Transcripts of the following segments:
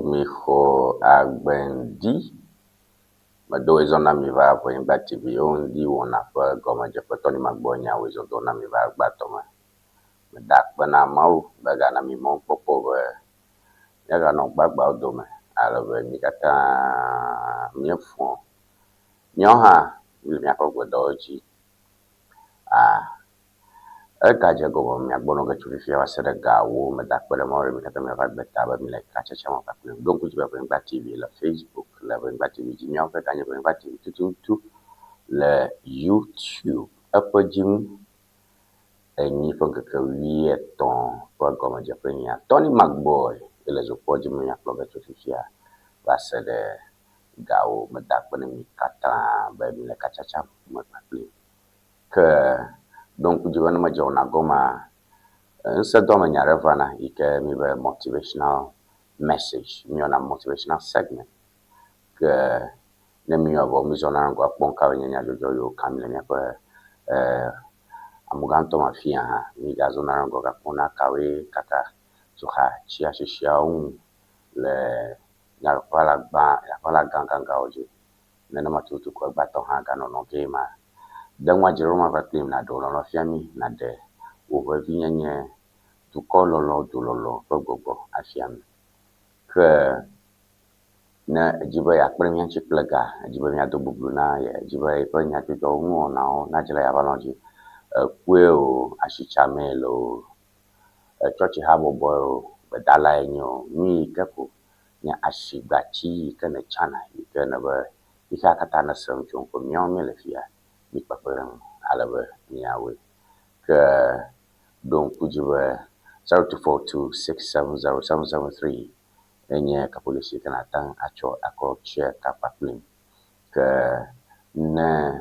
Mixo Agbendi, Mado is on Amiva for Imba TV, only one of Goma Japatoni Magbonia was on Amiva Batoma. Dak Bana Mau, Bagana Mimon Popo, Yaga no Bagba Dome, Alava Mikata Miafon, Nyoha, Williako Godoji. Kaja go mi agbono ga churi fiya wasere ga wo me dak bele mo mi kata me va beta ba mi le kacha chama ka plim donc ku ba ba TV la Facebook la ba TV ji mi on fait kanye ba TV tout le YouTube apa jim ni fo ka wi ton ko go ma jape ni Tony Macboy ele zo po jim mi aklo ga churi fiya wasere ga wo me dak bele mi kata ba mi le kacha chama ka plim ke donc jiwana ma jona goma instead of my revana ike mi be motivational message mi ona motivational segment ke ne mi obo mi zona ngo akpon ka nyanya jojo yo kamile mi ko amuganto mafia ha mi ga zona ngo ka pona kawe kaka soha chia shia le ya pala ganga oje nena matutu ko bato ha ga no game dangwa jeroma va claim na do no fiami na de wo vi nye tu kololo dulolo gogogo afiam ke na jiba ya premier chiplaga jiba ya do bublu na ya jiba ko nya to do mo na jela ya balonji kweo ashichamelo chochi habo boy badala enyo mi kapo nya ashigachi kana chana kana ba ikakata na samchon ko myomi le fia mi paparan alaba niawe ke don kujiba 0242670773 enye kapolisi kana tan acho ako che kapaplim ke ne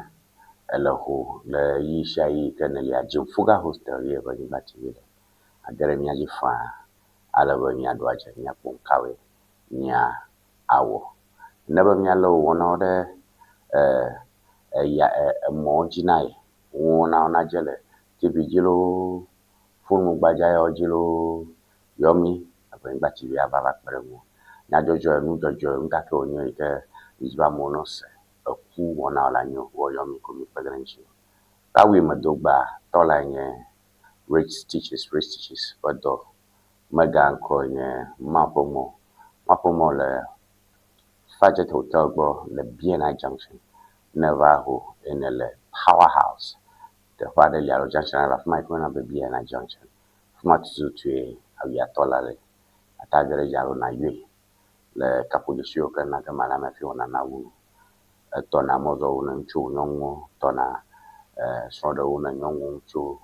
elahu le yishai kana ya jumfuga hostel ye ba ni batile agere mi aji fa alaba mi adwa che nya punkawe nya awo neba mi alo wono de ya mo jinai wona na jele tibi jilo funu gbaja yo jilo yomi abin gba ti ya baba pere mo na jojo nka ke onyo ike izba mo no se ku wona la nyo wo yomi ko mi pere nchi tawi madogba tola nye rich stitches but maga ko nye mapomo le Fajet Hotel go le BNI Junction Navajo in the powerhouse. The father Yaro Junction of my point of the BNI Junction. From to a Yatolale. A Tagare Yaro na Yui. Le Capulisio can not a man if you want to know. A tona mozo and chu yongo, tona soda una yongo chu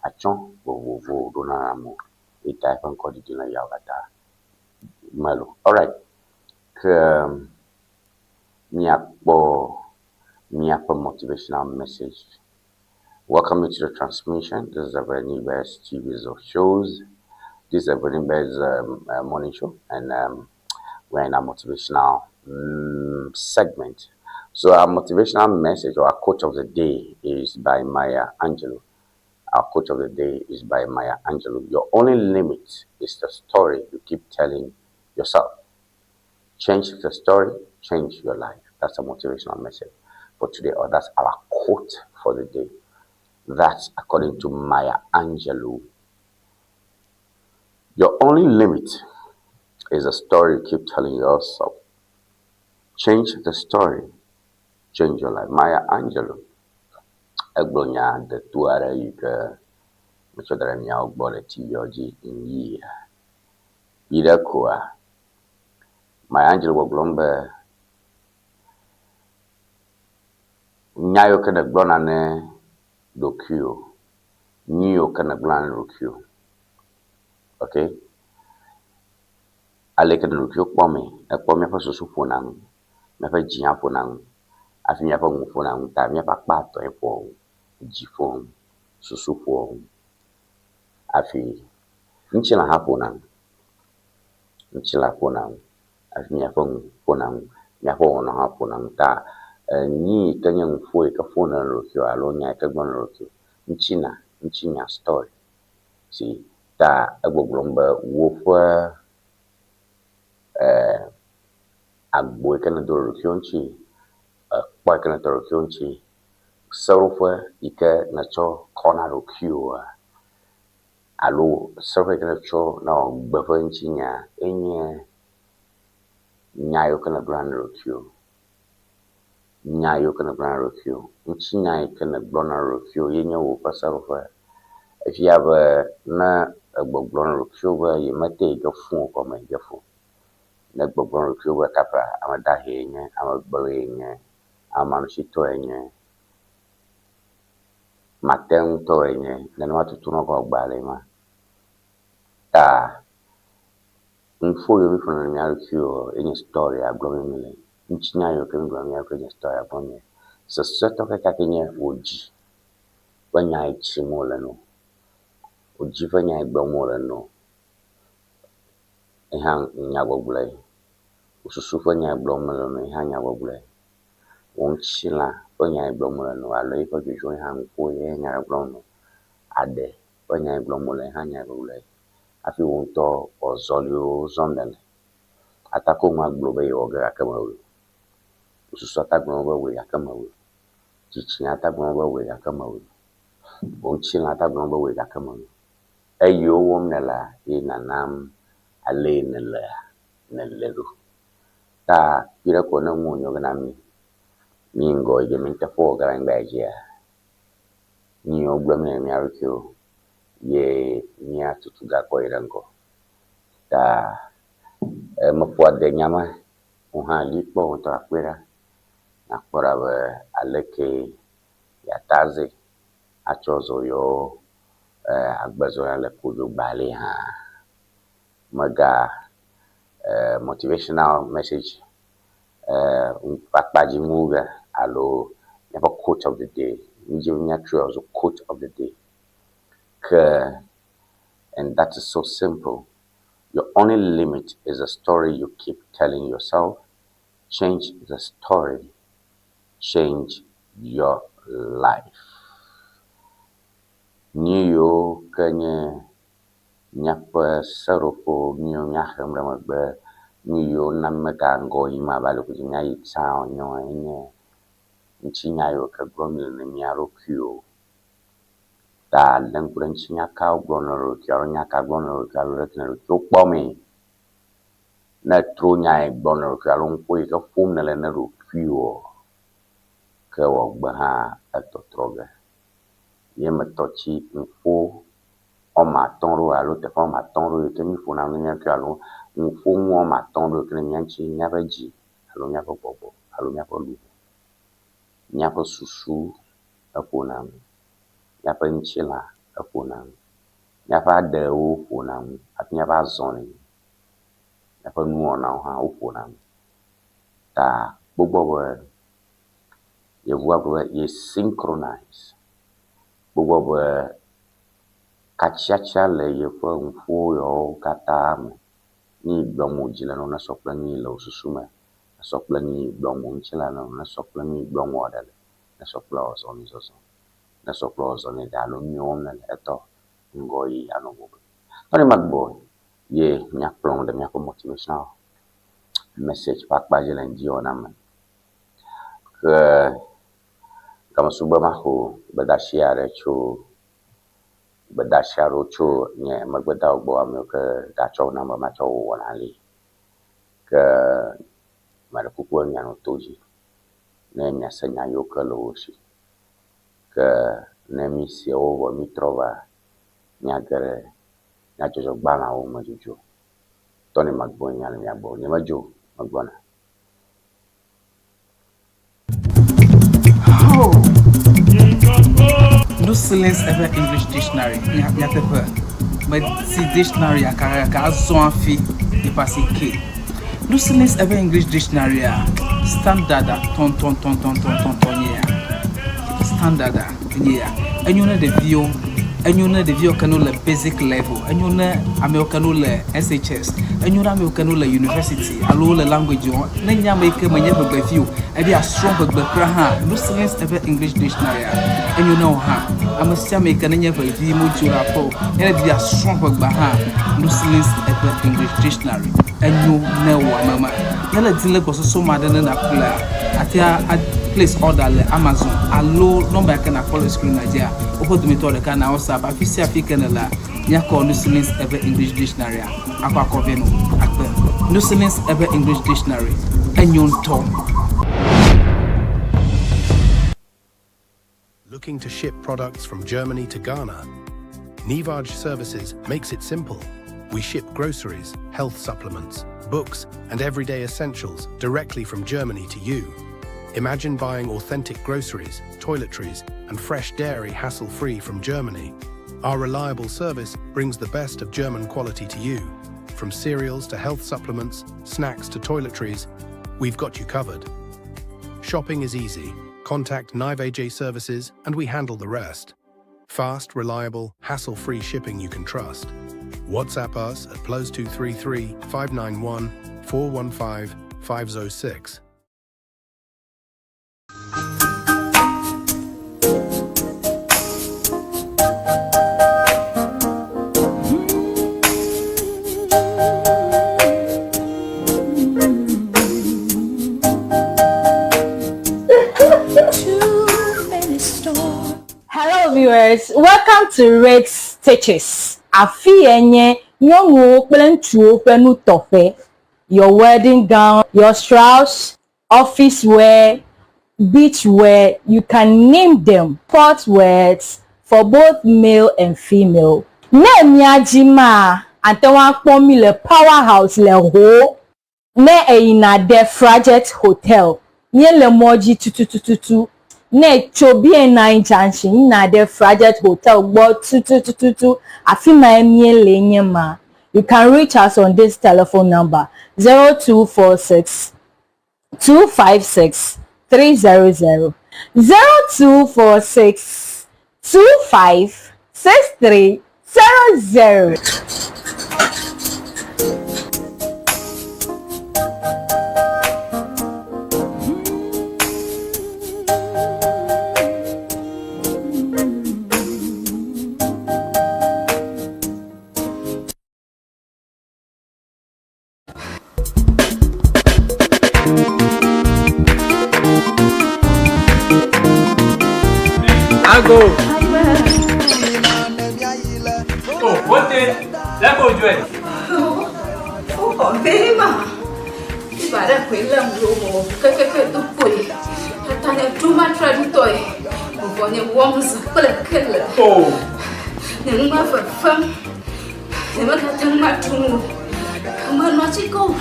a chon, wo donamo. It type and call it in a Yavata. Melo. All right. Miapo motivational message. Welcome to the transmission. This is a very new best series of shows. This is a very best morning show, and we're in a motivational segment. So our motivational message or our quote of the day is by Maya Angelou. Our quote of the day is by Maya Angelou. Your only limit is the story you keep telling yourself. Change the story, change your life. That's a motivational message for today, or that's our quote for the day. That's according to Maya Angelou. Your only limit is the story you keep telling yourself. Change the story, change your life. Maya Angelou. Egbonya de tuare yuke mchodere nya ogbole tiyoji inyi. Ida kwa Maya Angelou woglombe nyayo kene glona ne dokio niyo kene glona ne dokio okay ale kene dokio kpomi fa susu fonang me fa jian fonang afi mi fa mu fonang ta mi fa pato e fo jifon susu fo afi nchila ha fonang afi mi fa mu fonang mi fa wona ha fonang ta ni kanya mfue ka fona rokyo alonya ka gbon rokyo nchinya story si ta agboglomba wo fa agbo ke ne do kionchi kpo ke ne do kionchi sorofwe ike na cho kona ro kio alo sorofwe ke ne cho na gbefo nchi nya enye nyayo ke ne bran ro kio nyayo ke ne bran ro kio nchi nya ke ne blona ro kio yenye wo pasarofwe if you have na gbogblon ro kio ba yemate ke fun ko me ke fun na gbogblon ro kio ba kapa amada henye amagbere nye amanushito enye maten to enye na watu tuno gbale ma ta info yo bifuna na kio enye story aglomi mile nchinya yo ke ngwa mi akwenye story abonye so soto ke kakenye oji wanya ichimola no oji wanya igbomola no ihan nyagogbule ususu wanya igbomola no ihan nyagogbule wonchila wanya igbomola no alo iko juju ihan ko ye nyagogbule ade wanya igbomola ihan nyagogbule afi wonto ozolio zondele atako maglobe yo ga kamawu ususu atagbomo we akamawu chichi atagbomo we akamawu wonchila atagbomo we akamawu ayo womnela inanam ale neleru ta kira ko na munyo gana mi ngo ige minta fo gara ngbaje ni ogbame mi arukyo ye ni atutuga ko irango ta mafwa de nyama uha lipo to akwera na kora be aleke ya taze achozo yo agbazo ya le kujo bale ha maga motivational message pakpaji muga alo never quote of the day nijinya true as a quote of the day and that is so simple. Your only limit is the story you keep telling yourself. Change the story, change your life. Niyo kanye nyapa sarofo niyo nyaham ramagbe niyo namaka ngo ima balu kujinya itsa onyo enye nchinya yo ka gromil na nyaro kyo ta lengkure nchinya ka gbonoro kyo nya ka gbonoro kyo retner kyo pomi na tronya gbonoro kyo lonko ika fum na le na ro kyo ka wo gba ha atotroga yema tochi info o ma tonro alo te fo ma tonro ke mi funa nya kyo alo info mo ma tonro ke nya chi nya baji alo nya ko bobo alo nya ko lu nya ko susu apona nya pa nchila apona nya pa de o fona at nya ba zoni nya pa nu ona ha o fona ta gbogbo ye vuwa ye synchronize gbogbo kachacha le ye fo mfo yo kata ni gbomo jila no na sopla ni lo susuma sopla ni gbomo nchila no na sopla ni gbomo odale na sopla ozoni zoso na sopla ozoni dalo nyom na eto ngoi anobo tani magbo ye nya plong de nya ko motivational message pak bajela ndio na man ke kama suba mahu badashiare chu badasharo chu nye magbada ogbo amyo ke dacho na ma cho wanali ke mara kuku nya no toji ne nya senya yo kalo shi ke ne mi se o mi trova nya gere nya jojo gbana o majuju toni magbo nya le nya bo ni majo magbona. No silence ever English dictionary. Ya tepe. Mais si dictionary ya ka zo afi e passe ke. No silence ever English dictionary ya standard ton ya. Standard ya. Enyuna de view kanu le basic level. Enyuna americano le SHS. Enyuna americano le university. Alo le language yo. Na nya make manya be view. E be a strong be kra ha. No silence ever English dictionary ya. Enyuna ha. Amasia make na nya be view mo jura po. E be a strong be ha. No silence ever English dictionary. Enyu na wa mama. Nela dile boso so madene na kula. Atia place order le Amazon. Allo number can I follow screen Nigeria. Opo to me to the kana WhatsApp. Afisi afika la. Nya call Nusilence Ever English Dictionary. Akwa koveno. Akpe. Nusilence Ever English Dictionary. Enyon tom. Looking to ship products from Germany to Ghana? Nivage Services makes it simple. We ship groceries, health supplements, books, and everyday essentials directly from Germany to you. Imagine buying authentic groceries, toiletries, and fresh dairy hassle-free from Germany. Our reliable service brings the best of German quality to you. From cereals to health supplements, snacks to toiletries, we've got you covered. Shopping is easy. Contact Nivage Services and we handle the rest. Fast, reliable, hassle-free shipping you can trust. WhatsApp us at +233 591 415 506. Hello viewers, welcome to Rex Stitches. Afi enye nyonwo plentuo penu tofe. Your wedding gown, your strauss, office wear, beach wear, you can name them. Sport wears for both male and female. Ne miajima antewa kpomi le powerhouse le ho. Ne eina de Fraget Hotel. Nye le moji tututututu. Ne chobi na junction na de Fraget Hotel gbo tututututu afima emie lenye ma. You can reach us on this telephone number 0246 256 300 0246 25 6300. Go. Oh, what the? Let go, Joel. Oh, very much. If I don't quit them, you to put it. I too much ready toy. When you warm, but a killer. Oh, never for fun. Never got too much to move. Come on, not to go.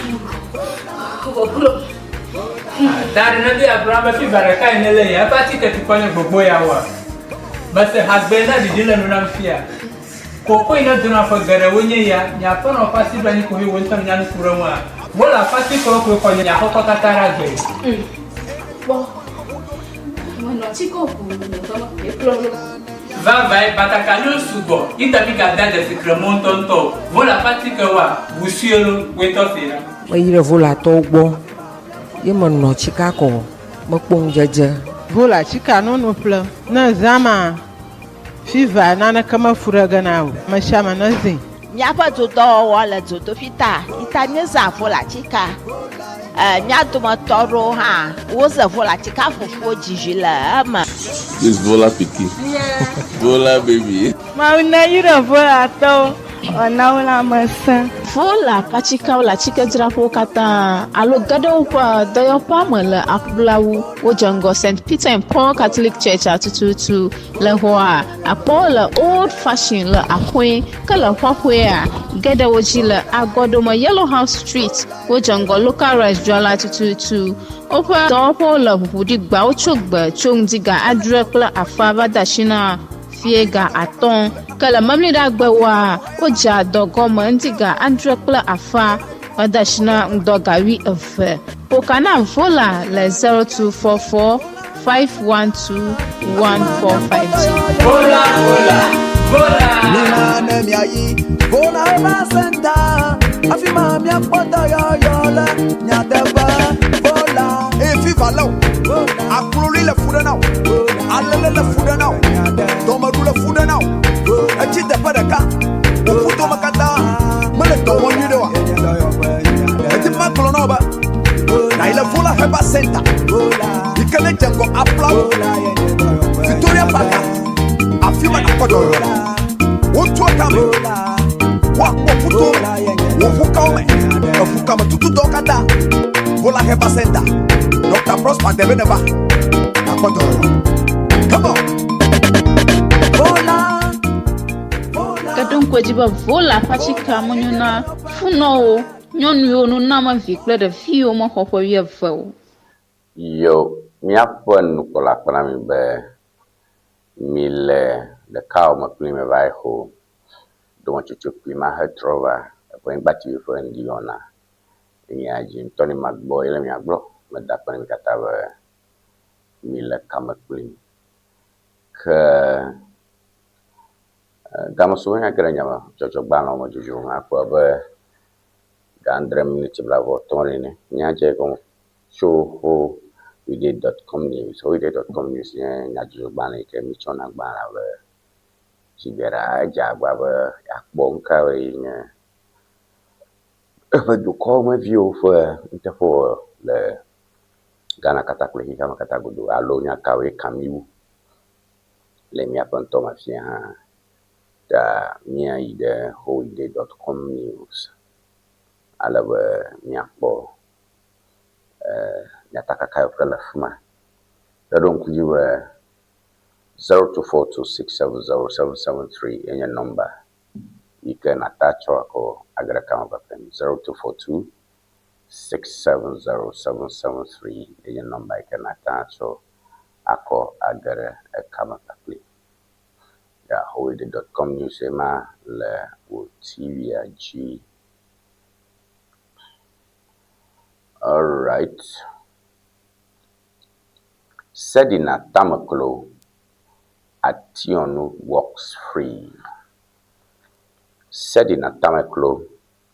that another Abraham Baraka in LA. I party to point of boy hour. But the husband didn't know fear. Coco in a dinner for Garawunya, Yapon or Passy Banico, who went on Yan Kurama. Well, a Passy Coco for Yahoka Katara. Well, when not to go, Vai, but I can lose to go. In the big dad as a Cremonton top. Vola Paticawa, Busiolo, wait off here. Why you vola togo? You man no Chicago, Mokung Jaja. Vola chika no plan na zama fiva nana kama furaga nao mashama nazi nyapa toto wala toto fita itanye za vola chika nyato matoro ha woza vola chika fufu jijila ama this vola piki vola baby ma una yira vola to ona wala masa vola pachika wala chika drapo kata alo gado pa doyo pamela akblawu wojango St. Peter and Paul Catholic Church atututu le hoa apola old fashioned le akwe kala kwakwe a gada wojila agodoma Yellow House Street wojango local restaurant atututu opa dopo la budi gba ochogba chongdiga adrekla afaba dashina fiega aton kala mamli da gbawa oja dogoma ndiga andrekla afa adashina ndogawi efe pokana vola le 0244 512 1450 vola Nina nemiayi vola eva senta afima mi apota yo la nyadeba vola efi valo akulori le fuda now alele le fuda now domaru le fuda now achi de padaka ufuto makata male to wonyi de wa eti makolo no ba kame wakpo puto wofuka ome wofuka ma tutu dokata vola heba senda Dr. Prosper Debeneba akodo come on Kadon kwajiba vola pachika monyuna funo nyonu yo no nama vi kle de fi o mo hopo wi vo yo mi apon ko la pana mi be mi le cow ma pli me vai ho do want to pli ma ha trova ko en bati fo en diona ni aji Tony Magboy le mi aglo me da pana mi kata mi le kama pli ke gama sonya granya ma jojo bana mo jojo ma ko be gandre minute blavo tonri ne nyaje ko show ho wide.com news wide.com news nya jojo bana ke mi chona bana be sigera ja gba be akbo nka we ne e do ko me view for interfo le gana katakule hi kama katagudu alo nya kawe kamiu le mi aponto ma fia da mia ide wide.com news alawe miakbo nyataka kayo kala fuma dadon kujiwe 0242670773 yenye number you can attach wako agara kama bapem 0242670773 yenye number you can attach ako agara kama bapem ya wide.com news ema le TV G. All right. Sedina Tamaklo Ationu walks free. Sedina Tamaklo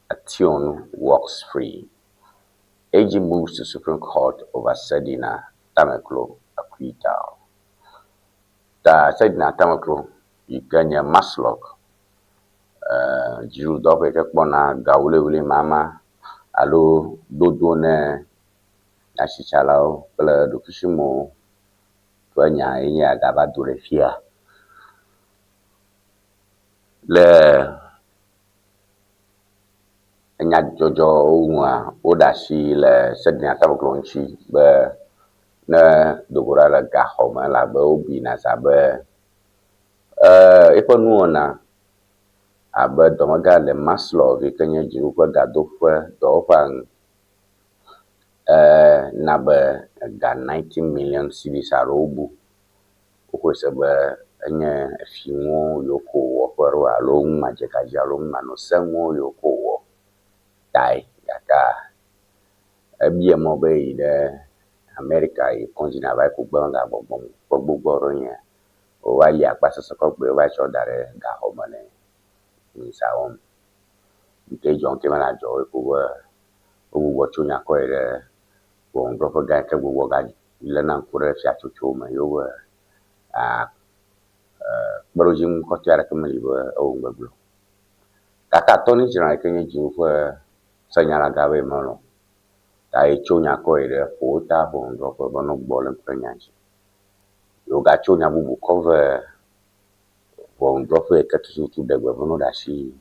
Ationu walks free. AG moves to Supreme Court over Sedina Tamaklo acquittal. The Sedina Tamaklo Uganda Maslok Jiru dobe kekpona gaule ule mama alo dodo ne achichalao kle dokishimo twanya enya agaba dure fia le enya jojo unwa odashi le Sedina Tabaklonchi be ne dogora la gahoma la be obi na sabe iponuona abe domaga le maslo vi kenye jiru kwa gado kwa dofang na be ga 19 million cedis arobu ukwe sebe enye fiwo yoko wo kwaro alo majeka jalo mano senwo yoko wo dai yaka ebie mo be ide America yi konjina ba ku gbanga gbogbo ro yen o wa ya pasase ko gbe wa cho dare ga homane Saom nke John Kemana Joy wo chunya ko ere wo ndofo ga ke wo ga le na nkure fi achuchu ma yo brojim ko tiara kemali bo o ngablo kaka toni jira kenye ju fo sanyala gawe mono ta e chunya ko ere ko ta bo ndofo bo no gbole mpenyanji yo ga chunya bubu cover bon drop e katu tu de gwe da shi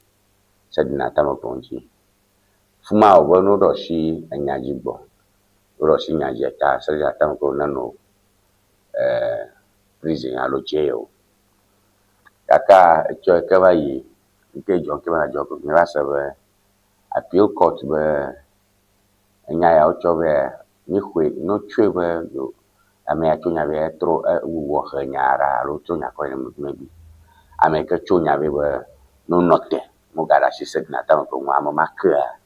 Sedina Tabaklonchi fuma obono do shi anyaji gbo ro shi nyaji ta Sedina Tabaklonchi nano prison alo jail kaka cho ke bayi nke John Kemana Job ni wasebe appeal court be anya ya ocho be ni hwe no chwe be yo ame atunya be tro wo hanyara alo tunya ko ni maybe America chunya be no note mogara she said na time for one maka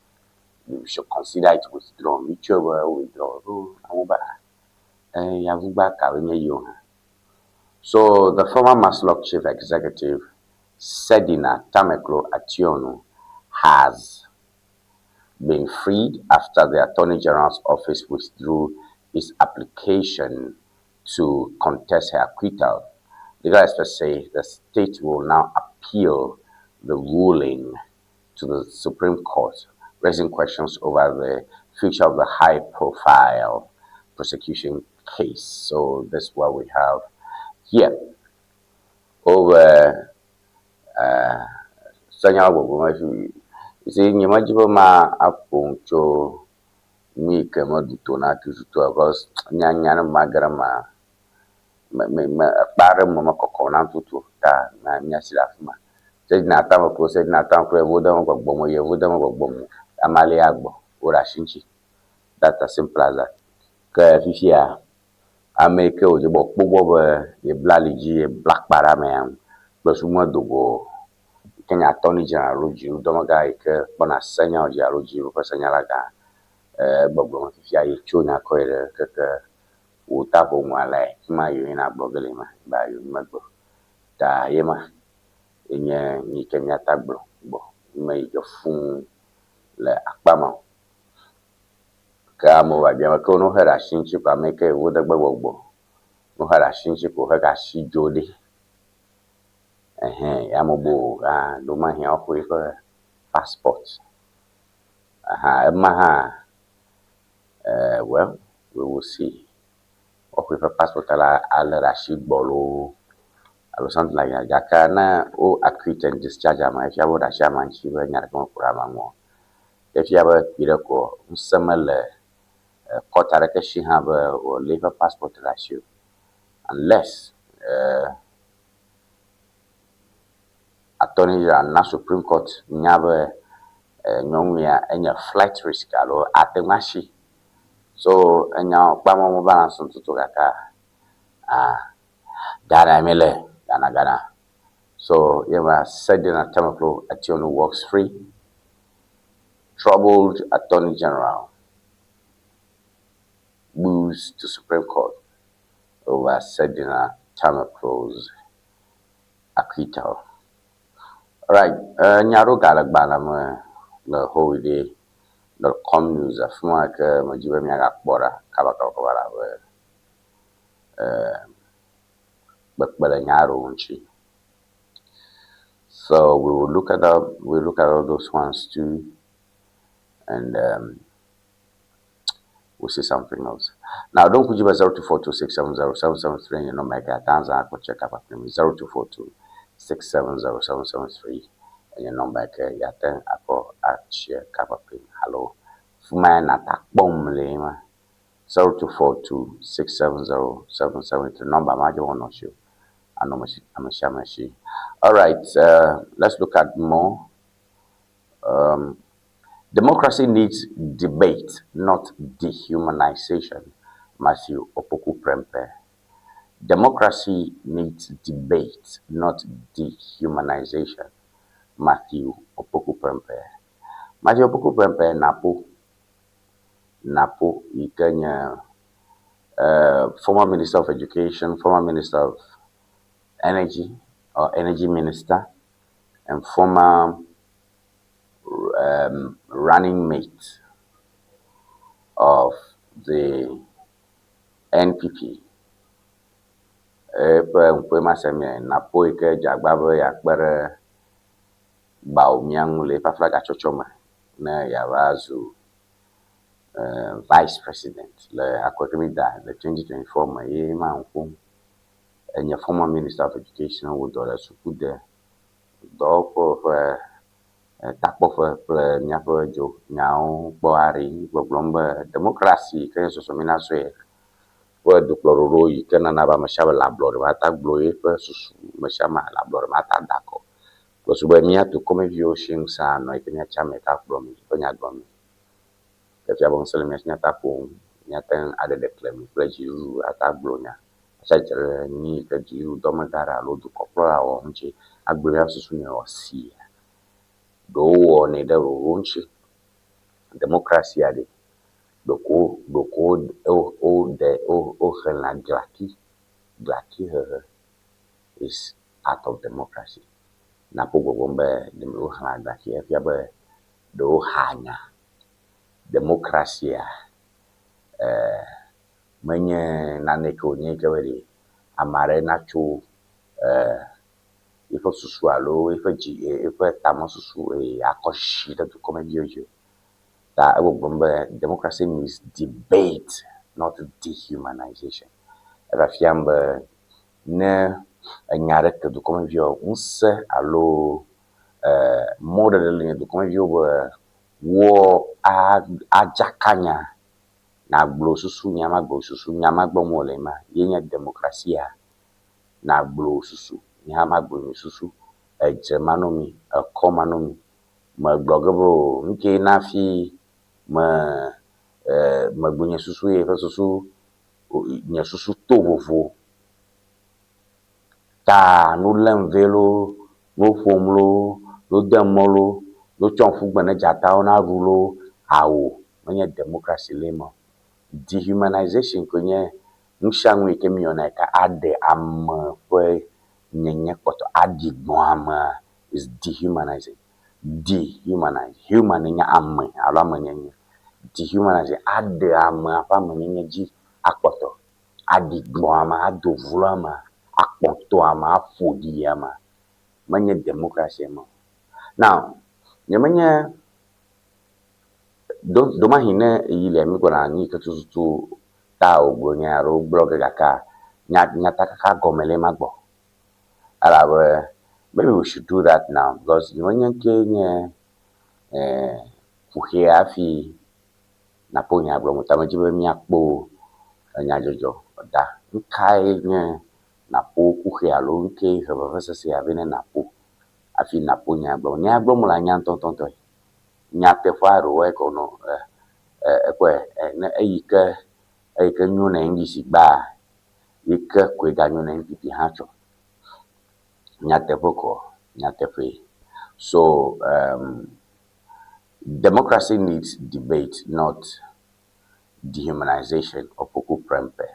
you should consider it withdraw mutual withdraw amuba ya vuba ka wenye yo so the former Maslok chief executive Sedina Tamaklo Ationu has been freed after the Attorney General's office withdrew its application to contest her acquittal. Legal experts say the state will now appeal the ruling to the Supreme Court, raising questions over the future of the high-profile prosecution case. So that's what we have here. Over sanya gbogbo ma fi ise nyima jibo ma aponcho mi kama duto na tuto because nyanya ma garama me kpare mo makoko na tuto ta na nya sirafuma se na ta mo se na ta ko evoda mo gbogbo mo ye voda mo gbogbo mo amale agbo ora shinchi that as simple as that ka fifia ameke o je bo gbogbo be blaliji e black para me plus mo dogo Kenya Attorney General Rojiru Domaga ke bona senya oji Rojiru ko senya laga gbogbo mo fifia ye chona ko ere ke o ta bo mo ala ma yo ina gbogele ma ba yo ma gbo ta ye ma enye ni Kenya tagbo bo me yo fun le apama ka mo ba bia ko no hera shinchi pa me ke wo da gbogbo no hera shinchi ko ha ka si jode ya mobo do ma hia ko passport well we will see okay for passport ala rashi bolo alo something like that jakana o acquit and discharge ama if ya bo rashi ama nchi we nyara ko kurama mo if ya ba pire ko msamale kotare ke shi ha ba o labor passport rashi unless Attorney General na Supreme Court nyabe nyomia enya flight risk alo atemashi so enya kpama mo balance ntutu kaka Ghana mele Ghana so yema said in a temple Ationu works free troubled Attorney General moves to Supreme Court over Sedina Tamaclose acquittal. Right, nyaro galagbana mo the holiday the news afuma ke majibe mi aga kpora kabaka kobara bakbala nyaro unchi. So we will look at all those ones too, and we'll see something else. Now don't put you by 0242670773 you know make a Tanzania ko check up 0242670773 and your number ke yaten ako at share kapapin hello fuma na takbom lema 0242670773 number majo wono show amashi. All right, let's look at more. Democracy needs debate, not dehumanization. Matthew Opoku Prempeh. Democracy needs debate, not dehumanization. Matthew Opoku Prempeh. Matthew Opoku Prempeh Napo Ikenya, former Minister of Education, former Minister of Energy or Energy Minister, and former running mate of the NPP. Napo ike jagbabo yakbere baumyang le paflaga chochoma na yawazu vice president le akwekemida the 2024 maye manku and your former Minister of Education would do sukude do for tapo for nyapo jo nyao boari boblomba democracy ke so mina so e wo do plororo yi kana na ba mashaba lablor mata bloye pe susu mashama lablor mata dako ko so ba mia to come view shin sa no e kenya chama ka from ko nya gom ke ya bon sele mes nya tapo nya ten ade de klem plejiru ata blonya achajere ni ke jiru domagara lo du kopra o nche agbere asusu ne osi do woni da runchi democracy ade doko la glaki is out of democracy na pogo bombe de o la glaki e ya be do hanya democracy menye na neko nye keweri amare nacho ifo susu alo ifo ji ifo tamo susu akoshi da to come biojo that democracy means debate, not dehumanization. Eva fiambe ne nyare ke do come vio unse alo modeling do como viu wo ajakanya na glo susu nyama gbo molema yenya demokrasia na glo susu nyama gbo susu ejemanomi komanomi ma blogabo nke na fi ma gbo susu e fa susu nya susu to vovo ta no lenvelo no fomlo no demolo no chonfugba na jata ona rulo awo manya democracy lemo dehumanization konye nshanwe kemiona ka ade am fwe nyenye koto adigbo ama is dehumanizing human nya am ala manyenye dehumanizing ade am apa manyenye ji akoto adigbo ama adovulu ama akpoto ama afodi ama manya democracy ama. Now nyamanya do mahine yile mi gona ni katutu ta ogonya ro blog gaka nya taka gomele magbo ala maybe we should do that now because nyamanya kenye fuhe afi na ponya blo mutamaji be mi akpo nya jojo da nkai nye na po kuhe alo nke heba sese abene na po afi na ponya blo nya blo mula nya tontonto nya te faro e kono na eyike nyuna ngisi ba yike kwega nyuna mpipi hacho nya te boko nya te fe. So democracy needs debate, not dehumanization. Opoku Prempeh.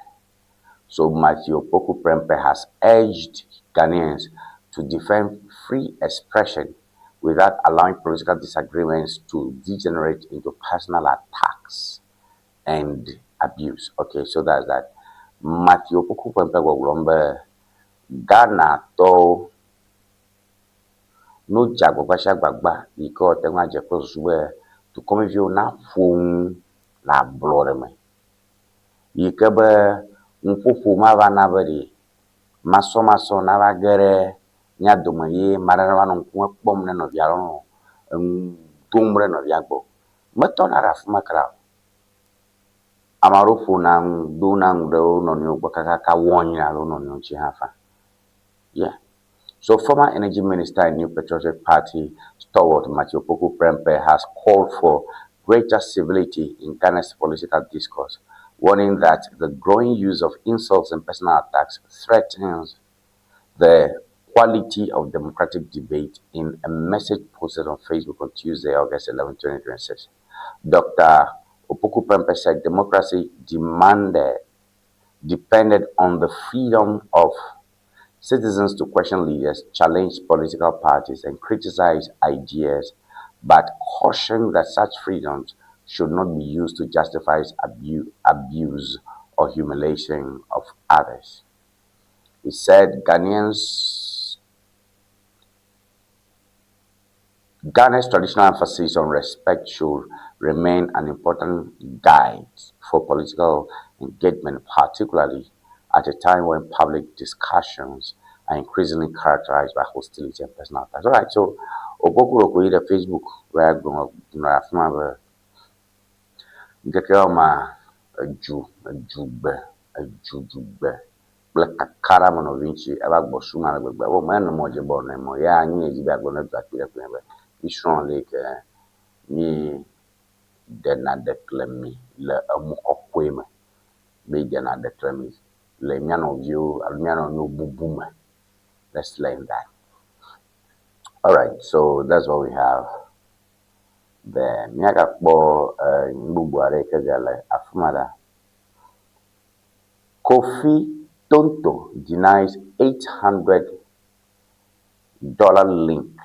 So Matthew Opoku Prempeh has urged Ghanaians to defend free expression without allowing political disagreements to degenerate into personal attacks and abuse. Okay, so that's that. Matthew Opoku Prempeh Gwagwalombe Ghana to no jagbagba gbagba iko tenwa je prosube to come view na fon la blore me yikebe mfufu ma na bari maso na bagere nya domaye marana no kpom ne no biaro no tumre no biagbo meto na raf makra amarufu na do na ndo no ni ogbaka ka wonya lo no ni chi hafa. Yeah. So former Energy Minister and New Patriotic Party stalwart Matthew Opoku Prempeh has called for greater civility in Ghana's political discourse, warning that the growing use of insults and personal attacks threatens the quality of democratic debate. In a message posted on Facebook on Tuesday, August 11, 2026, Dr. Opoku Prempeh said democracy depended on the freedom of citizens to question leaders, challenge political parties, and criticize ideas, but cautioned that such freedoms should not be used to justify abuse or humiliation of others. He said Ghana's traditional emphasis on respect should remain an important guide for political engagement, particularly at a time when public discussions are increasingly characterized by hostility and personal attacks. All right, so Opoku Roko the Facebook where I'm going to get ma jube black caramano vinci about Bosuma, but oh man, no more born and more. Yeah, I need to be going to that. It's strong like me, then not declare me, le amukokwema, be then not declare me. Le miano view, almiano no bubuma. Let's learn that. Alright, so that's what we have there. Miaka po mbubuare kagala afumada. Kofi Tonto denies $800 link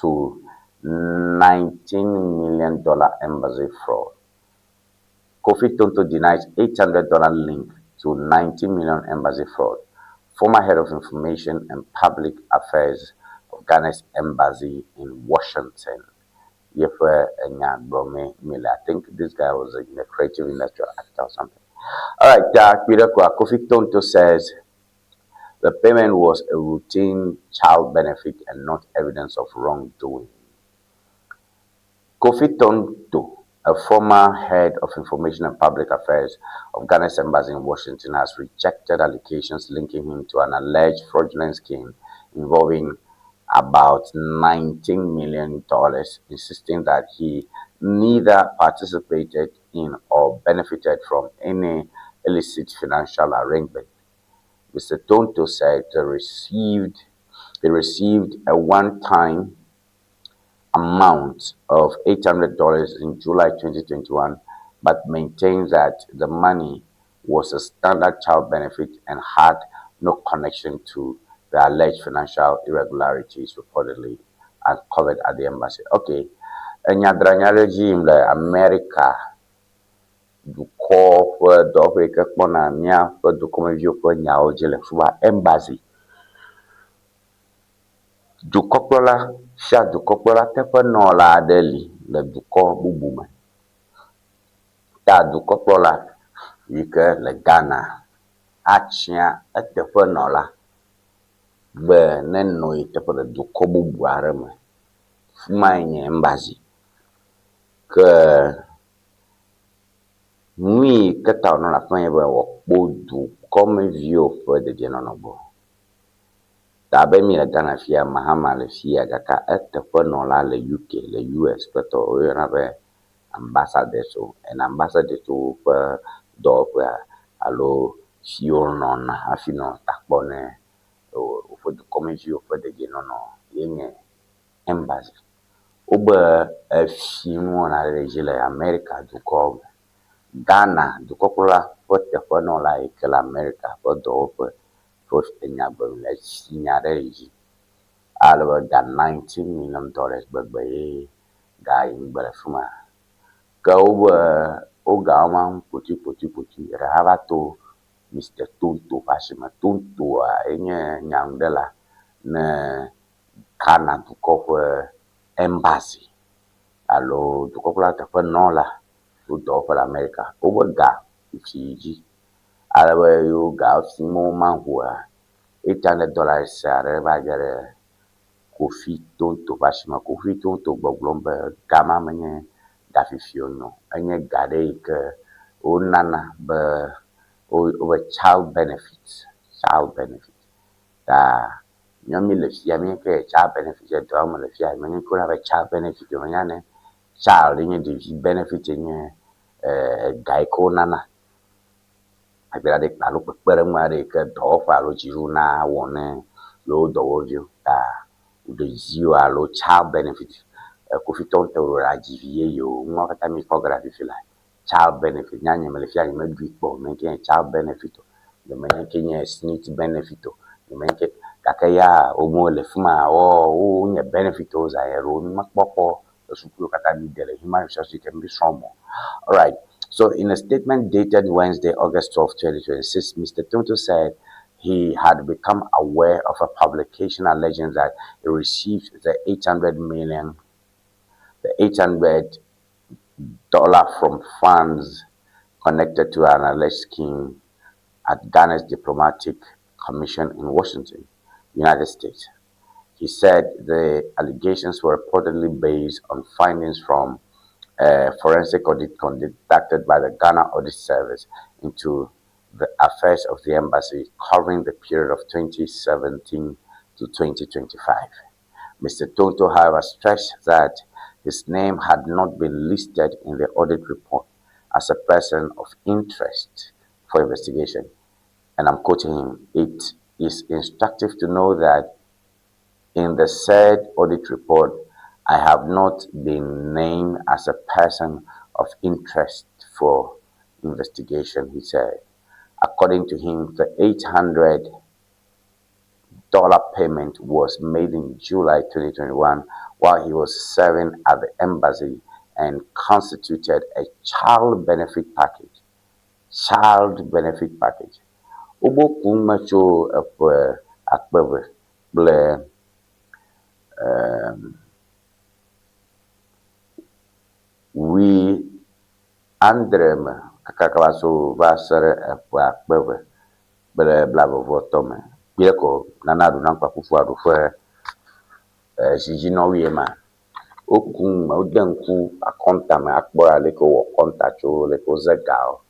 to $19 million embassy fraud. Kofi Tonto denies $800 link to $19 million embassy fraud. Former head of information and public affairs of Ghana's embassy in Washington, Yefe Enyagbome Miller. I think this guy was in the creative industrial actor or something. All right, Kofi Tonto says The payment was a routine child benefit and not evidence of wrongdoing. Kofi Tonto, a former head of information and public affairs of Ghana's embassy in Washington, has rejected allegations linking him to an alleged fraudulent scheme involving about $19 million, insisting that he neither participated in or benefited from any illicit financial arrangement. Mr. Tonto said he received a one-time amount of $800 in July 2021, but maintains that the money was a standard child benefit and had no connection to the alleged financial irregularities reportedly uncovered at the embassy. Okay, Nyadranya regime le America dukɔ ƒe dɔwɔƒe yi ke kpɔna míaƒe dukɔmeviwo ƒe nyawo dzi le fiba embassy. Dukɔkplɔla sia dukɔkplɔla teƒenɔla aɖe li le dukɔ bubu me. Ta dukɔkplɔla yi ke le Ghana atia eteƒenɔla be ne nɔ yi teƒe le dukɔ bubu aɖe me. Fima nye embassy. Ke nui ke ta wònɔ le afi ma be wòakpɔ dukɔmeviwo ƒe dedienɔnɔ gbɔ. Ta be mi le Ghana fia Mahama le fia gake eteƒenɔla le UK, le US kpetɔ woyɔna be ambassadors and ambassadors ƒe dɔwɔƒea alo fi wonɔna hafi nɔ takpɔ ne woƒe dukɔmeviwo ƒe dedienɔnɔ ye nye embassy. Wobe efi nuwɔna ɖe le dzi le America dukɔ me. Ghana dukɔkplɔla ƒe teƒenɔla yi ke le America ƒe dɔwɔƒe ƒe nyagblɔɖi le si nya ɖe dzi. Ale be ga $19 million gbegbe ye ga yi ŋgbe le fi ma. Ke wo ga wɔma ƒotu ɖe hã to Mr. Tonto ƒe asime. Tontoa enye nyaŋuɖela ne Ghana dukɔ ƒe embassy alo dukɔkplɔla teƒenɔla wo dɔwɔƒe le America. Wobe ga fi dzi. Ale be yo ga fi ma hua $800 aɖe va dze ɖe Kofi Tonto ƒe asime. Kofi Tonto gbɔgblɔm be ga ma menye ga fifi wonyo. Enye ga ɖe yi ke wonana be wobe child benefit. Ta nyɔmi le fia mi ke child benefit dɔa me le fia menye ko na be child benefit menya ne child nye ɖevi benefit nye ga yi ke wonana. Agbela ɖe alo kpekpeɖeŋu aɖe yi ke dɔwɔƒe alo dziɖuɖu na wɔ ne yewo dɔwɔviwo. Ta ɖeviwo alo child benefit. Kofi Tonto le adzivi yeyewo. Nua katã mi kpɔ ge ɖe afi la. Child benefit nyanye me le fia me dui kpɔ me ke child benefit. Le menye ke nye SNIT benefit. Le menye ke gake ya wo le fi ma wo nye benefit wo za ye ro me kpɔkpɔ sukuwo katã mi de le human resources can be strong more. All right. So in a statement dated Wednesday, August 12, 2026, Mr. Tonto said he had become aware of a publication alleging that he received the $800 from funds connected to an alleged scheme at Ghana's Diplomatic Commission in Washington, United States. He said the allegations were reportedly based on findings from a forensic audit conducted by the Ghana Audit Service into the affairs of the embassy covering the period of 2017 to 2025. Mr. Tonto, however, stressed that his name had not been listed in the audit report as a person of interest for investigation. And I'm quoting him, "It is instructive to know that in the said audit report, I have not been named as a person of interest for investigation," he said. According to him, the $800 payment was made in July 2021 while he was serving at the embassy and constituted a child benefit package. Obo kumacho akbebe ble we andrem kakakabaso va ser akbebe ble blabo votome Bieko Nana Addo Dankwa Akufo-Addo for Gigi Nowiema. Okun Odenku akonta me akbora leko wo kontacho leko zegao.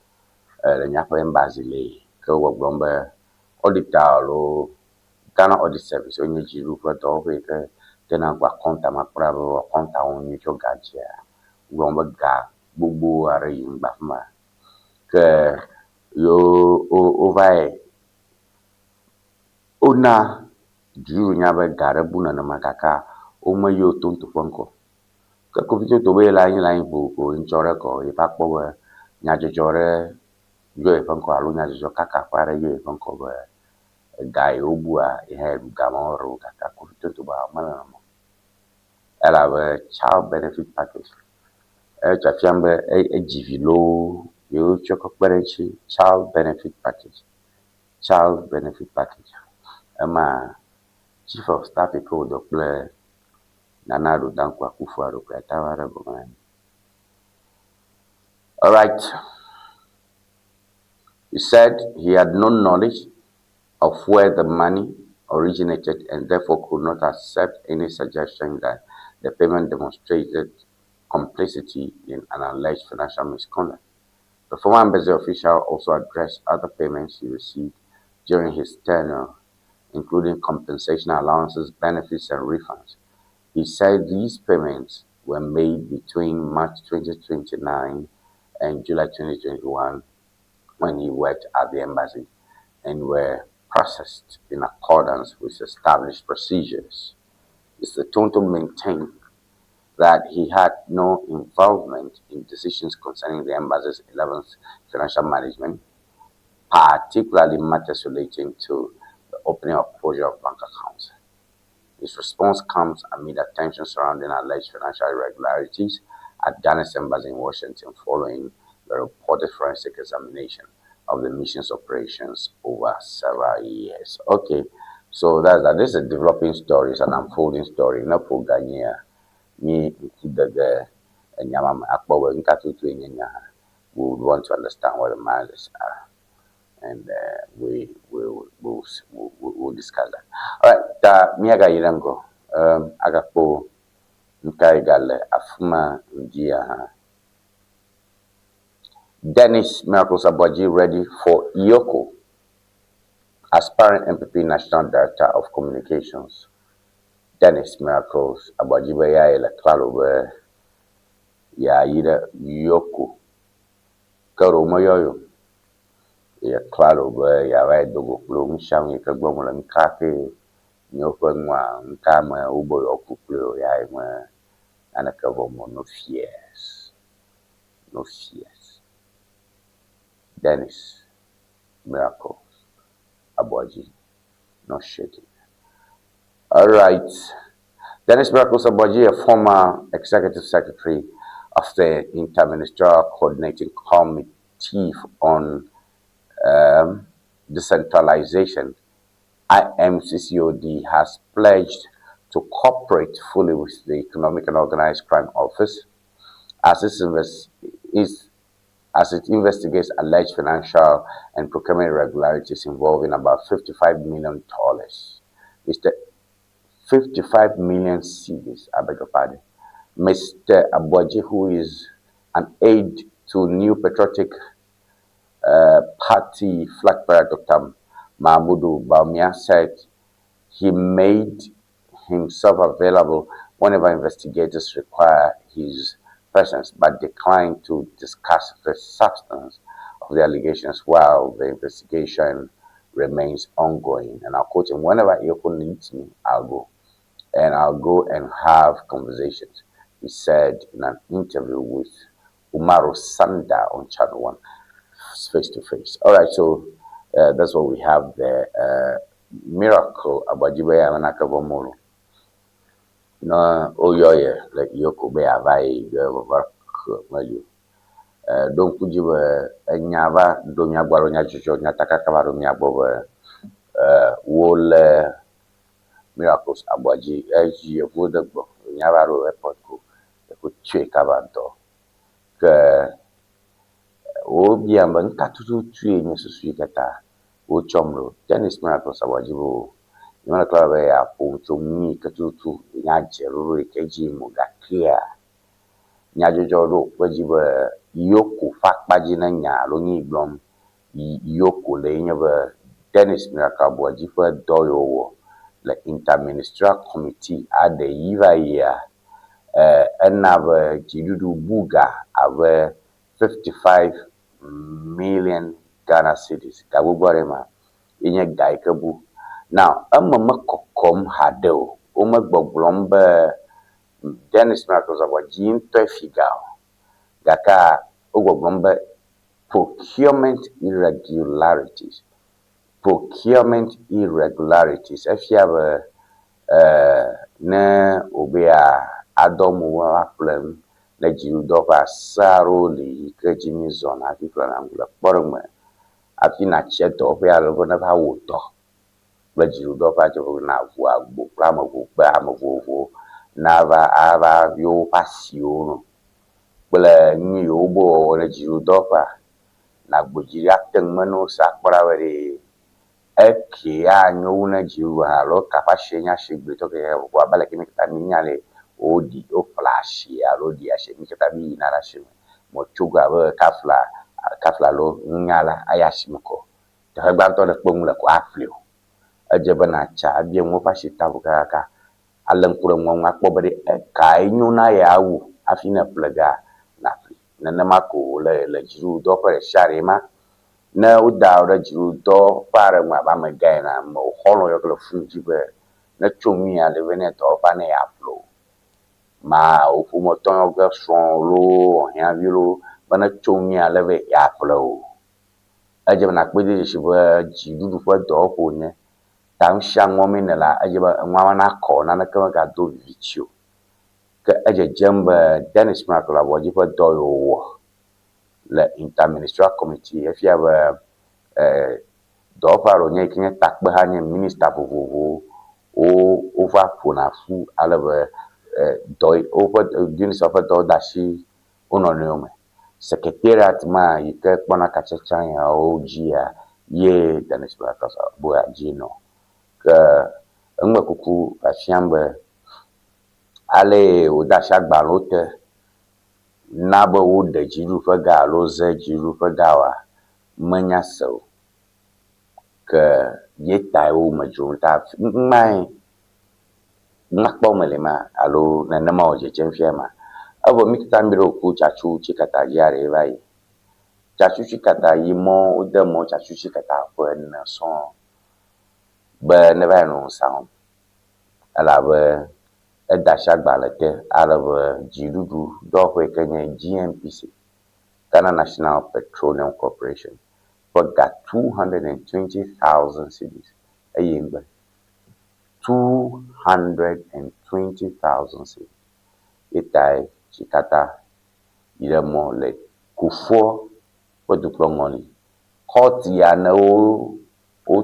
Le nyakwe mbazile ko wo gbombe auditor lo Ghana Audit Service onye jiru ko to we ke tena kwa konta makura lo konta onye cho gajia. Gbombe ga gbogbo are yin gba fuma. Ke yo o vai ona jiru nyabe gare buna na makaka o me yo tonto fonko. Ke kofito to we la yin bu ko inchore ko ipapo we nyajojore yo fonko alu nyajojo kaka pare yo fonko we guy obua ihe gamoro kaka kofito to ba mana mo. Ela we child benefit package. Chafiambe GV yo choko perechi child benefit package. Child benefit package. Chief of Staff ko Dr. Nana Addo Dankwa Akufo-Addo Kwetaware Bongani. All right. He said he had no knowledge of where the money originated and therefore could not accept any suggestion that the payment demonstrated complicity in an alleged financial misconduct. The former embassy official also addressed other payments he received during his tenure, including compensation allowances, benefits, and refunds. He said these payments were made between March 2029 and July 2021 when he worked at the embassy and were processed in accordance with established procedures. Mr. Tonto maintained that he had no involvement in decisions concerning the embassy's 11th financial management, particularly matters relating to the opening or closure of bank accounts. His response comes amid attention surrounding alleged financial irregularities at Ghana's embassy in Washington following the reported forensic examination of the mission's operations over several years. Okay, so that's that. This is a developing story, it's an unfolding story. No for Ghana, me the Nyama Akbawa Nkatutu Nyanya would want to understand what the matters are. And we'll discuss that. All right, miaga irango agapo nkaigale afuma njia. Dennis Miracles Aboagye ready for Iyoko, aspiring MPP National Director of Communications. Dennis Miracles Aboagye ya ele klalo be ya ida Iyoko karo moyoyo. Ya claro be ya vai dogo plo mshawi ka gbomo la nkake nyoko nwa nkama ubo okuplo ya ima anaka bomo no fears. Dennis Miracles Aboagye no shaking. All right. Dennis Miracles Aboagye, a former executive secretary of the Interministerial Coordinating Committee on Decentralization, IMCCOD, has pledged to cooperate fully with the Economic and Organized Crime Office as it investigates alleged financial and procurement irregularities involving about $55 million. It's the 55 million cedis, I beg your pardon. Mr. Aboagye, who is an aide to New Patriotic Party flag bearer Dr. Mahmoud Bawumia, said he made himself available whenever investigators require his presence, but declined to discuss the substance of the allegations while the investigation remains ongoing. And I'll quote him, "Whenever Iyoko needs me, I'll go. And I'll go and have conversations," he said in an interview with Umaru Sanda on Channel 1. Face to face. All right, so that's what we have there. Miracle Aboagye ya manaka bomolo. No, oyoye like Iyoko be avai work mayu. Don't kujiwe nyava do nyagwaro nyajojo nyataka kabaro nyabo wole Miracles Aboagye eji evodagbo nyavaro airport ko chwe kabado ke obiamba nkatutu tue nyesusu kata o chomro Dennis Miracle sawajibo nyama kla be ya po chomi katutu nya jero keji mo gakia nya jojo do kwajibo yoko fakpaji na nya lo ni blom yoko le nyaba Dennis Miracle bojibo doyo le interministerial committee ade yiva ya another jidudu buga ave 55 million Ghana cedis kabugorema inye gai kabu now amma kokom hadeo o magbogbom be Dennis Miracle za wajin to figao gaka ogbogbom be procurement irregularities afia ne obia adomu wa problem na jiru dofa saro li kejimi zona afikla na ngula porome afina cheto obia logo na ba woto la jiru dofa jo na vu agbo plama vu ba ma vu na ba aba yo passion bele ni obo na jiru dofa na gbojiri aten mano sa kporawere eke anyo na jiru ha lo kapashe nya shigbe to ke wa bale kimi taminyale odi o flash ya lo dia she mi ketabi na rashe mo chuga ba kafla lo nyala ayashimko to he gba to le pom le ko aflio ajeba na cha abie mo fashi tabuka ka alan kuro mo ngakpo bade ka enyu na ya wu afina plaga na afri na mako le jiru do ko sharema na uda da jiru do fara ma ba ma gaina mo holo yo ko funji be na chomi ya le vene to fa na ya flow ma o fu mo ton ga son lo ya vilo bana chomi ya le ve ya flow aje na pede shi ba jiru fa do ko ne tam shang mo min la aje ba nwa na ko na ka ga do vichio ka aje jamba Dennis Miracle abo ji fa do yo le interministerial committee efia ba do faro nye kinye takbe ha nye minister vovovo o va pona fu ala ba do over units of do dashi ononome secretariat ma yike kpona kachacha ya ojia ye Dennis Miracle bo ajino ka ngba kuku afiambe ale o dasha gbalote na ba wo da jiru fa ga lo ze jiru fa dawa manya so ka yeta o majunta mai nakpo melema alo na nama oje chemfiama abo mikitambiro ku chachu chikata yare bai chachu chikata yimo udemo chachu chikata ko na so ba ne ba no sound ala ba edasha gbalete ala ba jirudu do ko Kenya GNPC Ghana National Petroleum Corporation got 220,000 cedis ayimba 220,000 cedis itai chikata ilemo le kufo ko duplongoni court ya na o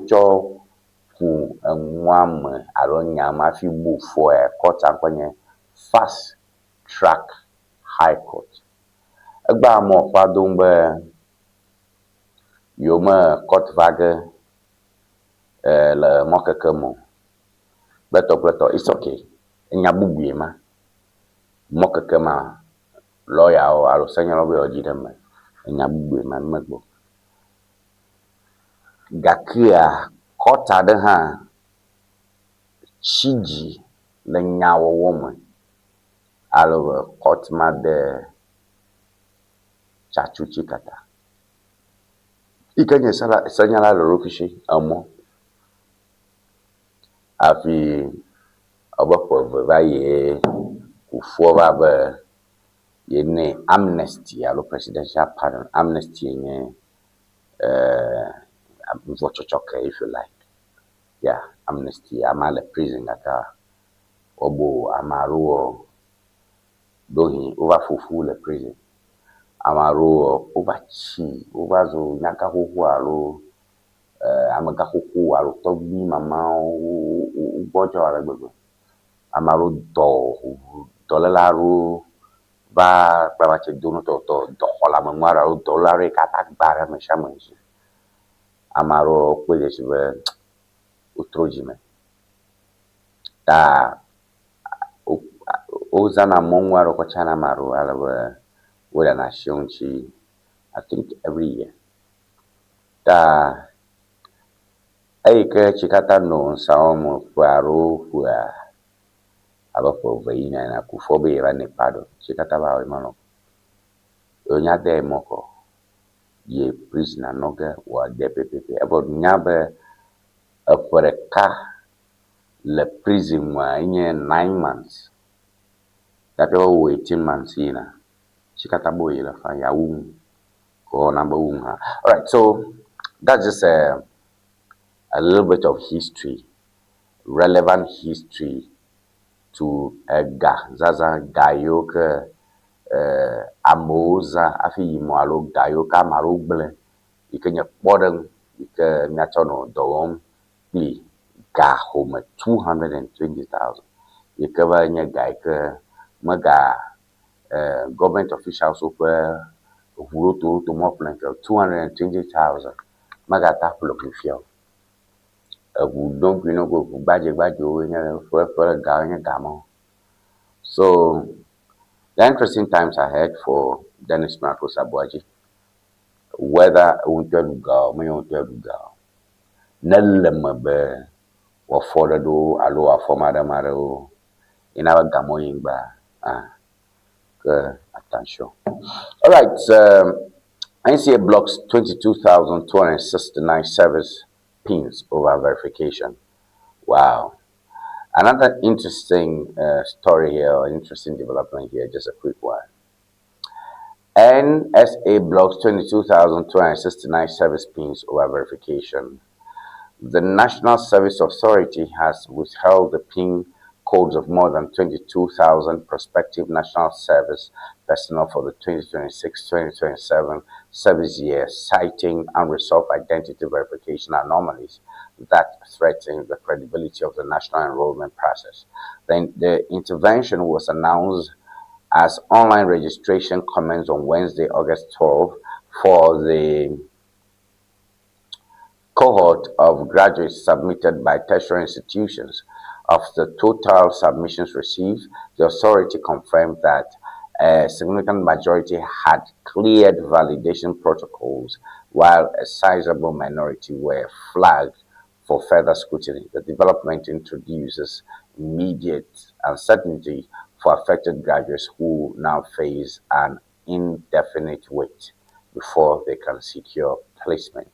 cho ku enwam aronya ma fi bu fo court ankwanye fast track high court agba mo fadun be yoma court vague le mokakemo beto it's okay nya bugbe ma mokakema lawyer o aro senya lo be ojidem nya bugbe ma magbo gakia kota de ha chiji le nyawo woman alo court ma de chachu chikata ikanye sala senya la rokishi amo afi obapo vaye ufo ba yene amnesty alo presidential pardon amnesty nye vochochoke if you like yeah amnesty amale prison ata obo amaruo dohi over fufu le prison amaruo over chi over zo nyaka huhu alo amaka huhu alo tobi mama ubojo ala gbegbe amaru do lalaru ba ba che dono to do hola memara do lare kata gbara me shamanji amaro kpele sibe utrojime ta ozana mongwaro ko chana maru alawe wala na shionchi I think every year ta ke chikata no saomo kwaro kwa abapo veina na kufobe ra ne pado chikata ba mano onya de moko ye prisoner noga wa DPP about nyabe aporeka le prison wa inye 9 months that all 18 months ina chikata boy la fa ya ko number 1 all right, so that's just a little bit of history, relevant history to Zaza Gayoka Amoza Afi Moalo Gayoka Maruble. You can get modern, you can natural dom be ga home 220,000. You cover in your gaika maga government officials over who to more like 220,000 maga tapulo kifio. Don't you know go budget for gamo. So the interesting times ahead for Dennis Marcos Abuaji. Whether unteruga, me unteruga. Nellemabe wa forado alo a formada maro in our gamo yingba. Attention. All right, NCA blocks 22,269 service pins over verification. Wow. Another interesting story here, or interesting development here, just a quick one. NSA blocks 22,269 service pins over verification. The National Service Authority has withheld the PIN codes of more than 22,000 prospective national service personnel for the 2026-2027 service year, citing unresolved identity verification anomalies that threaten the credibility of the national enrollment process. Then the intervention was announced as online registration commenced on Wednesday, August 12, for the cohort of graduates submitted by tertiary institutions. Of the total submissions received, the authority confirmed that a significant majority had cleared validation protocols, while a sizable minority were flagged for further scrutiny. The development introduces immediate uncertainty for affected graduates who now face an indefinite wait before they can secure placement.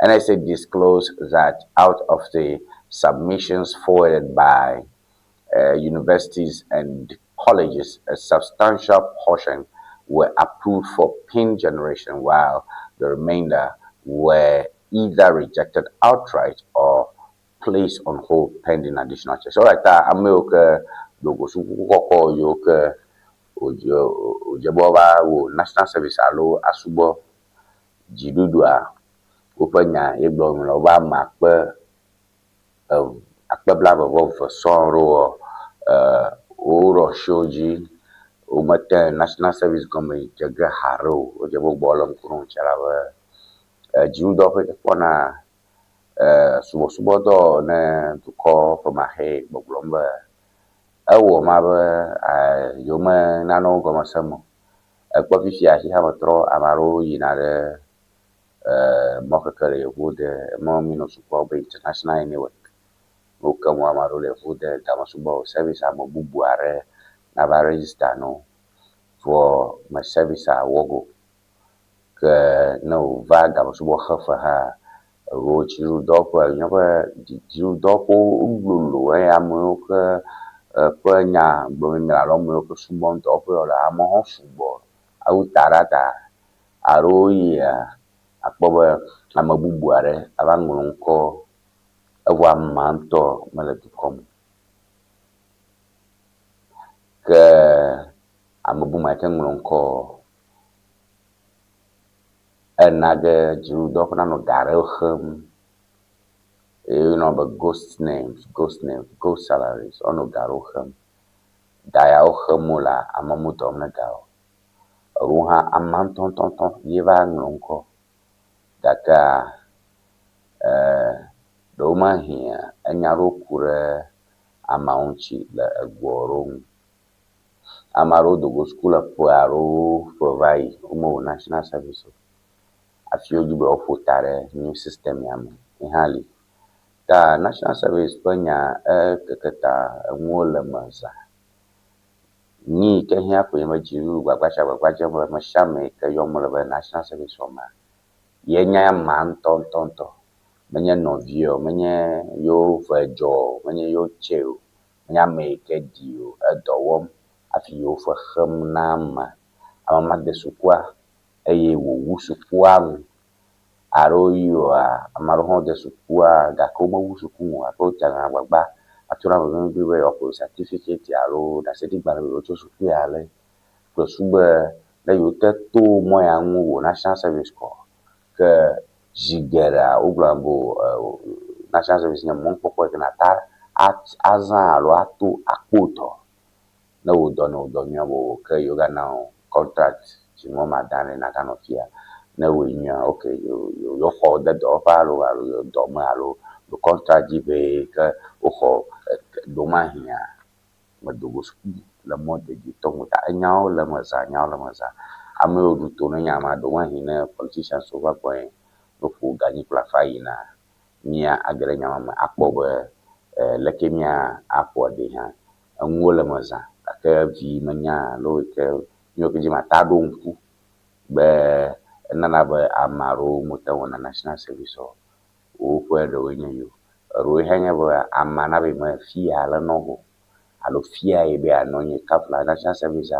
NSA disclosed that out of the submissions forwarded by universities and colleges, a substantial portion were approved for PIN generation, while the remainder were either rejected outright or placed on hold pending additional checks. All right, I'm okay. National Service alo asubo jidudua upenya eblom lo ba makpe akpebla bobo fosoro oro shoji o mate National Service Government jaga haro o jabo bolom kurun chalawa jiudo pe pona subo do ne to call from a head boblomba awo mabe yoma nano goma samo akwa fifia hi ha matro amaro yinare mokakare wude momino support international network ukamwa amaro le wude kama subo service amo bubuare na ba register no for my service a wogo ke no va kama subo khafa ha ro chiru dopo nyoba chiru dopo ululu amo ke nya bomina lo mo ko subo dopo la amo subo au tarata aroya akpoba amabubuare abangulunko awa manto malatukom ke amabuma tengulunko enaga judo kana no garelham but ghost names, ghost salaries ono garoham daya ohamula amamuto mnagao ruha amanton tonton yeva ngulunko daka ɖewo me hĩa enya ɖewo ku ɖe ameawo ŋuti le egbɔ ɖewo ŋu. Ame aɖewo do go skul le ƒe aɖewo ƒe va yi, womewɔ national service o. Afi wodzi be woaƒo ta ɖe new system ya me, yi hã li. Ta national service ƒe nya keke ta enuwo le me zã. Nyi ke hiã ko yeme dzi gbagbadze be me sia me ke yɔm le be national service wɔ ma. Ye nya ma ŋutɔ. Menye nɔvi o, menye yewo ve dzɔ o, menye yewo tse o, menye ame yi ke ɖi o, edɔ wɔm hafi yewo fe xem na ame. Ame ma de sukua eye wòwu sukua ŋu. Alo yiwoa, ame aɖewo hã de sukua gake womewu suku ŋu o, gake wotsa agbagba atrɔ na be be yewoaxɔ certificate alo ɖaseɖigbalẽ be wotso suku ya le. Kple sugbe ne yewo te to mɔ ya ŋu wò national service kɔ. Ke zi geɖea wogblɔna be national service nye mɔkpɔkpɔ ke nata azã alo ato akpotɔ ne wò dɔ nyuia be ke yewo gana contract si mɔ ma da ne naganɔ fia ne wò nyuia ok yewo xɔ de dɔwɔƒe alo dɔ me alo le contract dzi be ke woxɔ doma hĩa medogo suku le mɔ dedie tɔŋu ta enyawo le me zã. Ame yiwo ɖu to ne nya ma do ma hi ne politicians wo va gbɔe no ƒo ganyi kple afa yina mia age ɖe nya me akpɔ be leke mia aƒo ɖe hã enuwo le me zã gake vi menya lo ke yiwo ke dzi mata ɖo ŋku be enana be ame aɖewo mete ŋu na national service o. Woƒe ɖewoe nye yiwo. Eɖewo hã nye be ama na be me fia le nɔ ho alo fia ye be anɔ nye kafla national service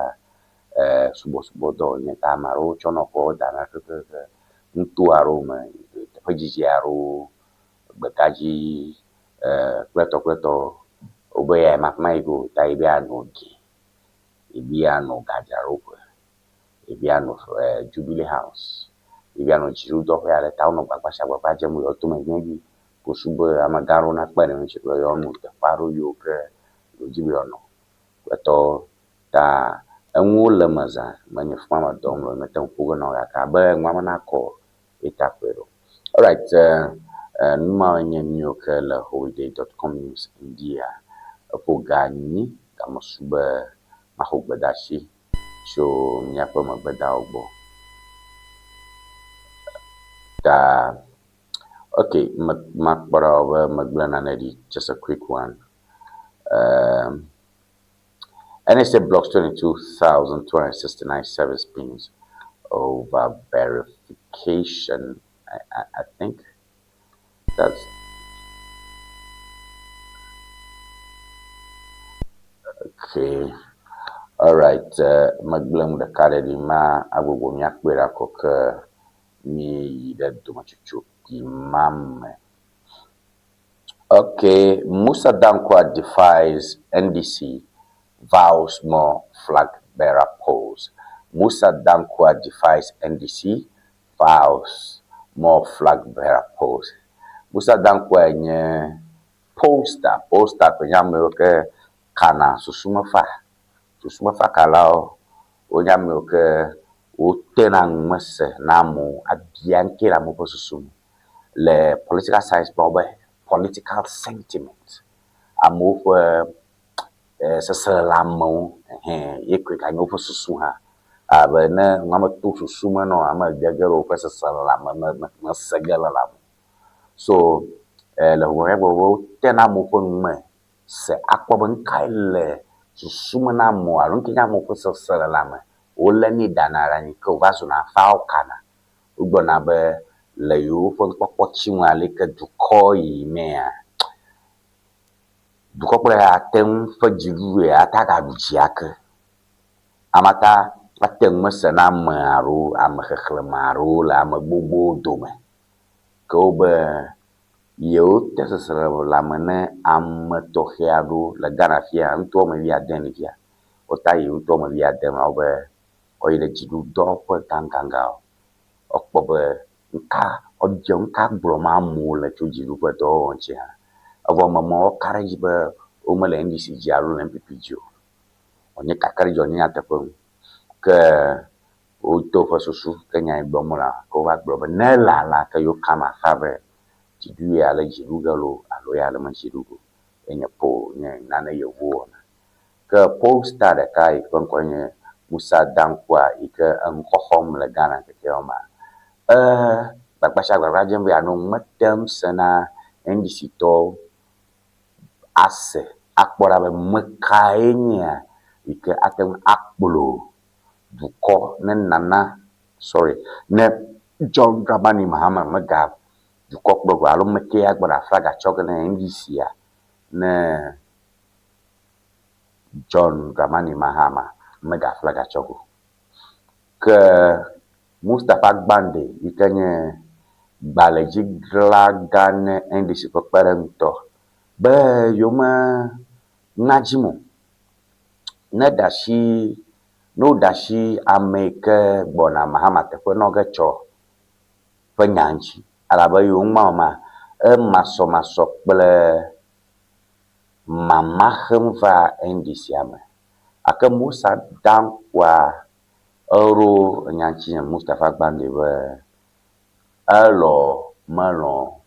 subɔsubɔ dɔ nye ta ame aɖewo tsɔ nɔ xɔ dana kekeke nuto aɖewo me teƒe dzidzi aɖewo gbekadzi kpletɔ wobe ya makma yi go ta yi be anɔ ge ebi anɔ gadzraɖoƒe ebi anɔ Jubilee House ebi anɔ dziɖuɖɔƒe aɖe ta wonɔ gbagbadze me to me dzi ko sugbe amegã aɖewo nakpe ɖe ŋuti be yewoanɔ teƒe aɖewo yiwo ke wodzi be yewoanɔ kpletɔ ta enuwo le me zã menye fuma me dɔm le mete ŋu ƒo ge na wo gake abe enua me nakɔ eta kpe ɖo. Alright, numa nye nuyiwo ke le holiday.com news India eƒo ga nyi game su be maxɔ gbedeasi tso miaƒe megbedawo gbɔ. Ta okay, makpɔ ɖa wo be megble nane ɖi, just a quick one. NSA blocks 22,269 service pins over verification. I think that's okay. All right. Magblem de kare di ma agogo mi akpera koke mi de domachuchu imam. Okay, Musa Dankwa defies NDC, vows more flag bearer pose. Musa Dankwa defies NDC, vows more flag bearer pose. Musa Dankwa nye poster kwenye ke kana susuma fa kalao onya ke o tena ngmese namu abianke la mo susum le political science bobe political sentiment amo fo seselamo yekwe kanyo fo susu ha abene ngama to susuma no ama jagero fo seselamo na segala la so le wo tena mo fo ngme se akpoben kaile susuma na mo arun kinya mo fo seselamo o le ni danara ni ko vaso na fa okana ugbona be le yo fo pokpo chinwa le ke duko yi mea duko kple atem fa jiru e ataka dujiake amata atem mesena maro am khekhlmaro la am gbogbo dome ko be yo tesesere la mene am tohiado la garafia nto me via denivia o tayi nto me via dem obe o ile jiru do ko tankanga okpobe nka odje nka gboro mu le tujiru ko do onche ha avo mamo karaji be o mele ndisi ji alu na mpipiju onye kakari jo ni atepon ke o to fo susu kenya igbomola ko wa gboro be ne la ke yo kama fabe Jidu ya le jirugalo alo ya le majirugo. Enye po nye nane yewo na. Ke poster de kai konkonye Musa Dankwa ike ngkohom le Ghana keke oma. Bakbasha gbagrajem bi anu metem sena NDC to ase akpora be mekaenya ike atem akpolo duko ne John Dramani Mahama mega duko kpogwa alo meke agbara flaga chogene NDC ya ne John Dramani Mahama mega flaga chogo ke Mustafa Gbande ikenye baleji glagane NDC pekperento be yoma najimo ne dashi no dashi ameke bona Mahama tepe no gecho penyanchi alaba yoma ma maso kple mama hemva NDC ame ake Musa Dankwa oro nyanchi Mustafa Gbande be elo melo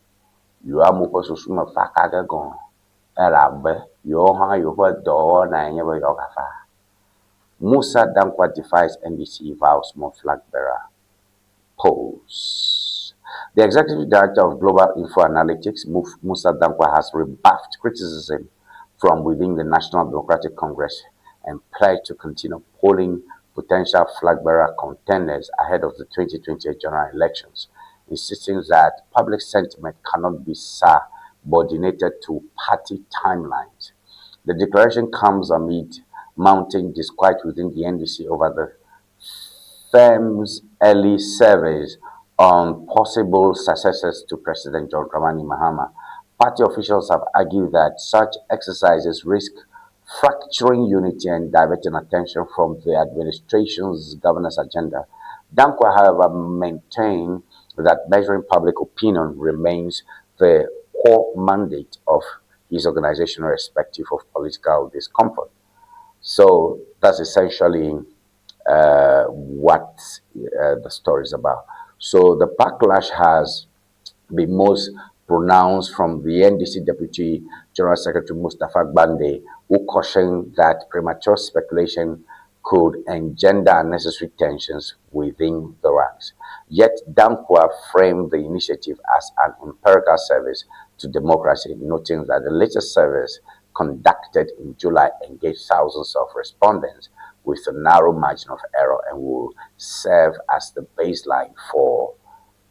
yo amu ko susuma faka gon elabe yo ha yo ko do na nye be yo kafa. Musa Dankwa defies NDC vows more flag bearer pose. The executive director of Global Info Analytics, Musa Dankwa, has rebuffed criticism from within the National Democratic Congress and pledged to continue polling potential flag bearer contenders ahead of the 2020 general elections, insisting that public sentiment cannot be subordinated to party timelines. The declaration comes amid mounting disquiet within the NDC over the firm's early surveys on possible successors to President John Dramani Mahama. Party officials have argued that such exercises risk fracturing unity and diverting attention from the administration's governance agenda. Dankwa, however, maintained that measuring public opinion remains the core mandate of his organization, irrespective of political discomfort. So that's essentially what the story is about. So the backlash has been most pronounced from the NDC Deputy General Secretary Mustafa Gbande, who cautioned that premature speculation could engender unnecessary tensions within the ranks. Yet Dankwa framed the initiative as an empirical service to democracy, noting that the latest surveys conducted in July engaged thousands of respondents with a narrow margin of error and will serve as the baseline for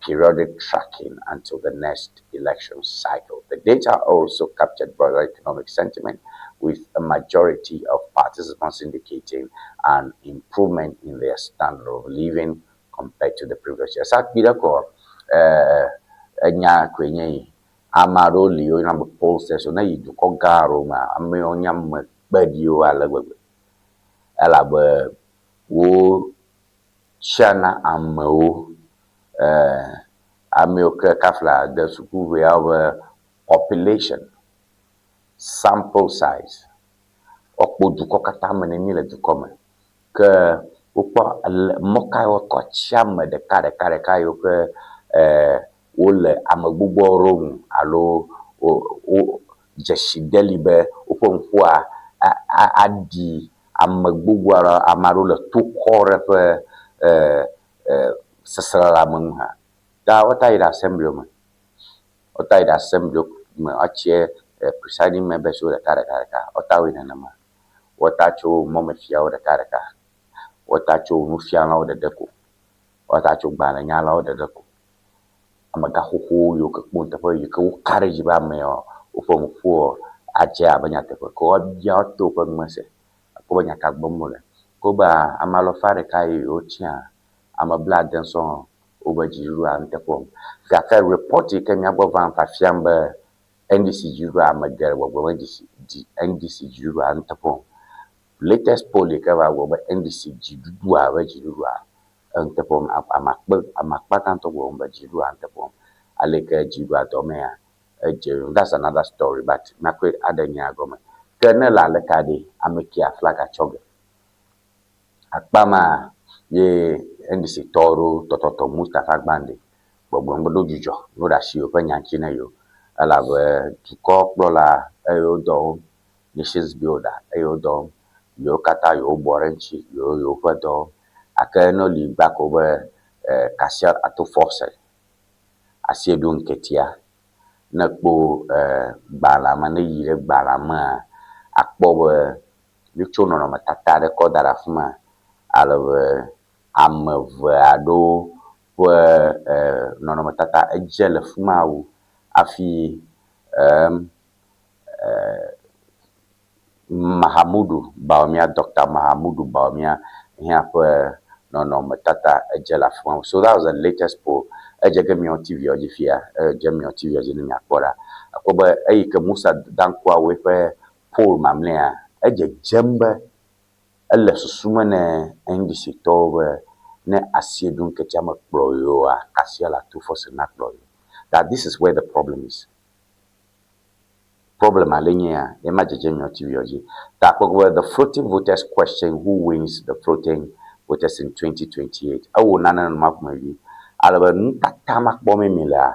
periodic tracking until the next election cycle. The data also captured broader economic sentiment, with a majority of participants indicating an improvement in their standard of living compared to the previous year. Enya kwenye amaro liyo na pollsters so na yiduko garo ma ame onya mbedio alagbe alabe wo chana ameo ameo kafla the suku we have population sample size okpo duko kata mene ni le duko me ke opo moka yo ko chama de kare kayo ke wole amagbugbo rom alo o jeshi delibe oponfua adi amagbugbo amaro le tukore pe sesala munha da wata ida assembly me ache presiding member so de kare ka otawi na ma wata cho momefia o de kare ka wata cho nufia na o de deko wata cho gbana nya la o de deko amaga hoho yo ke punta po yo ke courage ba me o fo fo aja banya te ko bia to ko mase ko banya ka bomole ko ba amalo fare kai o tia ama blood den so o ba jiru am te ko ga ka report ke nya bo van fa fiamba NDC jiru am gere wo NDC jiru am te ko latest poll ke ba wo NDC jiru a ba jiru a antepom amakpa tanto go mbajiru antepom aleke jiru adomea that's another story but makwe adanya agoma kenela alekade amekia flag achoge akpama ye NDC toro tototo Mustafa Gbande gbogbo jujo no da shi open yanchi na yo alabe dukɔ kplɔla eye wodɔ wɔm, nations builder eye wodɔ wɔm, yewo katã yewo bɔ ɖe ŋuti yewo ƒe dɔ wɔm, gake ne li gba ko be Kasia ato force asi eɖo ŋketia ne kpo gbalẽ me ne yi ɖe gbalẽ mea akpɔ be wotso nɔnɔmetata aɖe kɔ da ɖe afi ma alebe ame eve aɖewo ƒe nɔnɔmetata edze le fi ma wu hafi Mahamudu Bawumia, Dr. Mahamudu Bawumia hã ƒe nɔnɔmetata edze le afi ma. So that was the latest poll. Edze ge miɔ TV dzi fia, edze miɔ TV dzi ne miakpɔ ɖa. Akpɔ be eyi ke Musa Dankuawoe ƒe poll mamlɛa edze dzem be ele susume ne NDC tɔwo be ne asi ɖo ŋketia me kplɔ yewoa, Kasia le ato force na kplɔ yewo. That this is where the problem is. Problem alenya e ma jeje mi TV dzi. Ta akpɔ the floating voters question who wins the floating voters in 2028. Awo nana no makumavi. Alebe ntata makpɔ me la.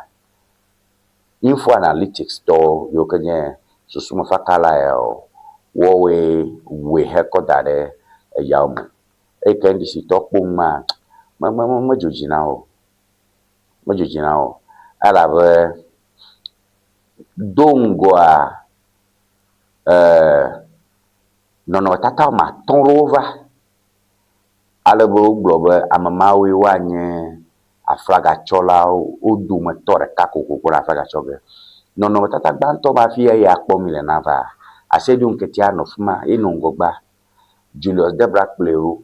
Info analytics to yo kenye susuma fakala ya we hekoda de yawo. E kendi si to kpoma ma jojina o. Ma jojina o. Alebe dongoa nono tata ma tonrova alebo globe amamawe wanye aflaga chola o du metore kakoko ko aflaga choge nono tata gbanto ba fi ya kpo mi le nava asedi unketia no fuma inongogba Julius Debra Pleu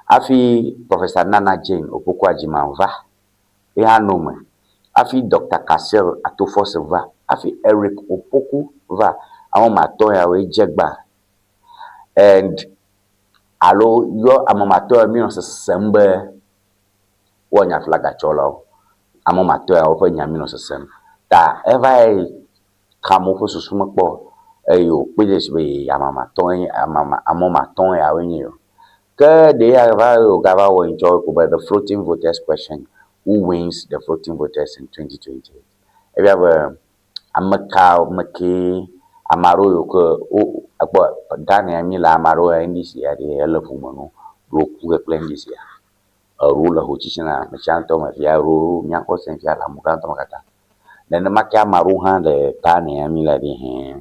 afi Professor Nana Jane Opoku Ajimanva e hanome afi Dr. Kasel Atofose va afi Eric Opoku va awon mato ya we jegba and alo yo amamato mi no sembe wonya flaga cholo amamato ya ofa nya mi no sem ta ever kamo fo susuma kpo eyo peje be amamato amamato ya we nyo ke they are gava wo enjoy ko by the floating voters question. Who wins the floating voters in 2028? If you have amaka make amaro yoko o akpo Ghana mi la amaro NDC ya de elefu mono lo ku ke plan this ya rule ho china me chanto ma ya ru nya ko sen ya la mukanto makata then makya amaro ha de Ghana mi la de he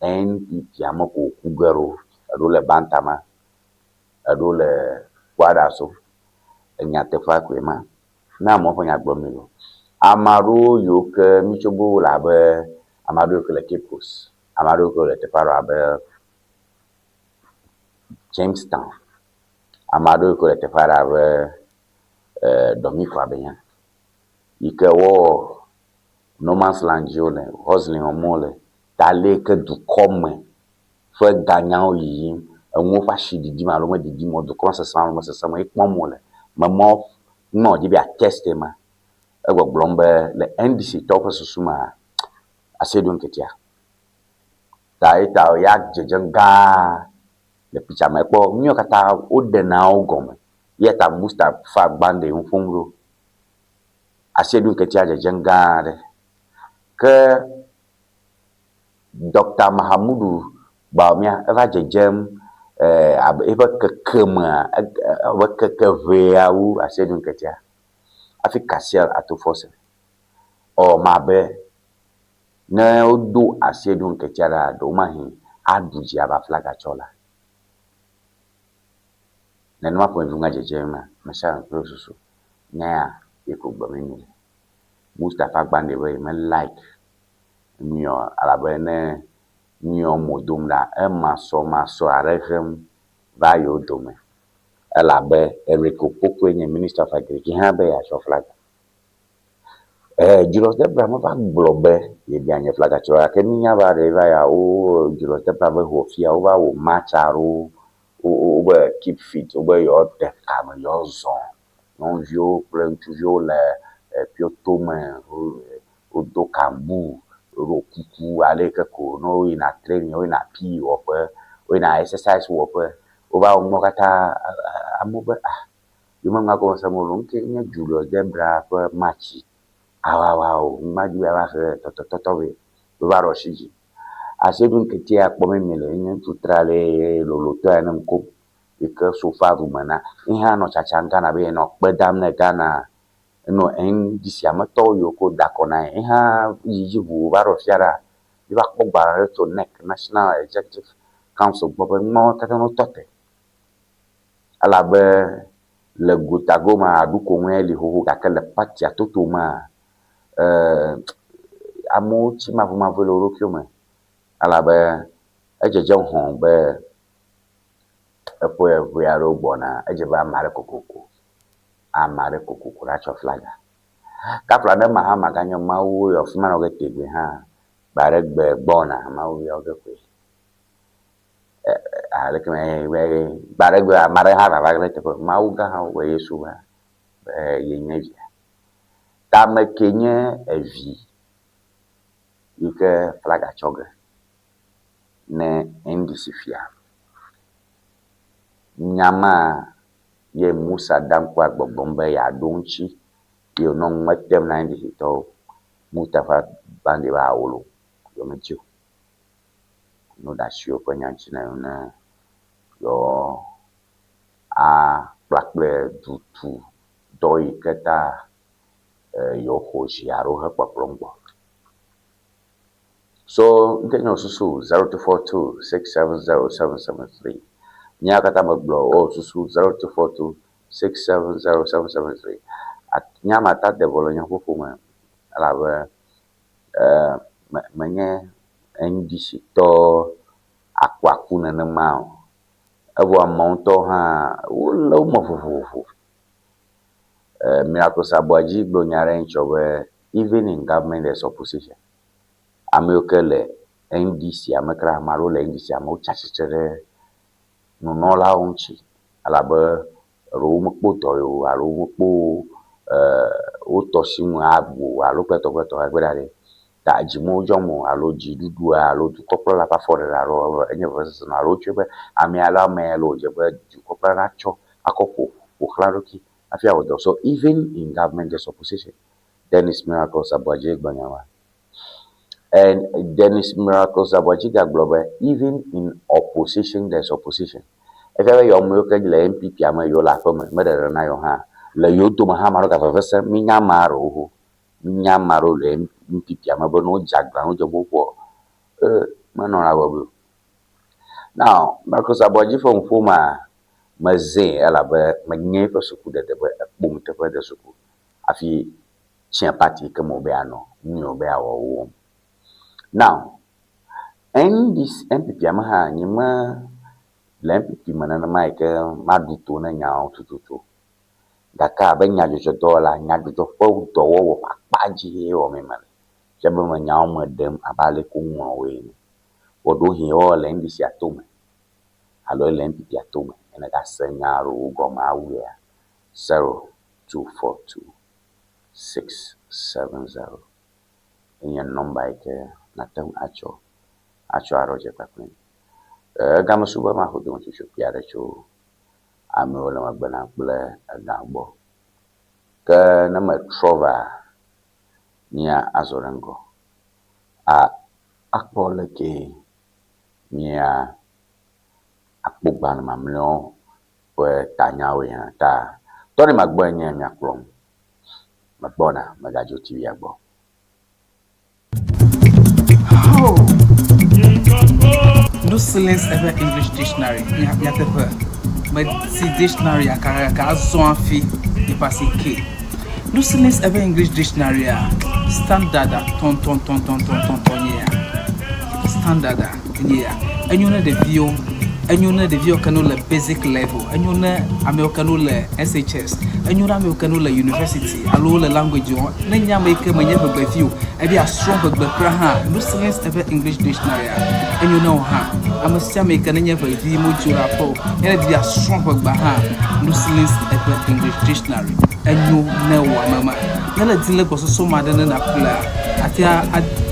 NPP amako ku garo rule bantama rule kwadaso nya tefa kwema na mo fanya gbomilo amaro yo ke michobo la be amaro ke le Cape Coast amaro ke le teparo abe Jamestown amaro ke le teparo abe Domiko abenya ike wo no man's land jone hustling omole tale ke du komme fe gagnant yi enwo fa shidi ma lo me didi mo do comment ça se mo ikpomole mamo no di bia teste ma ego blombe le NDC top susuma asedun ketia ta ita ya jejenga le picha me po mio kata o de na ogome yeta musta fa bande unfungro asedun ketia jejenga de ke Dr. Mahamudu Bawumia eva jejem eba kekema eba kekeveawu asedun ketia afi Kasia Atofose o mabe ne odu asedun ketia da do mahi aduji aba flaga chola ne no apo nfunga jejema mesha prosusu na ikugba meni Mustafa Gbande we me like mio alabene mio modum da ma so arehem va yo dome elabe Eric Opoku enye minister of agriculture ha be ya so flag Julius Debra ma ba globe ye bi anye flag cho ke minya ba de va ya o Julius Debra be ho fia o ba wo macharu o be keep fit o be yo de kam yo zon non vio plan tu vio le piotome o do kambu ro kuku ale ke ko no ina training o ina pi o ina exercise o o ba o mo kata amobe yo manga ko sa mo lonke nya Julius Debra ko match Wow, maju ya toto we ba roshiji. Asedun ketia akpome mele nyen tutrale loloto anem ko ike sofa rumana ihe no chachanga na be no kpedam na Ghana no en disiamato yoko dakona ihe yiji bu ba rofiara bi ba kpogba to neck National Executive Council bobo mo tata no tote ala be le gutagoma aduko nweli ho ga kele party atotoma amo chi ma velo rokyo ala be ejeje hon be epo evuaro gbona ejebe amare kokoko racho flaga kapla de ma ma ganyo mawu yo fuma no getegbe ha bare gbe gbona mawu yo gekwe ale keme we bare gbe amare ha ba grete ko mawu ga ha we yesu ba yenye ta me kenye evi ike flaga choge ne indisifia nyama ye Musa dankwa gbogbombe ya donchi yo no matem na indisito mutafa bande ba wolo yo mecho no da shio ko nyanchi na yona yo a blackle tutu doi keta yo hoshi aro ha paplongbo. So, ntenyo susu 0242670773. Nya kata maglo o susu 0242670773. At nya mata de bolonya hukuma alawe menye ndisi to akwakuna na mao. Abo amonto ha ulo mofufu. Miracle Sabwaji glonyare nchowe even in government there's opposition. Amekele NDC amekra marole NDC amo chachichere no nola onchi alabe romukpo toyo aromukpo otoshimu agbo alopeto agbedare ta jimo jomo aloji dudu aloju kopla la pa fore ro enye versus na rochebe ami ala melo jebe ju kopla na cho akoko o claro ki afia wodo. So even in government there's opposition. Dennis Miracle Sabwaji Gbanyawa. And Dennis Miracle Sabwaji Global, even in opposition, there's opposition. If ever you make the MPP, I'm your laugh, mother and I ha. La Yoto Mahamaro Gavasa, Minyamaro, le MPP, I'm a bono jagbano jabo. Manona. Now, Miracle Sabwaji from Fuma Maze, Alabe, magnificent suku de boom to the suku. Afi Chiapati Camobeano, Neo Bear or womb. Now, and this MPP amaha nyima MPP manana maike maduto na nyao tututu. Daka benya jojo dola nyajojo fo do wo papaji o memale. Jabo ma nyao madem abale kunwa we. Wodo hi o le ndisi atome. Alo le MPP atome ena ga senyaro ugoma awia 0242-670. In your number ike natem acho aroje takwen gama suba ma hodo nti shopiare cho ame wala magbana ple agabo ka na ma trova nia azorango akpole ke nia akpogban mamlo we tanyawe ya ta tori magbanya nya klom magbona magajo TV agbo. Nusilence ever English dictionary. Yatepe. But si dictionary akara azon fi di pasi K. Nusilence ever English dictionary standard ton yeah. Standard yeah. And you know the view. And you know the view can le basic level. And you know American le SHS. And you know American le university. Allo le language on. Nenya make manya be view. E be a strong be kra Nusilence ever English dictionary. And you know ha. I'm a make nenya be view mo jura po. E be a strong be Nusilence ever English dictionary. And you know mama. Yala dile go so madana na kula. Atia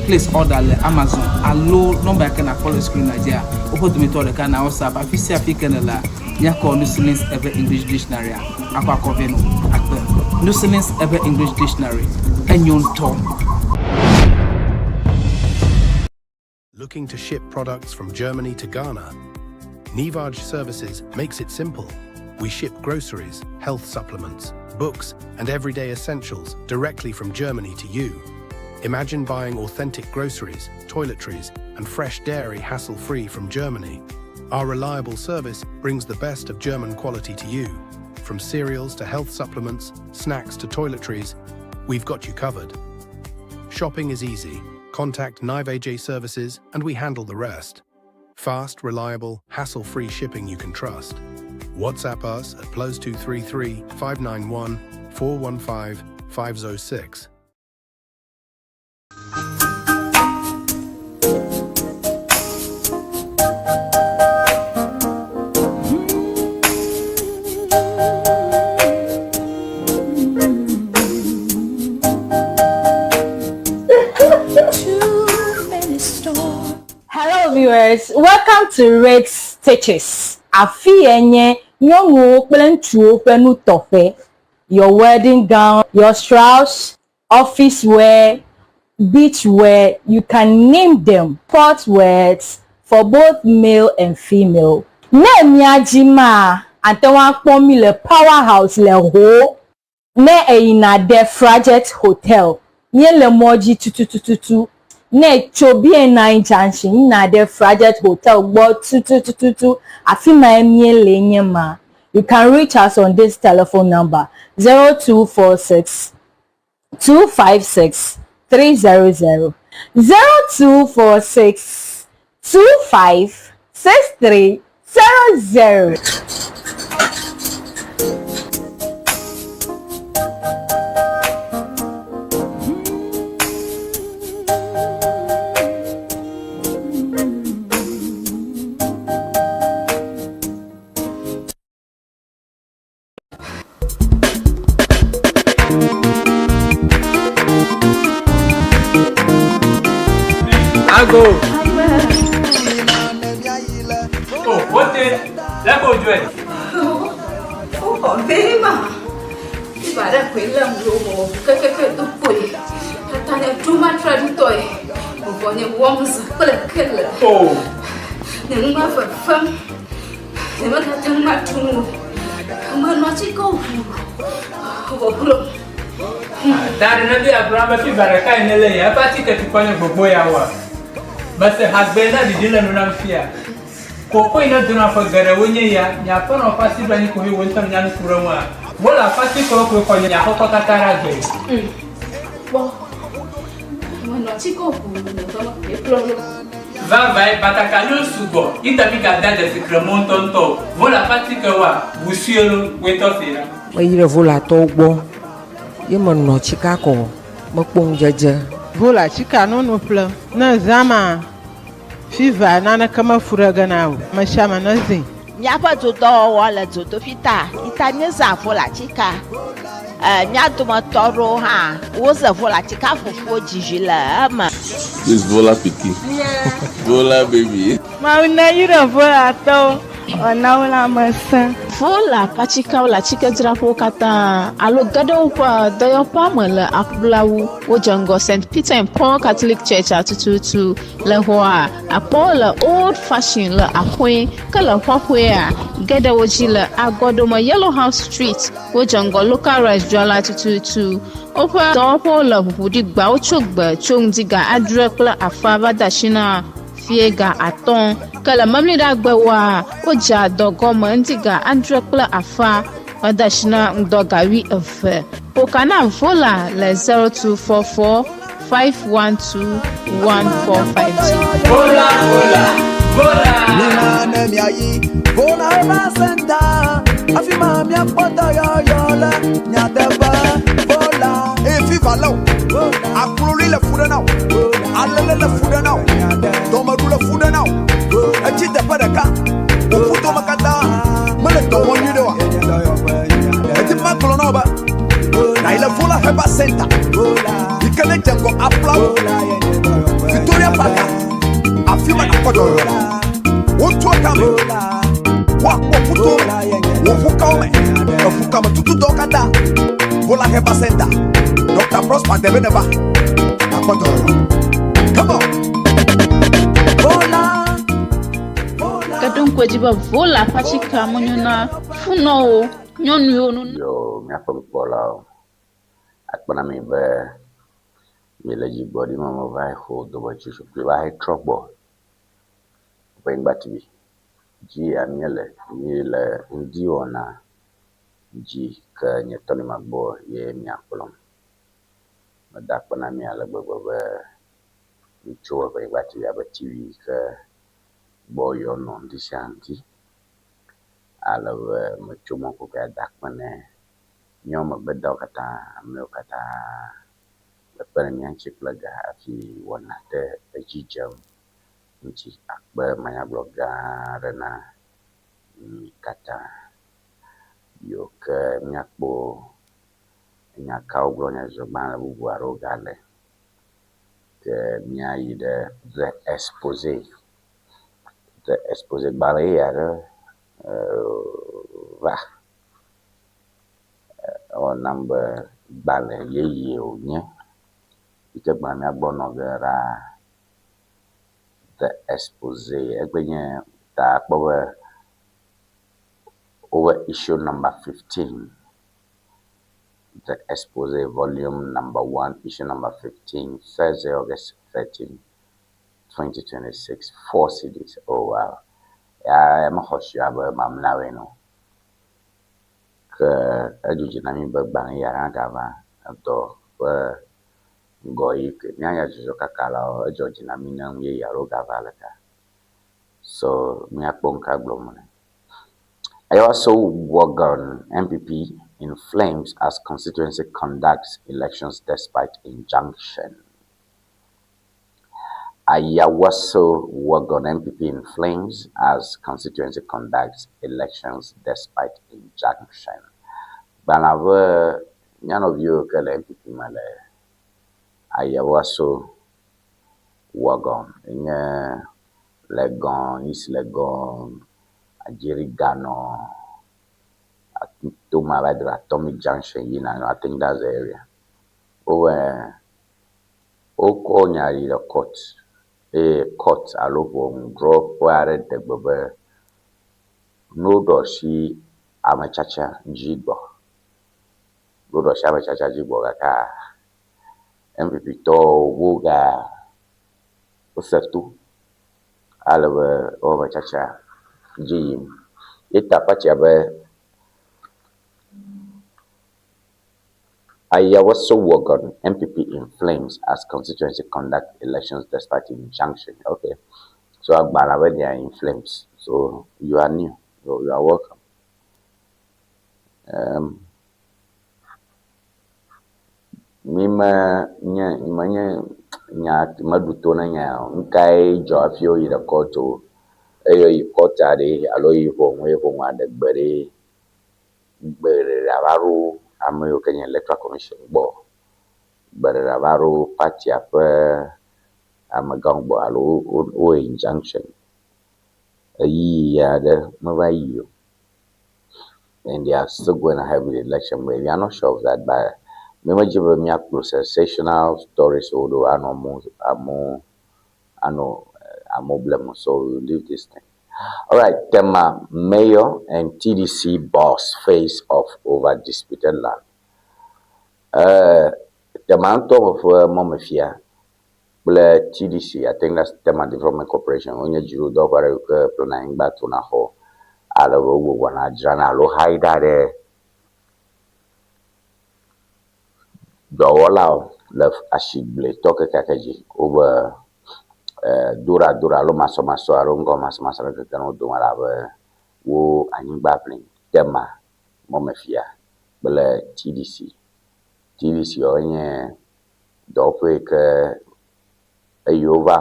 place order le Amazon. Allo number can follow screen Nigeria. Opo to me to the can WhatsApp afisi african la nya call Nusilence ever English dictionary. Akwa koveno akpe. Nusilence ever English dictionary. enyonto. Looking to ship products from Germany to Ghana? Nivaj Services makes it simple. We ship groceries, health supplements, books, and everyday essentials directly from Germany to you. Imagine buying authentic groceries, toiletries, and fresh dairy hassle-free from Germany. Our reliable service brings the best of German quality to you. From cereals to health supplements, snacks to toiletries, we've got you covered. Shopping is easy. Contact Nivaj Services and we handle the rest. Fast, reliable, hassle-free shipping you can trust. WhatsApp us at +233 591 415 506. Hello viewers, welcome to Red Stitches. Afienye nyongo plentuo penu tofe. Your wedding gown, your Strauss, office wear, beach wear, you can name them. Sport wears for both male and female. Ne miajima antewa kpomi le powerhouse le ho. Ne eina de Frajet Hotel. Nye le moji tututututu. Ne chobi na junction na de Frajet Hotel gbo tututututu afima emie lenye ma. You can reach us on this telephone number 0246 256 300 0246 25 6300. Go. Oh, what the? Let go, Joy. Oh, very much. If I don't quit them, you can put it. I too much toy. When you warm us, put a killer. Oh, never have a fun. Never got too much to move. I'm not go. that another Abraham Fibaraka in LA. I party to Panya Boboya. But the husband that did not know fear. Coco in a dinner for Garawunya, Yapan or Passy Banico, who went on Yan Kurama. Well, a Passy Coco for Yakokatara. Well, I'm not Chico. Vai, Batacalo Subo, Itabica that is a Cremonton top. Vola Paticawa, Busiolo, wait off here. Wai vola togbo. Yemon no Chicago. Mokpong jaja. Vola chika no pla na zama fiva nana kama furaga nawo mashama nazi Nyapa to do wala to fita itanye za vola chika nyato matoro ha woza vola chika fufu jijila ama This Vola Piki. Vola baby. Mauna yura vola to onaula masa Vola pachika la chika drapo kata alo gado pa doyo pamela akblawu wojango St. Peter and Paul Catholic Church atututu le hoa apola old fashioned la apwe kala hwahwe gada wojila agodoma Yellow House Street wojango local restaurant atututu opa dopo la hudi gba ochogba chongdiga adrekla afava dashina fiega aton kala mamlida gbawa oja dogoma ndiga andrekla afa wadashina ndogawi efe okana vola le 0244 512 1450 Vola Nina nemiayi Vola eva senta Afima mia pota yola Nyadeba Vola Efi valo Akuloli le fuda now Alele le fuda now Domaru le fuda now Echite padaka Ufuto makata Mele tomo nyidewa Eti makolo no ba Na ile Vola heba senta Ikele jengo apla Victoria Park Afima na kodo yola Wotu akame Wakuto Wofukame Wofukame tutu dokada Vola heba senta ta prosper de beneba. Come on. Vola. Kadon kwajiba vola pachika monyuna funo nyonu yonu. Yo, mi afam pola. Akpana mi be mi leji body mama vai ho do ba chu pri ba he trouble. Ben batibi. Ji amiele ni le ndi ona ji ka nyetoni magbo ye mi apolom. Madakpana mi ala gbogbo be mi cho ben batibi abatibi ka boyo no ndi shanti. Ala me cho mo ko ka dakpane nyoma bedda kata me kata le permi anchi plaga afi wonate ejijam nchi akba manya bloga rena kata yo ke nyakbo nyakau glonya zoban bubu arogale ke nyai de exposé barrière va o number bale ye onye ike gbami agbono gara the exposé egbenye ta power over issue number 15 the exposé volume number 1 issue number 15 Thursday August 13 2026 4 CDs. Oh wow, ya mahoshi aba mamnawe no ke ajuji na mi babang ya gava to goi ke nya jujo kakala ajuji na mi nang ye ya ro gava laka so mi akpon ka glomone. I also work on MPP in flames as constituency conducts elections despite injunction. I also work on MPP in flames as constituency conducts elections despite injunction. Banava, none of you can MPP male. I also work on in Legon, East Legon, Ajirigano, to my Atomic Junction, you know, I think that's the area. Over Okonyari the court. A court alone drop where the bubble no doshi amachacha jibo. No doshi amachacha jibo kaka MPP to woga usertu alawe amachacha jim. Ita pachabe I also work on MPP in flames as constituency conduct elections despite injunction. Okay. So Agbara, they are in flames. So you are new. So you are welcome. Mima nya maduto na nya nkai jo afio ira koto eyo ikota de alo iho nwe ho nwa de gbere rabaru amayo Kenya Electoral Commission bo Baravaru party up Amagangbo alo o injunction a year the Mavayo and they are still going to have the election. Maybe I'm not sure of that, but maybe give me a sensational stories although I know more so we'll leave this thing. All right, Tema Mayor and TDC boss face off over disputed land. The amount of Momafia, TDC, I think that's Tema Development Corporation. When you do the planning back to Naho, Alago, Wana Jana, Lo Haida, the all left Ashibble, Toka Kakaji over Dura lo maso arongo mas kano dumarabe wo anyi babbling Tema Momafia, Bele TDC onye dope ke ayova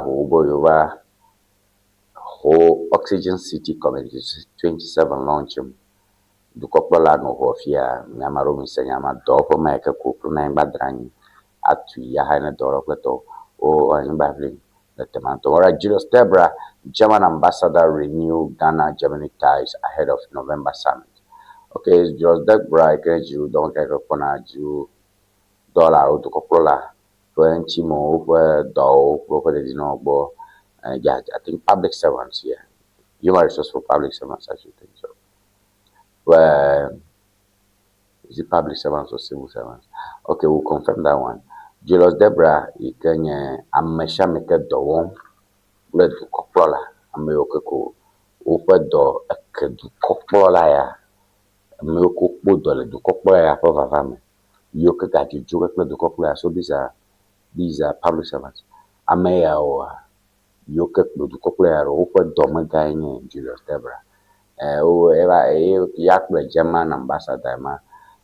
ho Oxygen City Community 27 launch du kopola no hofia nyamaro misanyama dope maika kupru na badranyi atu ya haina doro kleto o anyi babbling the Temanto. All right, Julius Debra, German ambassador, renew Ghana-Germany ties ahead of November summit. Okay, Julius Debra, I guess you don't get up on you dollar to Coprola, when Chimo, Dow, Broker, yeah, I think public servants here. Human resource for public servants, I should think so. Well, is it public servants or civil servants? Okay, we'll confirm that one. Julius Debra, you can Amesha make a door, let to Coprola, Ameoko, open door, a Coprola, Ameoko, Budole, do Coprola for family. You can get you do the Coprola, so these are public servants. Amea or you can do Coprola, open Domagai, Julius Debra. Yak the German ambassador,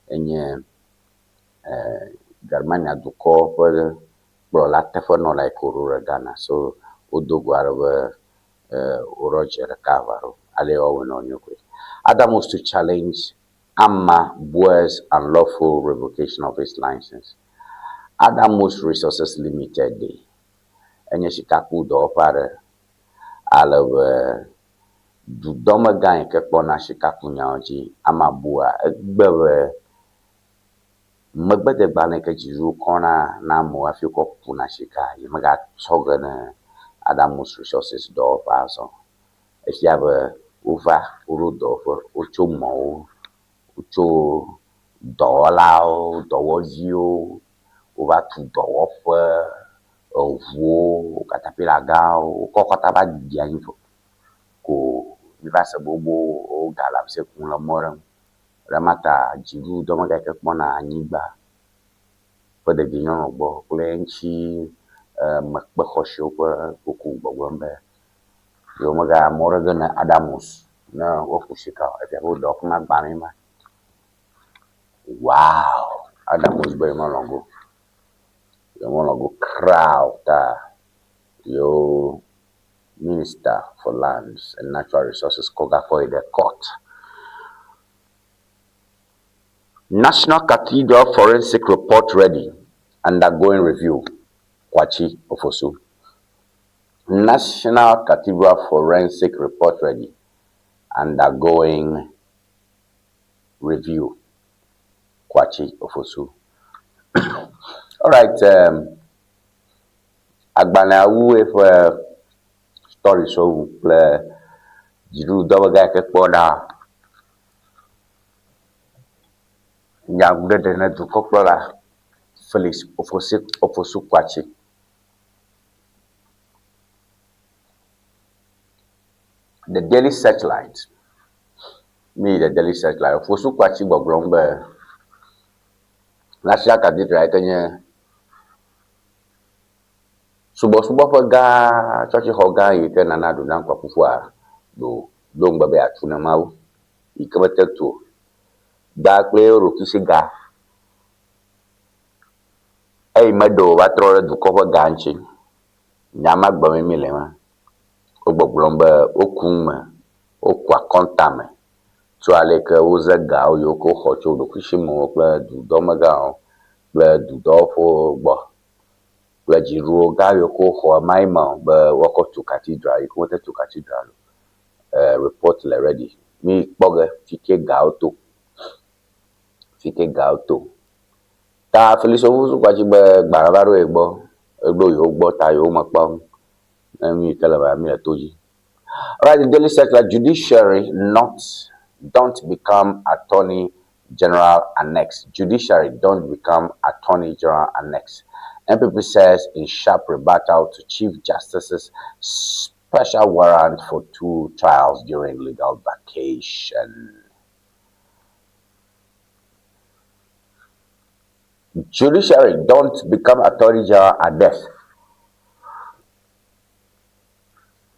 and Germania do call for latte for no like Urura Ghana. So, Uduguarava Roger Cavaro, Aleo on you. Adam was to challenge Amma Boers unlawful revocation of his license. Adamus Resources Limited Day. And Yashikaku do para alav du doma gan ke pona Shikaku nyaoji amabua egbewe magbede gbane ke jiru kona na mo afiko puna shika yimaga tsogana Adamus Resources do faso efiabe uva urudo for ucho mo ucho dolao dowozio uva tu dowofe ovuo katapila gao kokota ba dia info ko vivasa bobo o galam se kun la moram ramata jiru do maga ke pona anyiba po de dinyo bo plenchi makba khosho ko ku bogombe yo maga morgan Adamus na okushika e ho do kuma gbanima. Wow, Adamus boy malongo. You want to go crowd your Minister for Lands and Natural Resources Koga for the court. National Cathedral Forensic Report ready, undergoing review. Kwachi Ofosu. National Cathedral Forensic Report ready, undergoing review. Kwachi Ofosu. All right, Agbana wu if story so jiru double guy ke poda ya gudede na du Coprola Felix Ofosu Kwachi. The Daily Searchlight. The Daily Searchlight. Ofosu Kwachi Boglombe. National Cathedral Kenya. Subo for ga church hoga yike na nadu na kwa kufua do ngbabe atuna mawu ikabete to da kle rokisi ga mado wa tro du ko ga nchi nyama gbame milema ogboglomba okunma okwa kontame to aleke uza ga oyoko hocho do kishimo kla du domaga kla du dofo gbo Jiru Gayo Ko Maima walk to cathedral, you wanted to cathedral report already. Me Boga Fike Gauto. Ta Feliso Wajiba Barabaro Ebo Yogbo Tayo Makbam. Let me tell about me Toji. Alright, the Daily Searchlight judiciary don't become attorney general annex. Judiciary don't become attorney general annex. MPP says in sharp rebuttal to Chief Justice's special warrant for 2 trials during legal vacation. Judiciary don't become attorney general at death.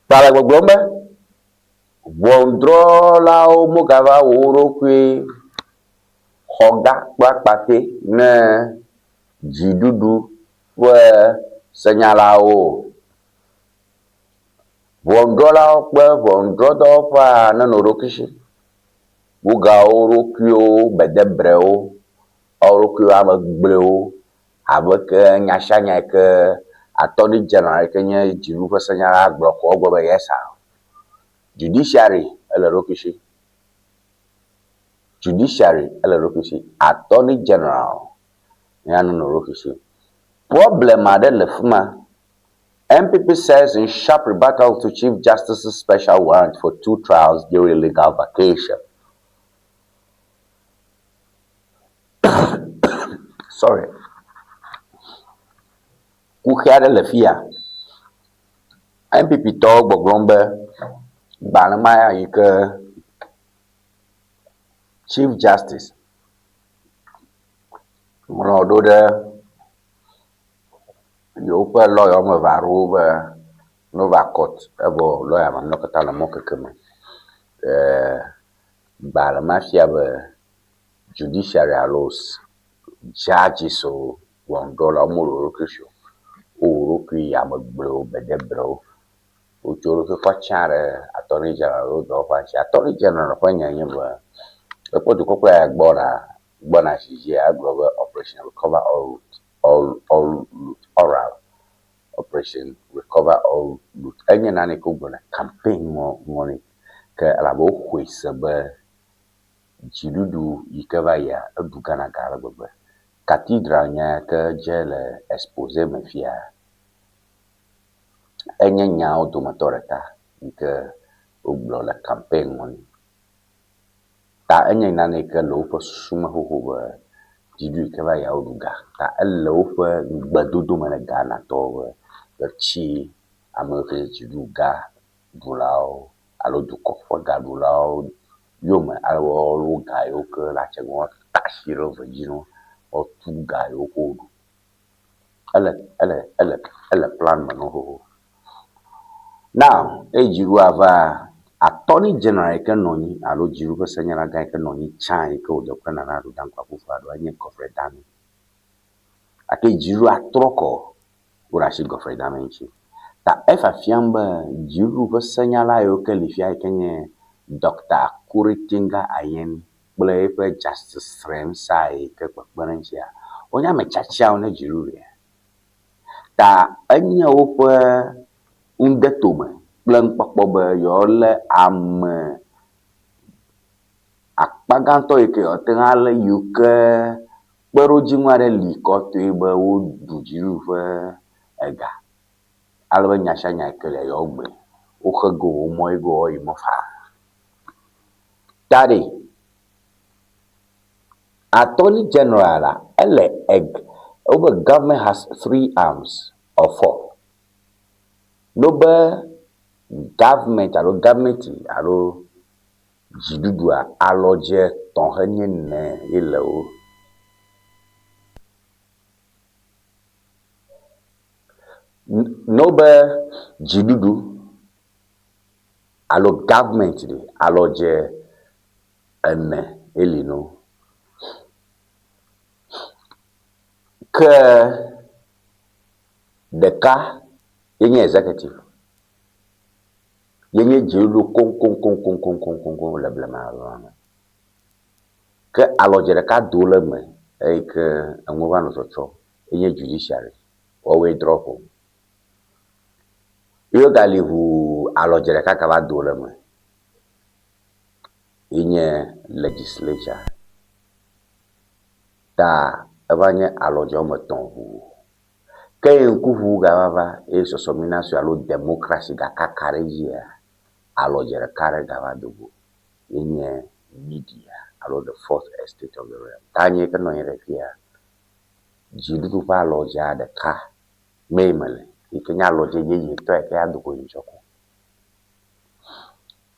Talagbogombe wondrola o mugava orokwe hoga kwakpate na jidudu senyalao vondrola vondrodo pa nanorokishi buga orokyo bedebreo orokyo amagbleo avec nyashanya ke attorney general kenya jiru fa senyala bloko ogbo yesa judiciary elerokishi attorney general Yanu no Rokishi. Problem are the Lefuma. MPP says in sharp rebuttal to Chief Justice's special warrant for 2 trials during legal vacation. Sorry. Kukiade Lefia. MPP talk Boglombe Banamaya Yike Chief Justice. Mono de you put lawyer over Nova Court, ebo lawyer man no katala mokekeme. Balamafia judiciary allows judges so $1 more crucial. O Ruki Yamabro, Bedebro, Uchuru for Chare, Attorney General, Attorney General, when you were a protocol Bonashi, global operation recover all oral operation recover all loot. Any nanny could campaign more money. Alabo Huisaba Jiludu Yikavaya, a Dugana Garababa. Cathedral Nyaka Jele expose Mafia. Any nyao domatoreta, Nika Ublola campaign money. Ta any nanny lopa suma who Jidu Kavaya Uga. Ta a lofa Badudu Managana to the Chi American Jiduga Dulao. Alo du kofoga dulao yoma alo luga yoke la chengwa tashiro vajino o tuga yoko ele plan manoho. Now jiru ava Attorney General kenoni alo jiru ko senyala ga kenoni chan ko de kana na do dan kwa kufa do anye kofre dami ake jiru atroko urashi gofre dami nchi ta efa fiamba jiru ko senyala yo kelifia kenye Dr. Kuritinga Ayen bule pe justice frame sai ke kpakparanchia onya me chacha one jiru ya ta anya ope undetome plan pakpobe yo le am akpaganto ike otengale yuke beroji nware likoto ebe wo dujiru fe ega alwe nyasha nya kele yo gbe o khego mo ego imofa daddy Attorney General ele egg over government has 3 arms or 4 nobe government alo jidudua aloje ton henye ne ile o nobe jidudu alo government di aloje ene elino ke deka yenye executive yenye jiru kon le blema ke alojere ka dole me e ke enwa no socho yenye judiciary o we drop yo galivu alojere ka ka ba dole me yenye legislature ta evanye alojo meton hu ke nkufu ga baba e sosomina so alo democracy ga kakare ya alojere kare ga ba dubu yenye media alo the fourth estate of the realm tanye ke no yere fia jidu pa loja de ka memele ikenya loje ye to e ke aduko njoko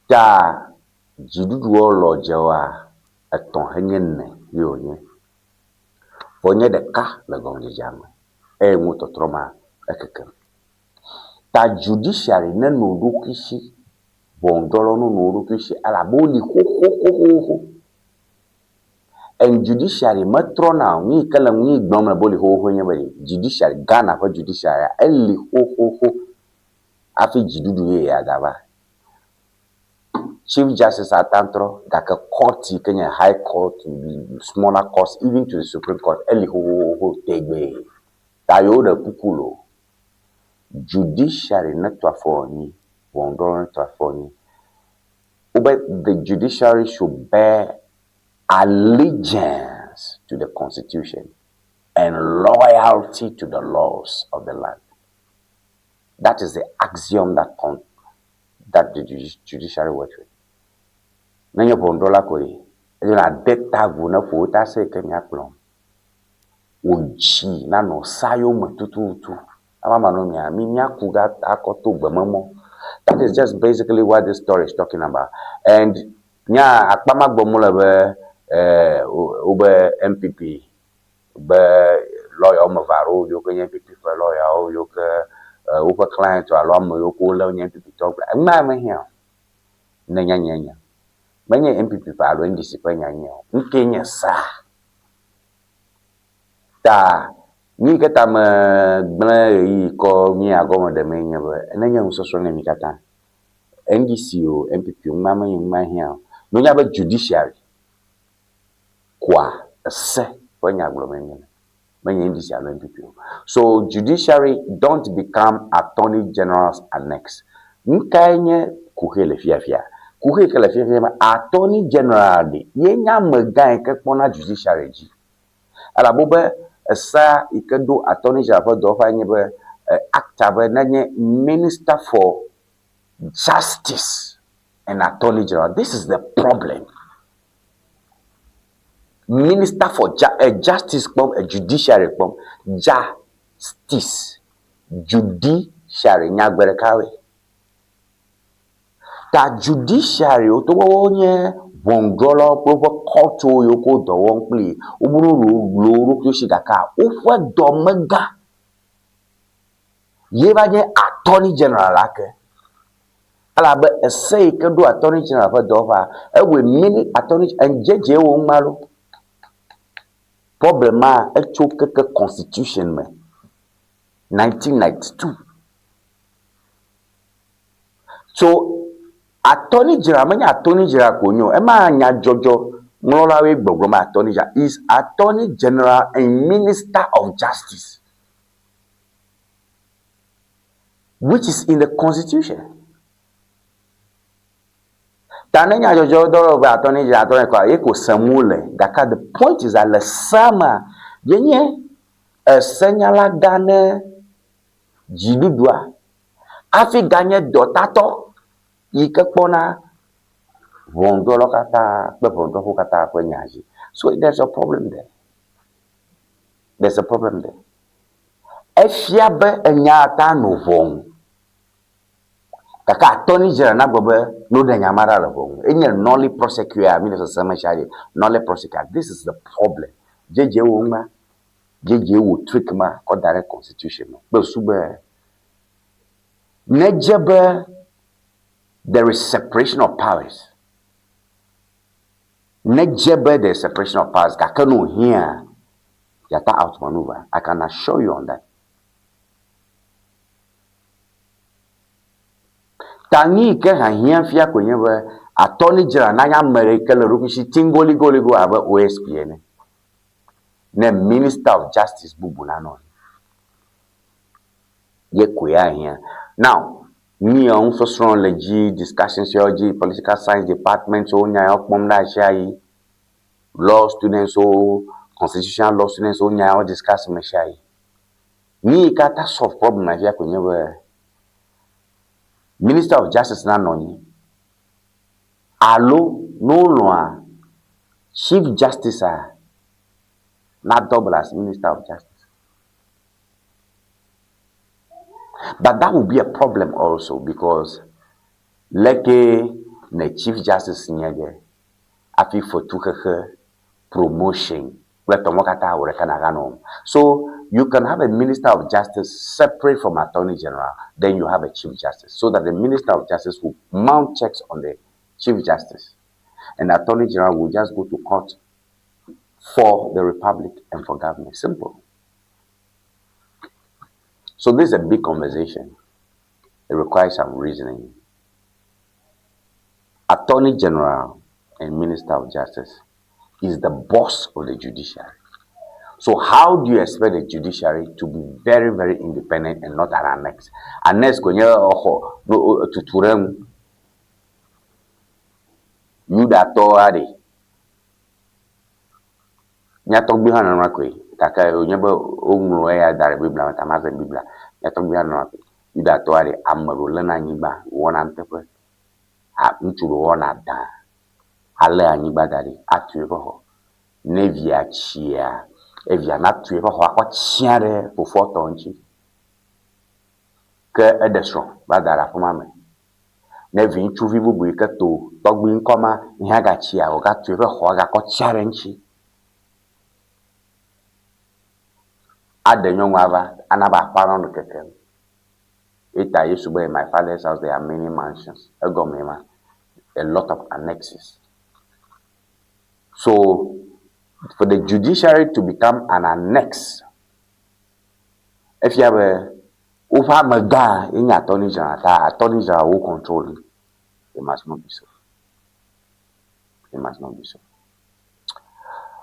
ta jidu wo loja wa aton hanyenne yonye onye de ka le gonje jama e muto troma ekeke ta judiciary na no rukishi bondolo no rukishi ala boli ho en judiciary matrona ni kala ni gboma boli ho nyebali judiciary Ghana ko judiciary eli ho afi jidudu ye ya gaba Chief Justice Atantro that a court Kenya High Court, smaller courts, even to the Supreme Court, eli ho tegbe tayo de pukulo judiciary network for ni wondon network for ni but the judiciary should bear allegiance to the constitution and loyalty to the laws of the land. That is the axiom that the judiciary works with. Nanya pondola koi, na deta guna pota se kenya plom. Uji na no sayo matutu. Ama manomia minya kuga akoto gbemamo. That is just basically what this story is talking about. And nya akpama gbomula be ube MPP be lawyer Mavaro yo kenye MPP for lawyer yo ke upa client to alom yo ko la MPP talk. Ma me here. Nenya. Many MPP are in discipline. Nkenya sa ta ni kata me yi ko mi agomo de menya be nenya usoso na mi kata NDC o MPP mama yin ma hia no nya be judiciary kwa se ponya aglo menya NDC alo MPP. So judiciary don't become attorney general's annex. Nkanye kuhele fiafia kuhe kala fiafia attorney general de yenya magan ke pona judiciary ji ala bobe sa ikedo attorney general do fa nyebe actor nanye minister for justice and attorney general. This is the problem. Minister for justice judiciary justice judiciary nyagbere kawe ta judiciary o to wonye bongolo proper court yoko do won play uburu lo ru shigaka o fo do mega yebaje attorney general ake ala be say ke do attorney general for do fa e we mini attorney and jeje wo malo problem a e choke ke constitution me 1992. So attorney general manya attorney general konyo e ma nya jojo nrola we gbogbo ma attorney general is attorney general and minister of justice, which is in the constitution. Tananya jojo do ba attorney general kwa eko samule gaka. The point is that the sama yenye senyala gane jidudwa afi ganye dotato yikepona vondolo kata pe vondo kata kwenyaji. So there's a problem there. There's a problem there. Efiabe enyata no von kaka attorney general na gobe no de nyamara la von enye nolly prosecutor mi so sama shari nolly prosecutor. This is the problem. Jeje woma jeje wo trick ma ko direct constitution be sube nejebe. There is separation of powers. Nejebe there is separation of powers. Kakano here yata outmaneuver. I can assure you on that. Tangi ke hia fia kwenye attorney general na nya America le rukishi tingoli goligo aba OSPN. Ne minister of justice bubu na no. Ye kuya here. Now me on so strong legi discussions theology political science department so nya okpom na shai law students so constitutional law students so nya discuss me shai ni kata solve problem na via kwenye we minister of justice na noni alo no loa chief justice not double as minister of justice. But that will be a problem also because like the chief justice nyege afi for tuke promotion. So you can have a minister of justice separate from attorney general, then you have a chief justice, so that the minister of justice will mount checks on the chief justice, and the attorney general will just go to court for the republic and for government. Simple. So this is a big conversation. It requires some reasoning. Attorney General and Minister of Justice is the boss of the judiciary. So how do you expect the judiciary to be very, very independent and not an annex? Annex kwenye tuturem yuda to ade. Nyatok bihana nakwe. kaka onyebe onwuru ya dara bibla ta maze bibla ya to bia no ida to ari amaru le na nyigba wona ntepe a nturu wona da ale anyigba dari atu ebo ho nevia chia evia na tu ebo ho akwachiare po foto nchi ke edesro ba dara fo mame nevi nchuvi bubu ke to togbi nkoma ihe ga chia o ga tu ebo ho ga kwachiare nchi adenyo nwava anaba fara no keke ita yesu by my father's house there are many mansions egomema a lot of annexes. So for the judiciary to become an annex, if you have a over maga in attorney general will control it. It must not be so. It must not be so.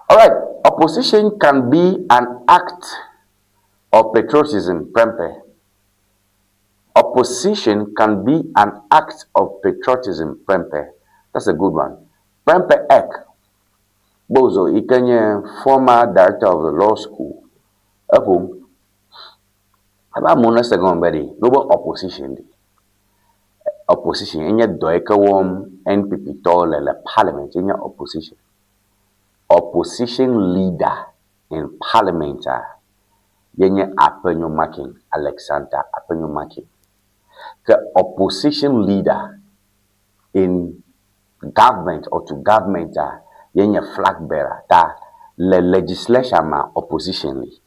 All right, opposition can be an act of patriotism, prempe. Opposition can be an act of patriotism, prempe. That's a good one. Prempe Ek Bozo, Ikenye, former director of the law school. About Mona Second Bedi, no opposition. Opposition, in your doeka warm NPP tall the parliament, in your opposition. Opposition leader in parliament, yenye Apenyo Makin, Alexander Apenyo Makin. The opposition leader in government or to government, yenye flag bearer, that le legislation ma oppositionally.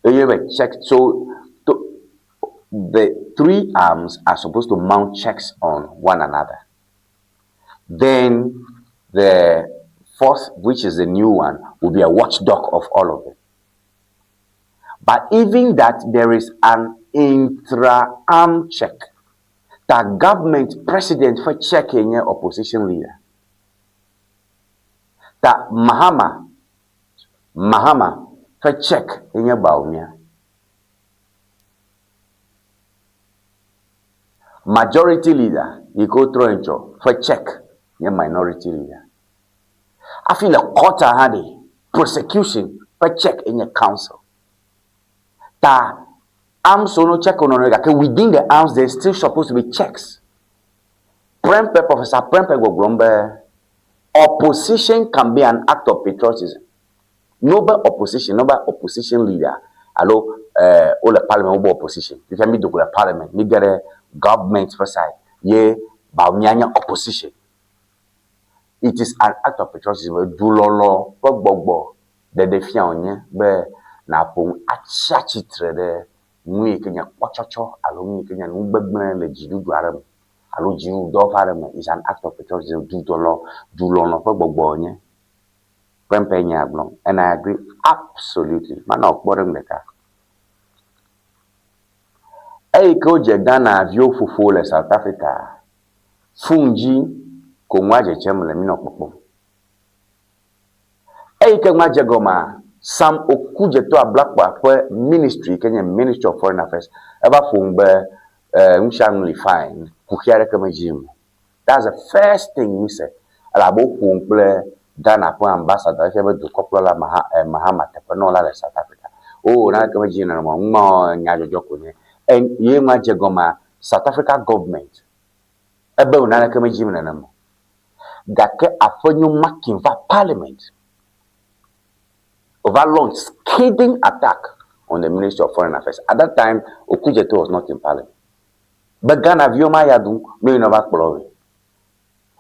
You check, so the three arms are supposed to mount checks on one another. Then the fourth, which is the new one, will be a watchdog of all of them. But even that, there is an intra-arm check. The government president for checking your opposition leader. That Mahama for check in your Baumia. Majority leader, you go through for check your minority leader. I feel a quarter had a prosecution for check in your council. That arms so no check on within the arms there's still supposed to be checks. Professor Prempe Gogrombe, opposition can be an act of patriotism. Nobody opposition leader. Hello, all the parliament will opposition. You can be the parliament. You get a government for side. Yeah, Baumyanya opposition. It is an act of patriotism. Do lolo, bogbo, the defiant, be na pon achachitre de nwi kenya kwachocho alo kenya ngbegbe le jidu duarem alo jidu do farem is an act of patriotism do lolo bogbo onye Prempe Nyablon, and I agree absolutely. Man of Bodem Leka. Eiko Ghana view for South Africa. Fungi Kongwaje Chemle Minokpo. Eiko Majagoma, Sam Okuje to a Blackburn ministry, Kenyan Ministry of Foreign Affairs, ever Fungbe Mshangli fine, Kukiareka Majim. That's the first thing we said. Alabo Kumple. Ghana po ambassador if ever do Koplola Mahama Tepanola South Africa. Oh, na kama jina na mo nyajo joko ni. And ye ma jegoma South Africa government. Ebe una kama jina na mo. Gake afonyo making va parliament. Over launch scathing attack on the Ministry of Foreign Affairs. At that time, Okujeto was not in parliament. But Ghana vioma yadu me no va kpolowe.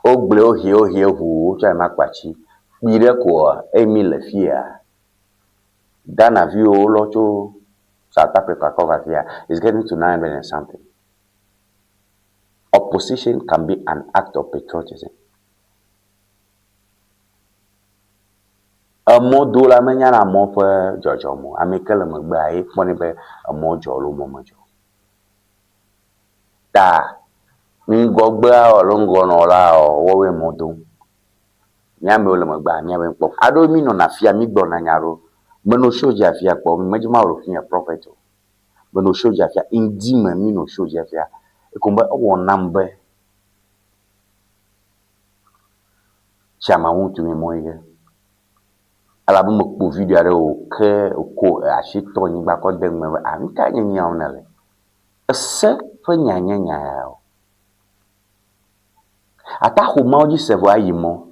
Ogle ohie hu chai makwachi. Bire ko Emile Fia. Ghana view locho South Africa cover here is getting to 900 and something. Opposition can be an act of patriotism. A more dollar manyana more for George Omo. I make a by money by a more jolo momojo. Da Ngogba or Longo Nola or Wowe Modu. Nyame ole magba nyame pop ado mi no na fia mi gbo na nyaro meno shoja fia pop majima ro fia prophet meno shoja fia indi ma mi no shoja fia e ko ba wo nambe chama untu mi moye ala bu mo video are o ke ko ashito ni ba ko de me anta nya ona le ese fa nya ata ho ma oji sevo ayimo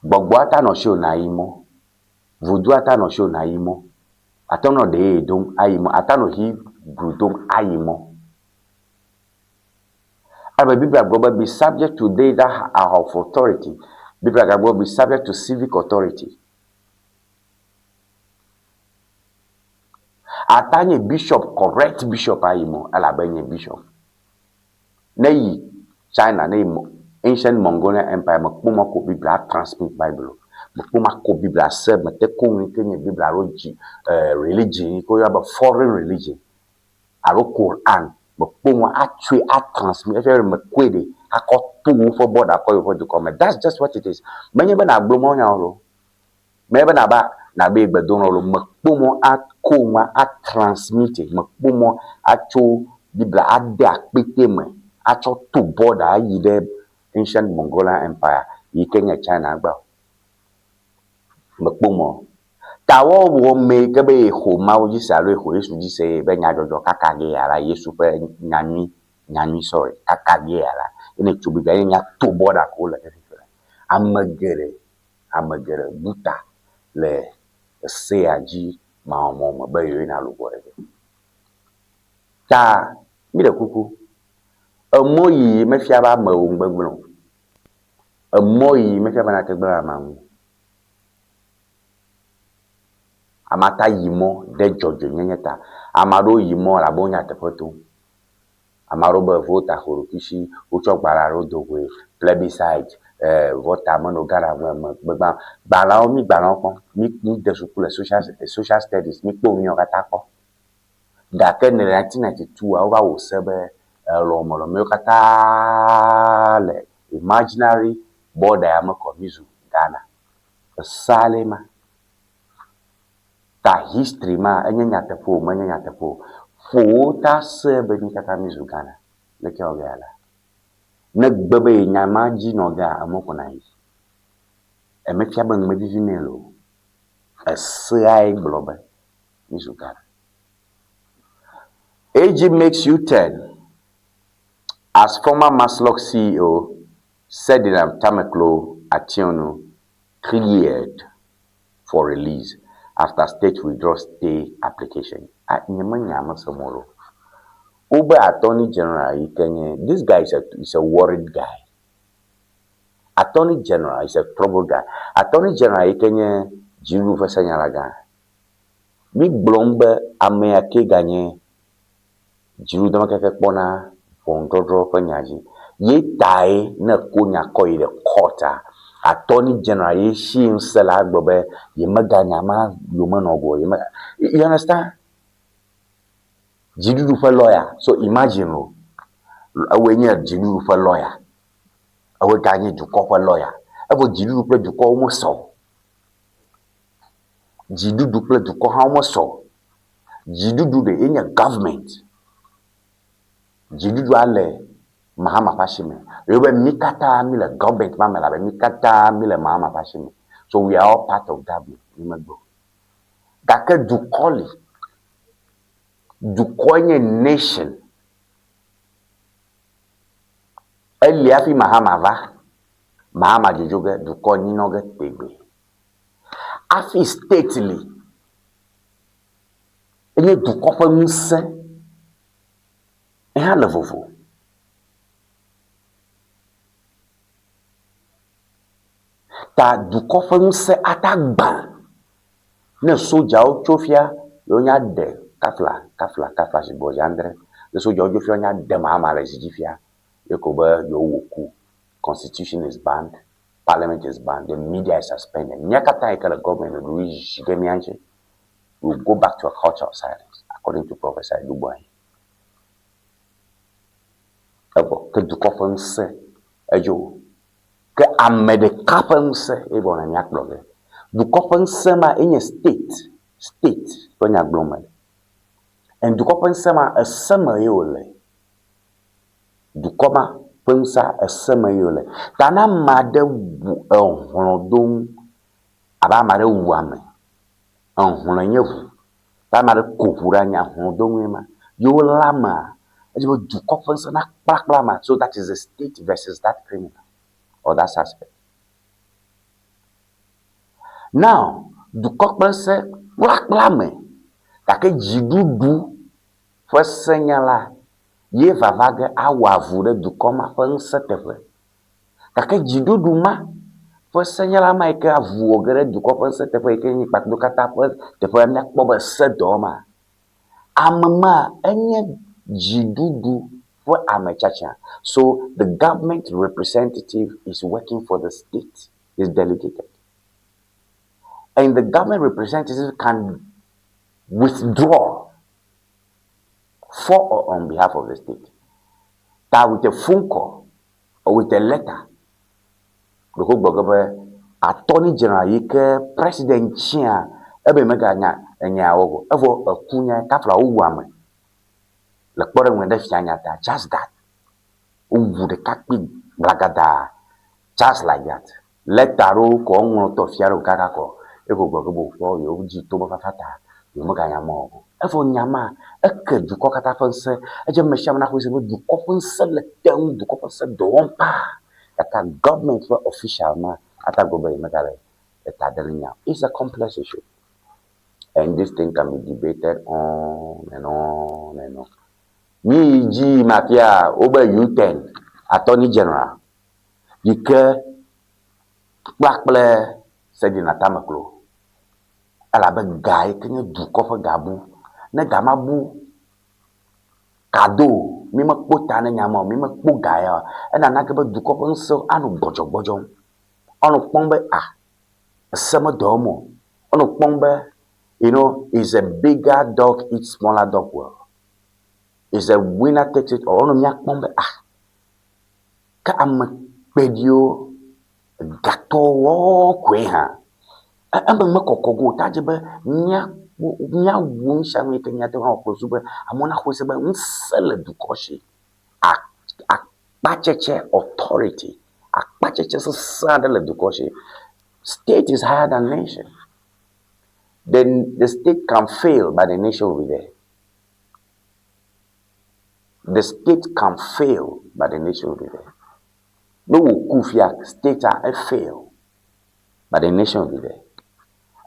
gbogbo ata no show na ayimo vudu ata no show na ayimo ata no de dum ayimo ata no hi grudum ayimo aba biblia go be subject to they that are of authority. Biblia go be subject to civic authority. Atanye bishop, correct bishop ayimo, alabenye bishop. Nei China, nei ancient Mongolian Empire, makuma ko Biblia transmit Bible. Makuma ko Biblia serve, mate ko nkenye Biblia roji religion, ko yaba foreign religion. Aro Quran, makuma atwe transmit, every makwede, akotu for board akoyo for the comment. That's just what it is. Many ben agbomo nyalo. Mebe na ba na be gbedono lo makpomo akoma transmit makpomo acho Biblia ade akpete me acho to board ayi de ancient Mongolian Empire yi Kenya China agba makpomo tawo wo me ke be ho ma o ji salo ho Yesu ji se be nya jojo kakage ara Yesu pe nyami sorry kakage ara ene chubi ga nya to board akola amagere buta le seaji ma ba yo na lugore ta mi de kuku amoyi me fia ba ma o ngbagbon amoyi me fia ba na tegba ma mu amata yimo de jojo nyenyeta amaro yimo la bonya tefoto amaro be vota horokishi ucho gbara ro dogwe plebiscite vota monogara gbagba gbara o mi gbara kon mi de sukule social studies mi po mi o kata ko da ke ne 1992 over wo sebe lo mo lo mi o kata le imaginary border am ko mizu Ghana salema ta history ma enya tefo fo ta sebe ni kata mizu Ghana le ke o gala ne gbebe nyama ji no ga amoko na yi emefia ban me divinelo asai global misukara AG makes U-turn as former Maslock CEO said in Tamaklo Ationu cleared for release after state withdrawal stay application nyama samoro Uber Attorney General Kenya, this guy is a worried guy. Attorney General is a trouble guy. Attorney General Kenya, Jiru Fasanyalaga. Big Blombe Ameake Ganye, Jiru Damakaka Pona, Pondodro Panyaji. Ye tai na kunya koi the quarter. Attorney General, ye she himself, Bobe, ye maganyama, Lumanogo. You understand? Jidu for lawyer. So imagine when you Jidu for lawyer. I will ganye to call for lawyer. I will Jidu play to call almost so. Jidu play to call almost so. Jidu do the in your government. Jidu ale Mahama Pashime. Rebe Mikata Mila government mamela Mikata Mila Mahama Pashime. So we are all part of that. Dake do call it. Du kwenye nation eliafi mahama jojoge du konyi noge pegbe afi stately enye du kofa nse eha levovo ta du kofa nse atagba ne soja o chofia yonya de kafla si bojandre le so jojo fi onya de mahama le sijifia yekoba yo woku constitution is banned, parliament is banned, the media is suspended nyakata ikala government do jigemi anje will go back to a culture of silence according to Professor Dubois ebo ke du konference ejo ke amede conference ebo na nyakloge du konference ma enye state to nyagloma and du kopensema a summer yole. Du koma pensa a summer yole. Tana made honodum aba mare wame. Hononyevu. Tamara Kupuranya Hondongima. You lama. So that is the state versus that criminal or that suspect. Now, du kokpense blaklame. Take jidudu fesenyala ye vavage awavure du koma pense tefe. Take jidudu ma fesenyala ma ike avuogere du kopense tefe ike ni pakdo kata tefe amya kpobe sedoma. Amama enye jidudu for amechacha. So the government representative is working for the state, is delegated. And the government representative can withdraw for or on behalf of the state. That with a phone call or with a letter, the whole Attorney General, yike President Chia, ebe mega nya ogo, evo kunya kafla uwame. Le kpore mwende fianya ta, just that. Uvu de kakpi blagada, just like that. Letter ro ko onwo to fiaro kakako. Ego gogo fo yo ji to ba fata yo maga nya mo efo nyama eke du ko kata fonse eje mesham na ko se du ko fonse le tem du ko fonse do pa ata government for official ma ata go be magale eta delnya. It's a complex issue, and this thing can be debated on and on and on. Mi ji mafia oba U10 Attorney General yike bakple sedina tamaklo ala be gaay kenye du kofa gabu ne gamabu kado mi ma kpota ne nyama mi ma kpo gaaya ena na ke be du kofa nso anu bojo onu kpombe sama domo onu kpombe, you know, is a bigger dog eats smaller dog world. Is a winner takes it all. Onu nyak kpombe ka am pedio gato wo kwe ha amba makokogo tajebe nya wun shami ke nya te ha okosube amona khosebe nsele du koshi a pacheche authority a pacheche sadele du koshi. State is higher than nation. Then the state can fail, but the nation will be there. The state can fail, but the nation will be there. No kufia state a fail, but the nation will be there.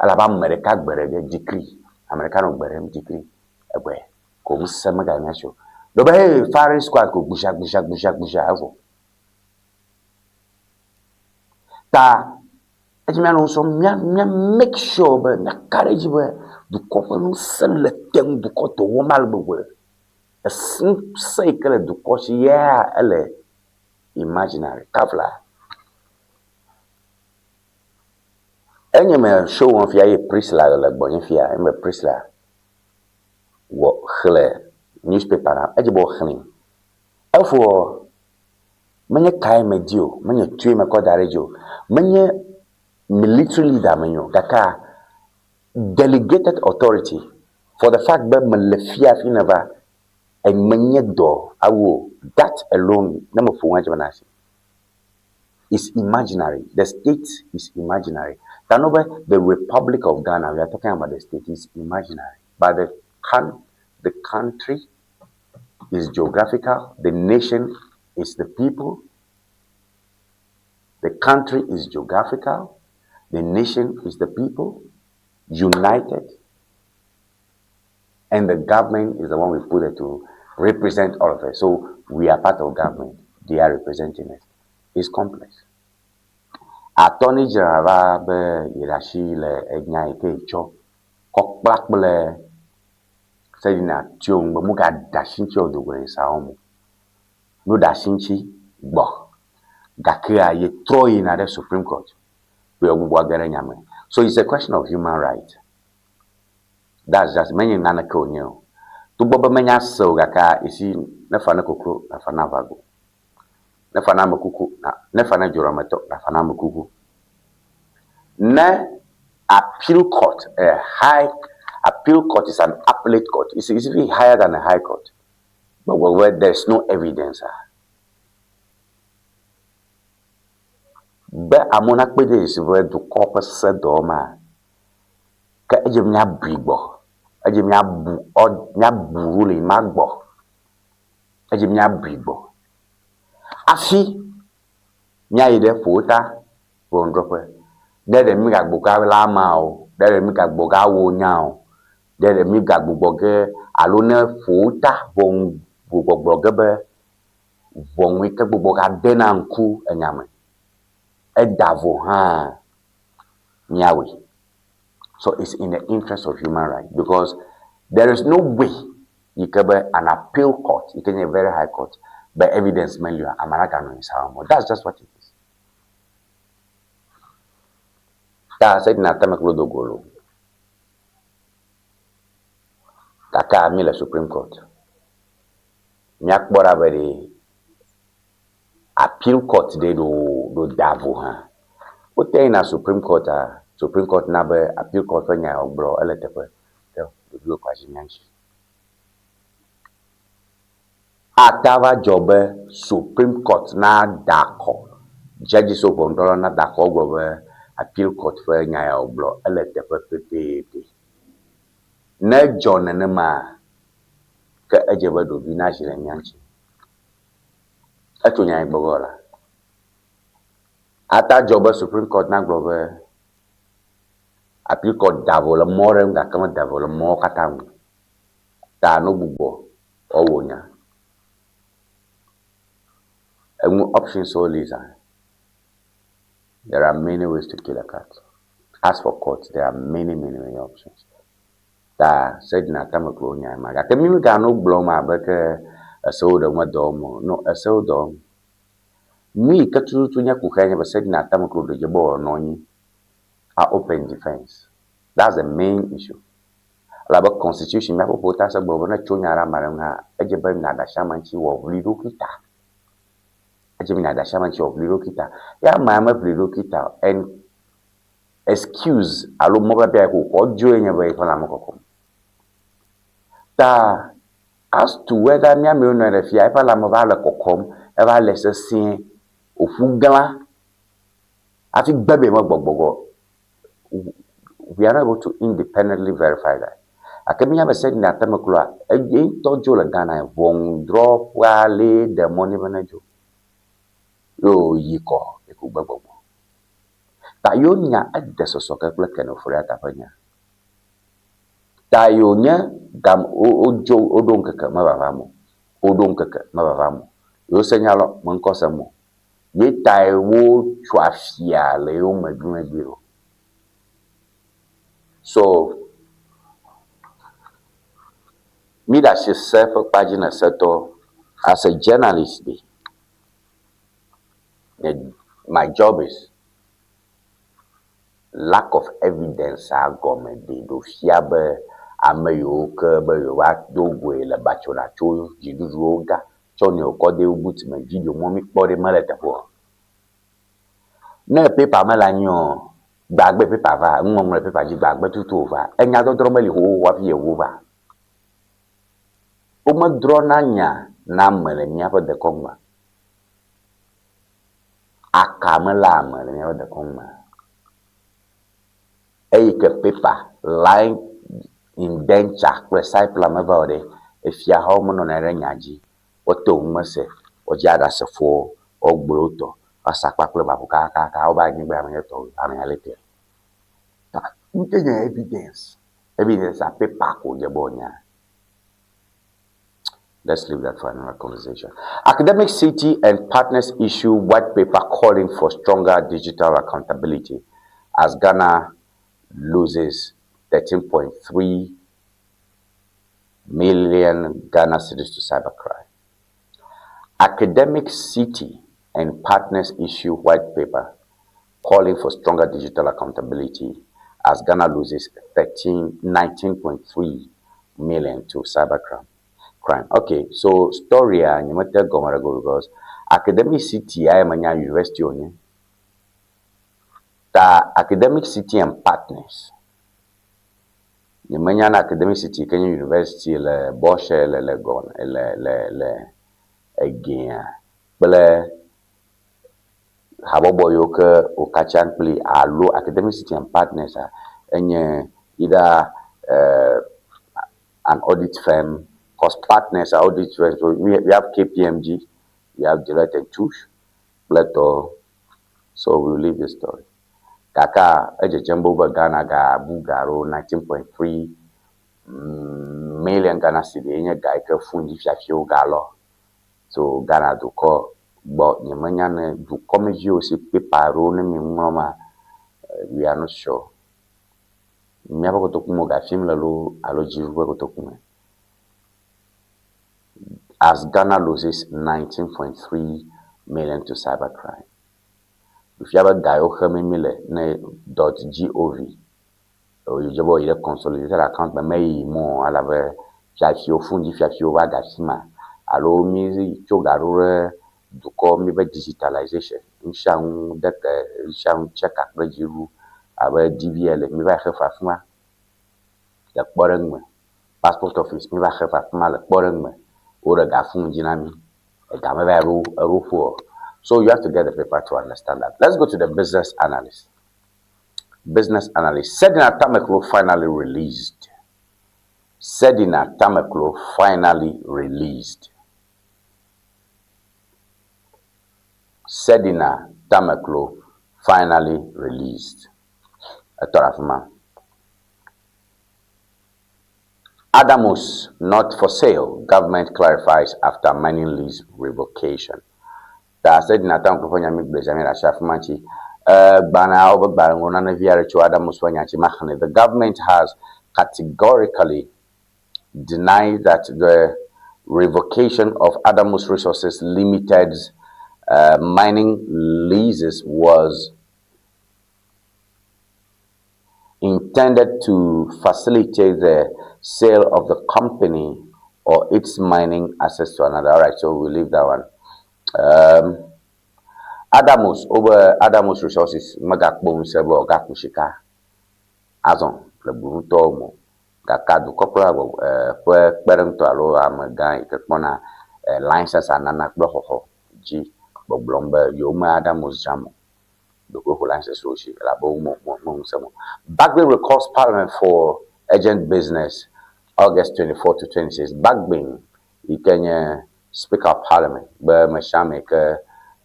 Alaba America gbere decree. America no gbere decree. Egbe ko musema ga nation. Do be firing squad ko busha avo. Ta ejime no so make sure be na courage be du ko no sele tem du ko to wo mal be. A simple cycle du ko ya ele imaginary kavla. Enye me show on fia ye prisla le bonye fia me prisla wo khle newspaper na eje bo khni afo menye kai medio menye tui me ko darejo menye military leader menyo kaka delegated authority for the fact that me le fia fi never and menye do awo that alone na mo fu wanje manasi is imaginary. The state is imaginary. The Republic of Ghana, we are talking about the state, is imaginary. But the country is geographical. The nation is the people. The country is geographical. The nation is the people, united. And the government is the one we put it to represent all of it. So we are part of government. They are representing it. It's complex. Attorney General be yirashi le egnya ike cho kokplak bele sedina tiong be muga dashinchi odogwe saomu no dashinchi gbo gakia ye throw in at the Supreme Court we ogbo agere nyame. So it's a question of human right. That's just many nana ko nyo to bobo menya so gaka isi na fana kokro na fana vago na fana makuku na fana joromato na fana makuku na appeal court. A high appeal court is an appellate court. It's even higher than a high court, but where there's no evidence. But amonak pede is where the corpus said doma ke edze mia bui gbɔ edze mia bu le ma gbɔ edze mia bui gbɔ afi mia yi ɖe ƒota ʋɔnudrɔƒe ɖe mi gagbo ka la ma o ɖe mi gagbo ka wo nya o ɖe mi gagbo gbɔ ge alo ne ƒota ʋɔnudrɔƒe ge be ʋɔnui ke gbogbo ka de na ŋku enyame eda vo hã miawe. So it's in the interest of human rights because there is no way you can be an appeal court, you can be a very high court, but evidence menu American is harmful. That's just what it is. Ta said na tamaklo do golo. Taka mi la Supreme Court. Miak bora very appeal court de do davo ha. Ote na Supreme Court Supreme Court na be appeal court nya obro eletepe do kwa jinyanshi atava jobe Supreme Court na dako judge so bondolo na dako gobe appeal court fe nya obro eletepe pepe na john ne ma ke ejebe do bi na jire nyanshi eto nya igbogola ata jobe Supreme Court na gobe appeal court davole more nga kama davole mo katangu ta no bubo owonya options so lisa. There are many ways to kill a cat. As for courts, there are many options. Ta said na tamaklo nya maga ke mi ga no bloma ba ke so do madomo no so do mi ka tu nya ku kanya ba said na tamaklo do jebo no nyi are open defense. That's the main issue. Laba constitution me ko ta sa gbo na chonyara marenga ejebe na da shamanchi wo lido kita. Ejebe na da shamanchi wo lido kita. Ya mama lido kita and excuse alo mo ba bia ko ojo enya ba ifala mokoko. Ta as to whether nya me no refia ifala mo ba le kokom e ba le sesin ofugala afi gbebe mo gbogbogo. We are able to independently verify that. Akemiya be said na tamakula e tojo le Ghana won drop wale the money manager. Yo yiko e ku gbogbo. Ta yo nya ade soso ke kle ken ofure atapanya. Ta yo nya gam ojo odon keke ma baba mo. Odon keke ma baba mo. Yo senyalo mo nkosa mo. Ye tai wo twafia le yo madwuma biro. So, me that she self pagina seto as a journalist, my job is lack of evidence. I government they do fiabe ameyo ke be yo wa do gwe le bachona cho jidu roga choni okode ubuti me video mo mi pore male tapo. Na paper mala nyo gbagbe paper va ngomre paper ji gbagbe tutu va enya do dromeli ho wa fi ewo va o ma drona nya na mele nya fa de kongma akamela mele nya de kongma e ke paper line indenture recycle ma va ode e fia ha mo no na renyaji o to mse o jada se fo o gbroto asakpakple ba ka o ba ni gba me to amelete ta ntenye evidence a paper ko je bonya. Let's leave that for another conversation. Academic City and partners issue white paper calling for stronger digital accountability as Ghana loses 13.3 million Ghana cedis to cybercrime. Academic City and partners issue white paper calling for stronger digital accountability as Ghana loses 19.3 million to cybercrime. Okay, so story you might tell Gomarago because Academic City I am a university on the Academic City and partners. You may Academic City Kenya University le Bosch le Gon le again. But Habobo yoke o kachan play a low Academic City and partners enye either an audit firm, because partners are audit firms. So we have KPMG, we have Deloitte and Touche, Plato. So we'll leave the story. Kaka Ejejembo Ghana ga Bugaro 19.3 million Ghana cedi enye ga ike fundi fiafio galo. So Ghana do ko but nyemanya ne do comedy o se paper ro ne mi nwoma we are not sure. Miapa ko tokumo ga film lalo alo jiru ko tokumo. As Ghana loses 19.3 million to cybercrime. If you have a guy who .gov, or you jabo ile consolidated account, but may more alave fiafio fundi fiafio wagasima. Alo mizi chogarure duko mibe digitalization. Inshang dek inshang check up rejiru abe DVL mibe khafafuma le borengme passport office mibe khafafuma le borengme ora gafun jinami e gamebe ru for. So you have to get the paper to understand that. Let's go to the business analyst. Business analyst. Sedina Tameklo finally released. Sedina Tameklo finally released. Sedina Tameklo finally released. Adamus not for sale. Government clarifies after mining lease revocation. That said, in a town of the government has categorically denied that the revocation of Adamus Resources Limited's mining leases was intended to facilitate the sale of the company or its mining assets to another. All right, so we'll leave that one. Adamus over Adamus Resources magakbom sebo gakushika azon le buruto mo gakadu kopra perento alo amagan ikepona license anana gbohoho ji gboblombe yoma Adamus jamo doko license soshi la bo mo semo. Bagbin recalls Parliament for urgent business August 24 to 26. Bagbin Kenya Speaker of Parliament, but Mashame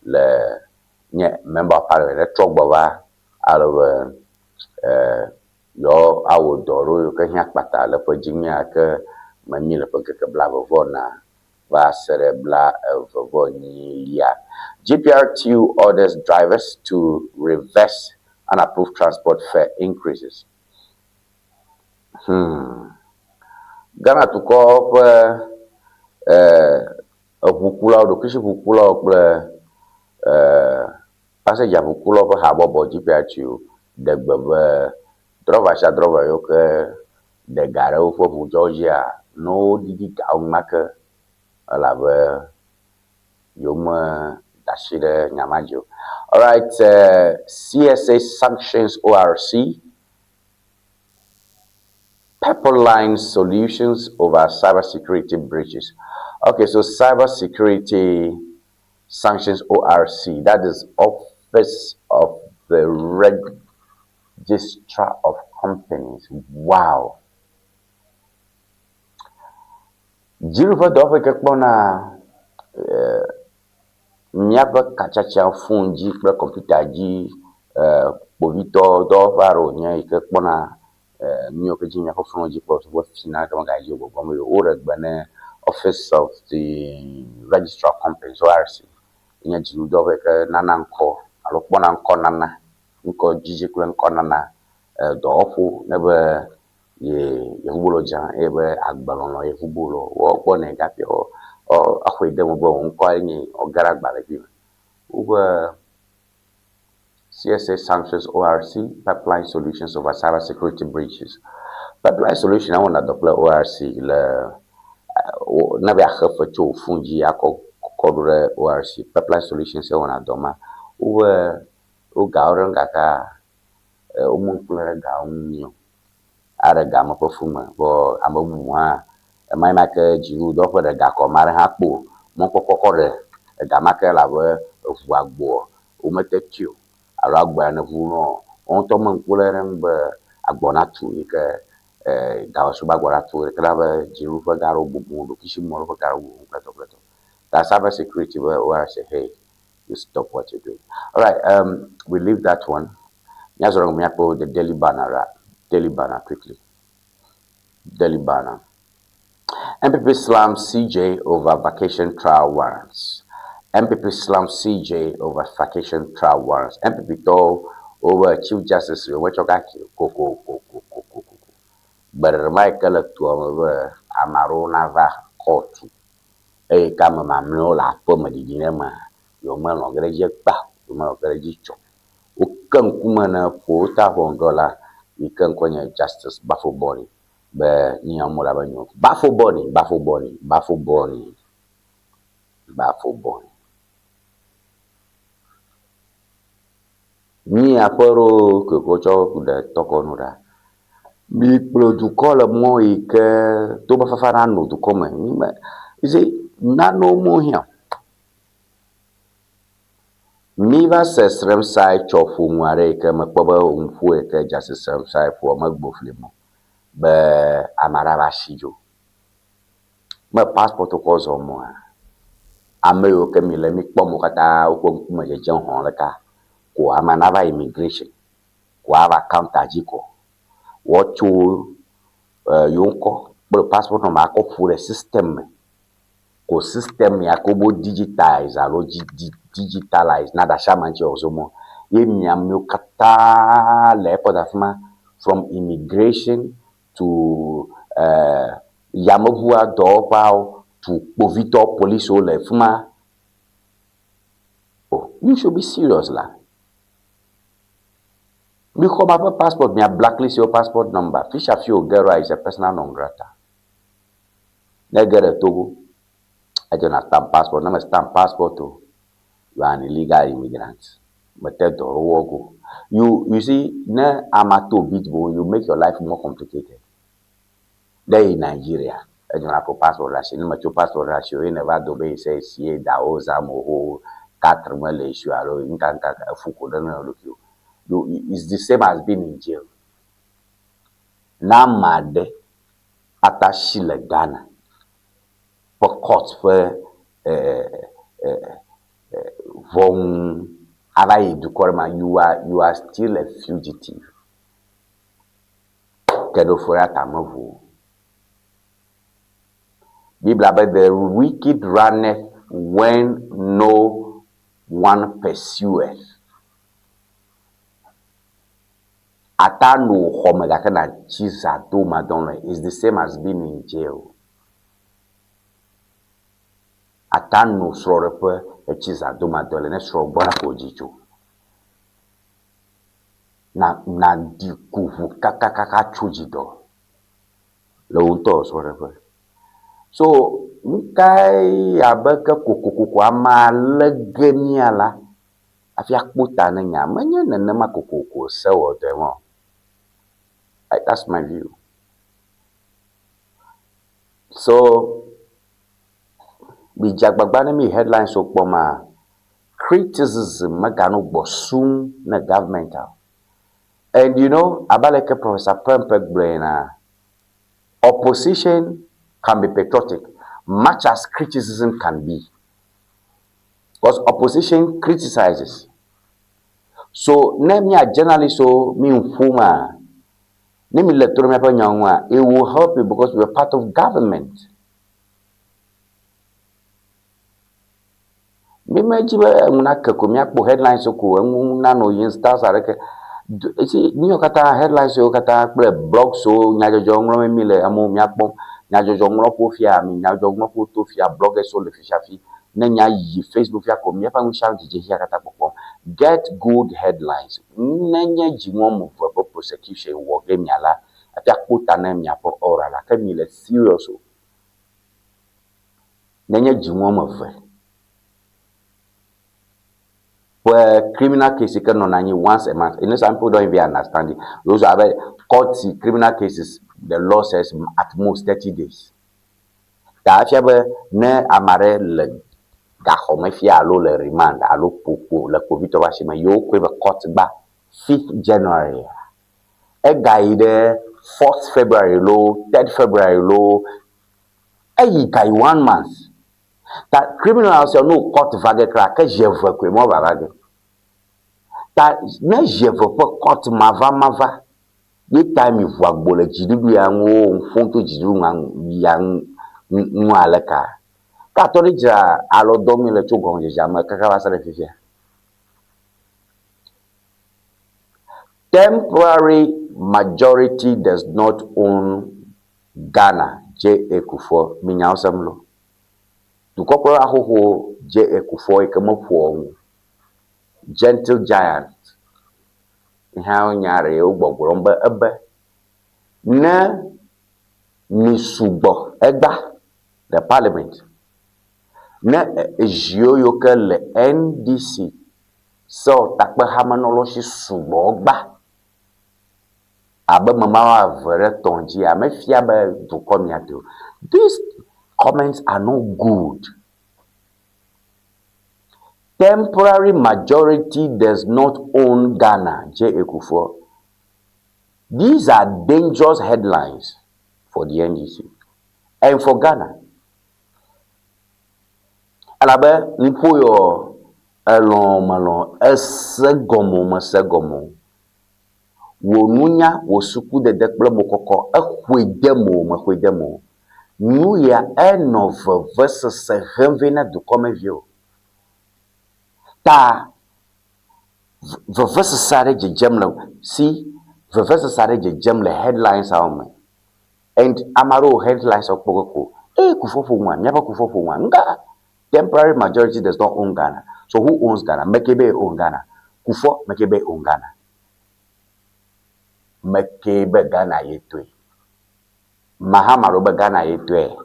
le member of Parliament, the talk about out of your our door, you can hear pata le Virginia ke manila pagka bla vona va cerebla vonia. GPRTU orders drivers to reverse unapproved transport fare increases. Ghana to call vukula do kishi vukula kple passenger vukula ko habo bo GPRTU de gbebe driver yo ke de gare o fo Georgia no didi ka o make ala be yo ma dashire nyamajo. All right, CSA sanctions ORC. Pepperline Solutions over cybersecurity breaches. Okay, so cybersecurity sanctions ORC, that is Office of the Registrar of Companies. Wow. Jiruva dofe kekpona miapa kachacha funji pre computer ji bovito do faro nya kekpona New Virginia for what Fina Gamagaji or Bane Office of the Registrar of Companies ORC in a Judoveka Nananko, Aloponanko Nana, Unko Jijikuan Konana, the awful never Yahuloja, ever Agbalon or Yahubulo, or Bone Gapio, or Ahwe Demo, calling or Garag Balagi. Uber CSA sanctions ORC, Pipeline Solutions over cybersecurity breaches. Pipeline Solution, I want to deploy ORC. Nabi akhafa cho funji ako kodure ORC. Pipeline Solutions, I want to doma. U gauran kaka umungkulere gaunyo. Ara gama perfume, bo amamua. Mai make jiru dopo de gako mare hakpo. Monko kokore gama ke lawe uwagbo. Umetetio. Aragba na vuno on to man kulerem be agbona tu ke ga so ba gbona tu ke la ba jiru fa garo bubu do kishi mo fa garo bubu pleto. That cyber security where I say, hey, you stop what you're doing. All right, we leave that one. The Daily Banner, quickly. Daily Banner. MPP slams CJ over vacation trial warrants. MPP slams CJ over vacation trial warrants. MPP told over Chief Justice Koko. But Michael to Amarona va court. Kama mamlo la poma di dinema. Yo malo gereje pa, yo malo gereje cho. Ukan kumana pota $1 ikan kwenye justice bafo boni be ni amola banyo bafo boni ni aporo ke kocho kuda tokonura mi protocol mo ike to ba fafara no to come ni ma ise nano mo hia mi va se srem sai chofu ngare ke makpoba umfu ke justice srem sai fo magboflemo be amaraba shijo ma passport ko zo mo ame yo ke mi le mi kpomo kata o ko kuma je jen hon leka ko amanaba immigration ko ava counter jiko wo chu yonko bo passport no ma ko fu le system ko system ya ko bo digitize alo digitalize na da shamanchi ozomo ye miam yo kata le podafma from immigration to Yamavua Dopao to Povito Police Ole Fuma. Oh, you should be serious, la. Because my passport, me blacklist your passport number. Fish a few girl is a personal non grata. Negere Togo. I don't have stamp passport. No, stamp passport too. You are an illegal immigrant. But you see, ne amato bitbo, you make your life more complicated. There in Nigeria, I don't have a passport ratio. No matter passport ratio, you never do be say see da oza moho 4 Malaysia alo inkanka fuko don't look you. It's the same as being in jail. Na made attaché le Ghana for court for von avai du korma you are still a fugitive. Kedo fora tamavu. The wicked runneth when no one pursueth. Atano homegakana chisa do madonna is the same as being in jail. Atano srorepe a chisa do madonna ne sro bona kojicho. Na di kuvu kakakaka chujido. Lo unto srorepe. So, nkai abaka kokoko ama legeniala afia kputa na nyama nyene na makokoko sewo demo. That's my view. So, bijagbagba mi headlines okpoma criticism magano bosum na governmental. And you know, abaleke Professor Prempeh Brainer, opposition can be patriotic, much as criticism can be. Because opposition criticizes. So, name me a journalist, so me informer. Name me lecturer, it will help you because we are part of government. Me jibe una kakumia po headlines ko una no yin stars areke. See, niyo kata headlines yo kata blog so nyajojo ngro me le amu miakpom. Nyajojo ngro po fia mi nyajojo ngro po to fia blog so le fisha fi na nya yi Facebook fia ko mi fa nsham jije hia kata popo get good headlines na nya jimo mo for prosecution wo ge mi ala atia kota na mi apo ora la ka mi le serious o na nya jimo mo fe where criminal cases can only once a month. You know, some people don't even understand it. Those are court criminal cases. The law says at most 30 days. Ta'afiabe ne amare le gahome fia alo le remand alo popo le COVID washima yo kwebe court ba 5th January. a guy there 4th February low, 3rd February low, a guy 1 month. That criminal also no court vage crack, a jevo quemo vage. That ne jevo court mava. Ye time if work bola jidu yang fonto jidu yang mwaleka. Katorija alo domi le chogonje jama kakawasa le fifia. Temporary majority does not own Ghana. J. Ekufo minyao samlo. Tukopro ahoho J. Ekufo ikamopo gentle giant. How nyare ugbogoromba ebe. Ne misubo egba the parliament. Ne jioyoke le NDC. So takpe hamanoloshi subo ogba. Abe mama vere tonji ame fiabe to come here to. These comments are not good. Temporary majority does not own Ghana, J. Ekufo. These are dangerous headlines for the NDC and for Ghana. Alabe nipoyo elon malon esegomo. Wonunya wosuku de dekple mokoko ehwedemo nu ya enov versus renvena du komevio ta versus sare je jemle see versus sare je jemle headlines awme and amaro headlines okpoko kufofo nwa nyaba kufofo nwa nga temporary majority does not own Ghana. So who owns Ghana? Mekebe own Ghana. Kufo Mekebe own Ghana. Mekebe Ghana yetwe. Mahama roba Ghana yetwe.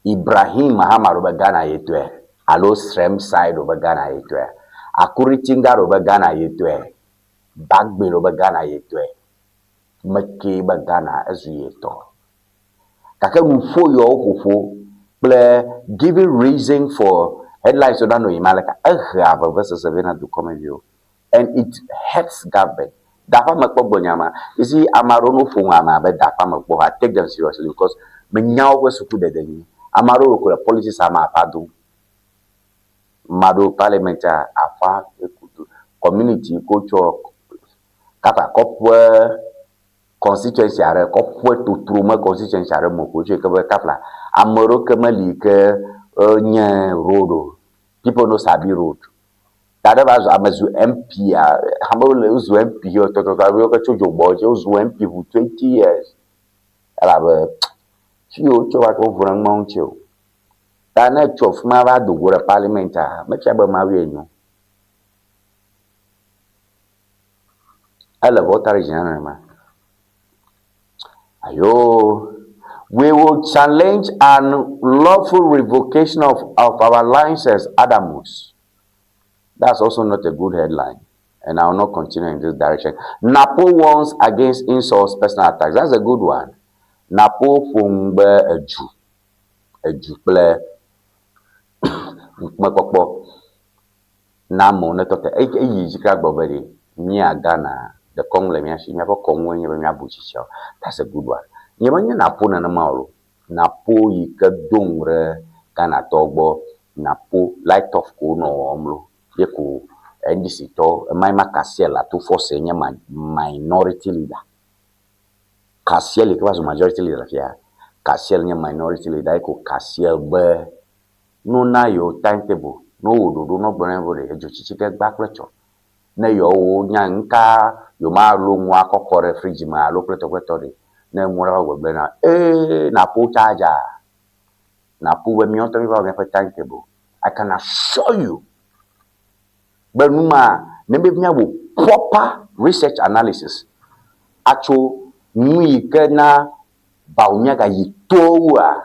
Ibrahim Mahama roba Ghana yetwe. Alo Srem side roba Ghana yetwe. Akuritinga roba Ghana yetwe. Bagbe roba Ghana yetwe. Mekebe Ghana ezu yeto. Kake mufo yo kufo giving reason for headlines so don't know imalaka have versus Savannah to come view and it hurts government. Dafa makpo nyama. You see, Amaro no fungama, but Dafa makpo take them seriously because menyaw was suku de deni. Amaro ko policies ama padu. Mado parliamentaire afa community culture kapa kopwe constituency are kopwe to truma constituency are mo ko che kapla Amaro kemali ke nye road. People know sabi road. That was Amazu MP. Hamole uzu MP or Totoka Chojo Boy, uzu MP for 20 years. Alabe, Chio Chowak over and Mount Chill. That net of Mava do go a parliament. Much about Marino. I love water general. Ayo. We will challenge an lawful revocation of our licenses, Adamus. That's also not a good headline. And I will not continue in this direction. Napo warns against insults, personal attacks. That's a good one. Napo fumbe eju. Eju ple. Mekokpo. Namo netote. Eke yijika gboberi. Mia Ghana. The Kongle miashi. Miapo Kongwe nyebe miabuchichao. That's a good one. Nyemanya napo na mauro. Napo yike dongre. Kana togbo. Napo light of ko no omlo. Yeko NDC to maima Kasiel to force nye minority leader. Kasiel ike was majority leader here. Kasiel nye minority leader iko Kasiel be no na yo timetable no do no bonenvole ejo chichike back lecture. Na yo nya nka yo ma lo nwa kokore fridge ma lo pretokwetore na nwura ogbe na na po charger na po we mi on to mi ba me timetable. I can assure you. But numa proper research analysis. Actual we na baunyaga yitoa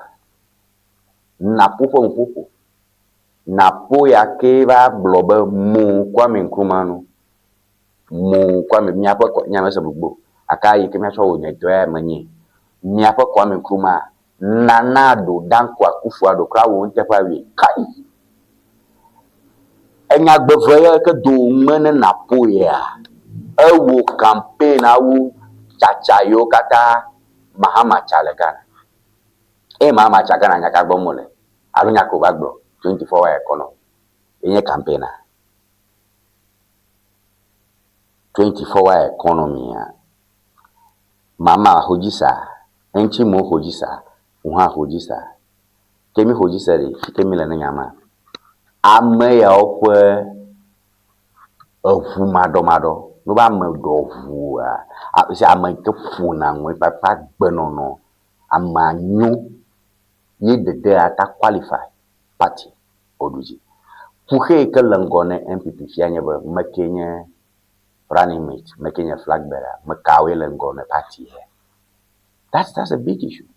na popo na po ya keva blobe mu Kwame Nkrumah mu Kwame miapo ko nyama sabugbo akai ke miacho onye doa manye miapo Kwame Nkrumah nanado Dankwa Akufo-Addo krawo ntepa wi kai enya gbeveye ke do mene na poya ewo campaign awu Chacha yo kata Mahama Chalegana. Mahama Chagana Nyakabomole. Alunyako Bagbo, 24 hour economy. In your campaigner. 24 hour economy. Mama Hojisa, Enchi Mo Hojisa, Uha Hojisa. Kemi Hojisa, Kemi Lenama. Ame ya okwe mado. No ba me do fu a se ame ke fu na nwe papa gbenono amanyu ye de ata qualify party oduji puhe ke langone MPP fianye ba makenye running mate makenye flag bearer makawe langone party here. That's a big issue.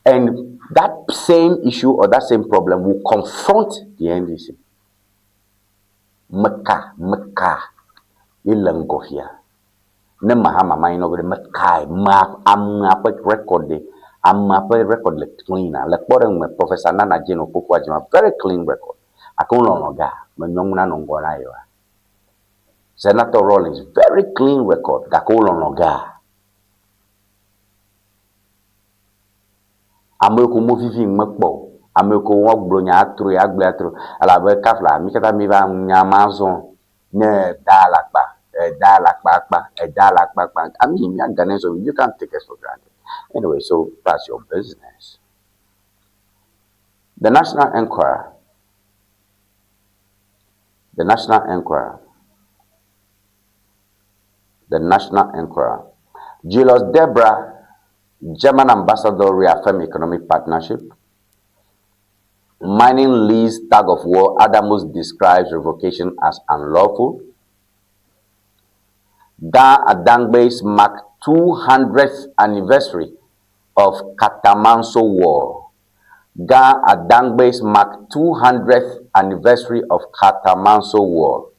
And that same issue or that same problem will confront the NDC. Meka Ilangofia. Ne mahama maino gode mekai ma am record de am record le clean le poreng me Professor Nana Jeno Kufu Ajima very clean record. Akono noga me nyonguna nongona yo. Senator Rawlings very clean record dakono noga. Ameko mo vivi mekpo ameko wo gbronya atru ya gble atru ala be kafla mi kata mi ba nyamazon ne dalakpa dalakpa. I mean, young Ghanaians, so you can't take us for granted. Anyway, so that's your business. The National Enquirer. Julius Debra, German ambassador, reaffirm economic partnership. Mining lease tug of war, Adamus describes revocation as unlawful. Ga Adangbe's mark 200th anniversary of Katamanso War. Ga Adangbe's mark 200th anniversary of Katamanso War.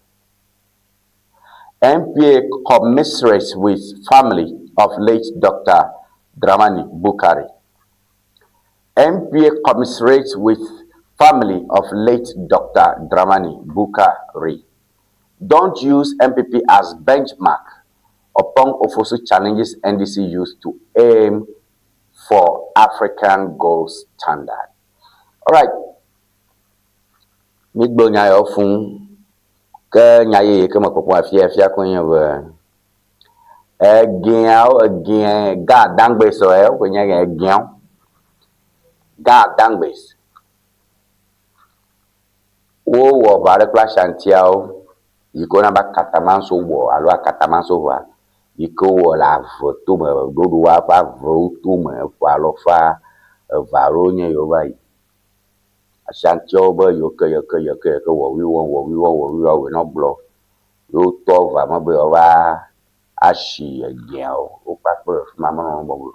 MPA commiserates with family of late Dr. Dramani Bukari. MPA commiserates with family of late Dr. Dramani Bukari. Don't use MPP as benchmark upon Ofosu challenges NDC used to aim for African gold standard. All right. Migbo nyayo fun ke nyaye ke makopon afia kunye we again ga dangbe so we nyage again ga dangbe wo bare kla shantiao yiko na ba Katamanso wo alo Katamanso wa yiko wo la voto me dodo wa fa voto me fa lo fa varonye yo ba ashantio ba yo ke wo wi we no block yo to va ma be wa ashi again o pa pe mama no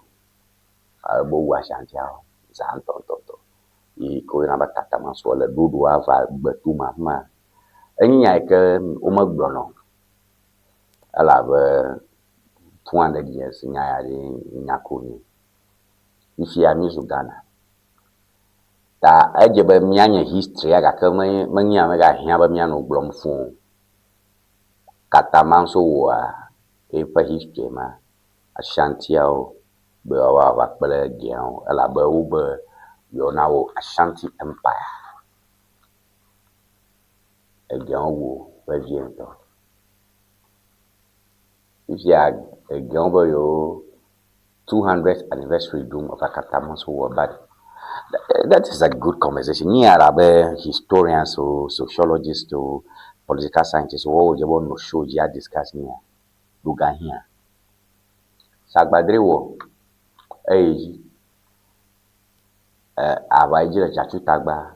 bo wa shantio zan to yiko na ba Katamanso le dodo wa fa betu mama enya ke umagbono ala be 200 years nya nyakoni ifi amizu Ghana ta ejebe mianya history aga ke manya mega hia ba miano blom fun Katamanso wa e pa history ma Ashantiao be wa pele gian ala be ube yo now Ashanti Empire again wo reviento if you are again by your 200th anniversary doom of a Katamanso war, but that is a good conversation. Ni Arabe historians or sociologists or political scientists or you want to show you discuss here luga here sagbadre wo aba ijira chachu tagba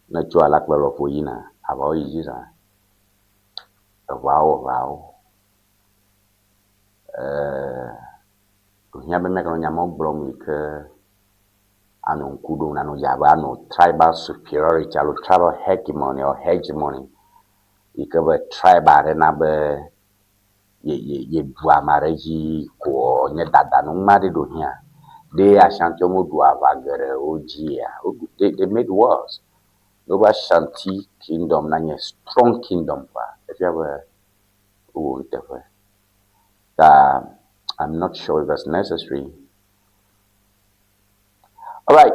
na chu ala pelo fo yina aba ijira wow nya be mekano nya mo blom ke anon kudo na no yaba no tribal superiority alo tribal hegemony or hegemony ikaba tribal na be ye bua mareji ko nye dada no mari do hia they Ashanti mo do avagere ojia they made wars over Ashanti kingdom na nye strong kingdom pa if you have a I'm not sure if that's necessary. All right.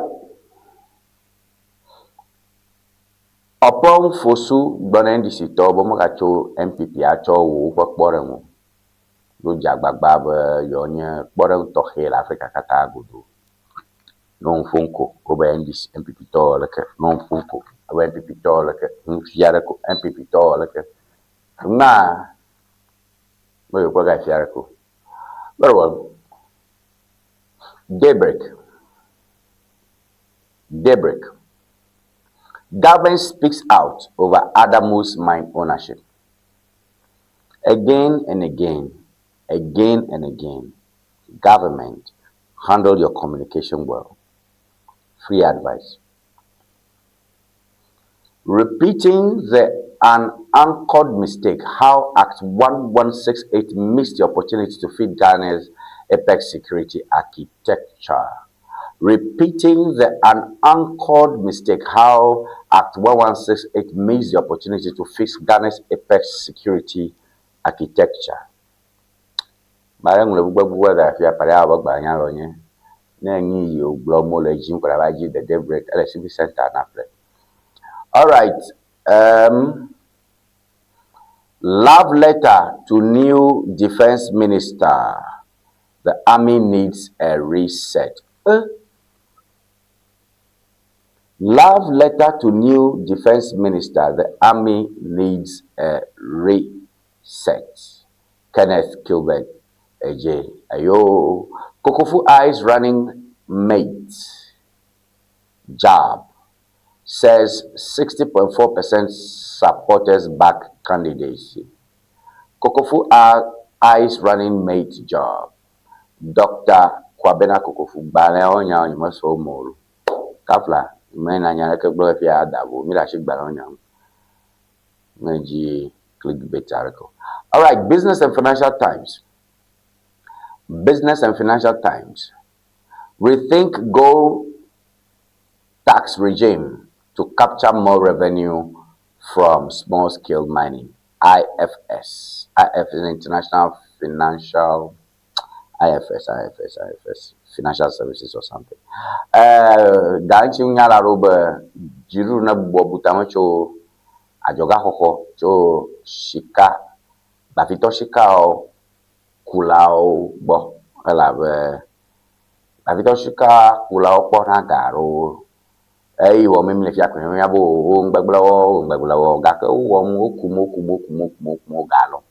Upon Fosu Bonendisi Tobo Mokacho MPP Acho Wukwa Boremu. Lu Jagbagba Yonya Borem Tohel Africa Katagudu. Non Funko, Oba Endis MPP Toleke, non Funko, Oba MPP Toleke, Fiareko, MPP Toleke. Na, where you go, Fiareko. Very well. Daybreak. Government speaks out over Adamu's mine ownership. Again and again. Government, handle your communication well. Free advice. Repeating the unanchored mistake, how Act 1168 missed the opportunity to feed Ghana's apex security architecture. Repeating the unanchored mistake, how Act 1168 missed the opportunity to fix Ghana's apex security architecture. The Daybreak LCB Center. All right. Love letter to new defense minister. The army needs a reset. Love letter to new defense minister. The army needs a reset. Kenneth Kilbert, AJ, Ayo. Kokofu Eyes running mate. Job. Says 60.4% supporters back candidacy. Kokofu Eyes running mate job. Dr. Kwabena Kokofu Bale Onya Onyimaso Molu. Kafla. Mena nyareke blow fi adabo mira shik balonya meji clickbait article. All right, Business and Financial Times. Rethink gold tax regime to capture more revenue from small-scale mining. IFS is International Financial Financial Services or something. Garanti nyala robe jiru na bobutama cho ajoga hoko cho shika bafito shika o kulao bo ala bafito shika kulao po na garo wo mimi le fiakwe ya bo ngbaglawo gaka wo mo galo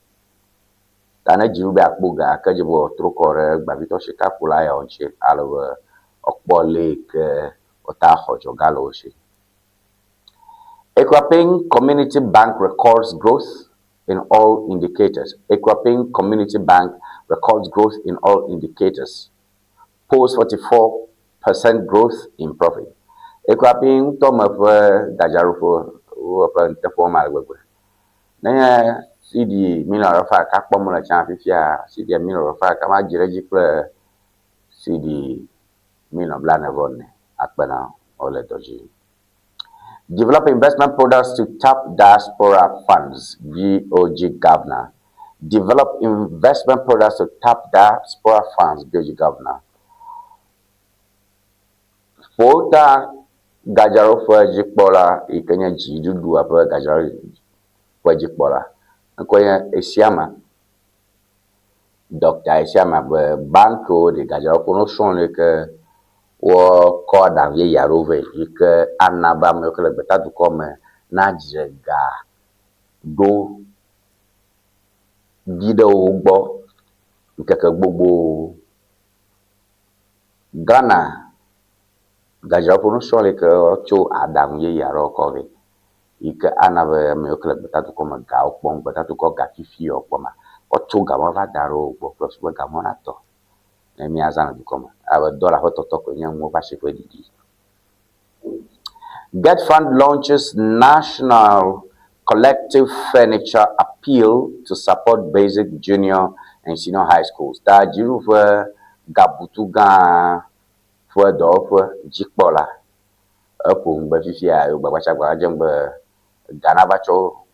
tana jiru be akbuga akajibo trukore bafito shika kulaya onche alo Equipping Community Bank records growth in all indicators. Equipping Community Bank records growth in all indicators. Post 44% growth in profit. Equipping Tom of Dajarufo open the formal web. Naya CD Miller of a Pomula Champia, CD Miller of a Kamaji CD Mino Blanavone, Akbana, Ole Doji. Develop investment products to tap diaspora funds, BOG Governor. Develop investment products to tap diaspora funds, BOG Governor. Fota Gajaro for Jikbola, Ikenya Jidu Upper Gajaro for Jikbola. Nkoya Esiama, Dr. Esiama, Banco de Gajaro Promotion like. Wo ko davie yarove ike anaba me kele beta du come na jega do gide ogbo nkeke gbogbo Ghana gaja promotion le ke cho adam ye yaro ko ve ike anaba me kele beta du come ga opon beta du ko ga fifi opoma o cho ga ma va daro ogbo plus we ga mona to emi azana du come Get Fund launches National Collective Furniture Appeal to support basic, junior, and senior high schools. Ta jiru for Gabutuga for Dolph Jikbola. Upon Bafifia, Babachagua Jumba, Ganabacho,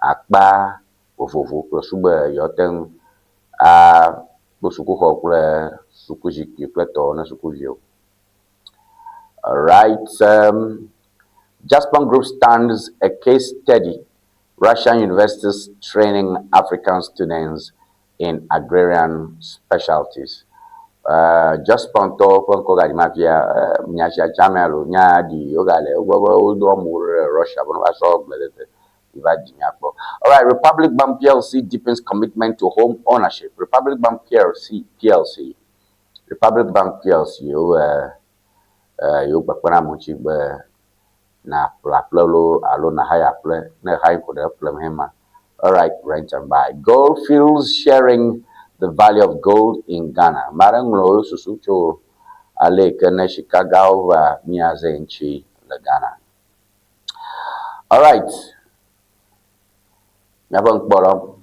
Akba, Ofufu, Prosuba, Yotem, Suku xɔ kple sukuzikpui kple tɔwo na sukuviwo. All right. Jaspon Group stands a case study. Russian universities training African students in agrarian specialties. Jaspon to ko ga ma via nya sha chamelo nya di ogale wo do mo Russia bo no so gbelete. All right, Republic Bank PLC deepens commitment to home ownership. Republic Bank PLC. Republic Bank PLC, you bakwana muchi na plalo alo na higher play na high for the hema. All right, rent and buy. Gold fields sharing the value of gold in Ghana. Maranglo susucho ale kana Chicago miazenchi the Ghana. All right. Nyabang borom.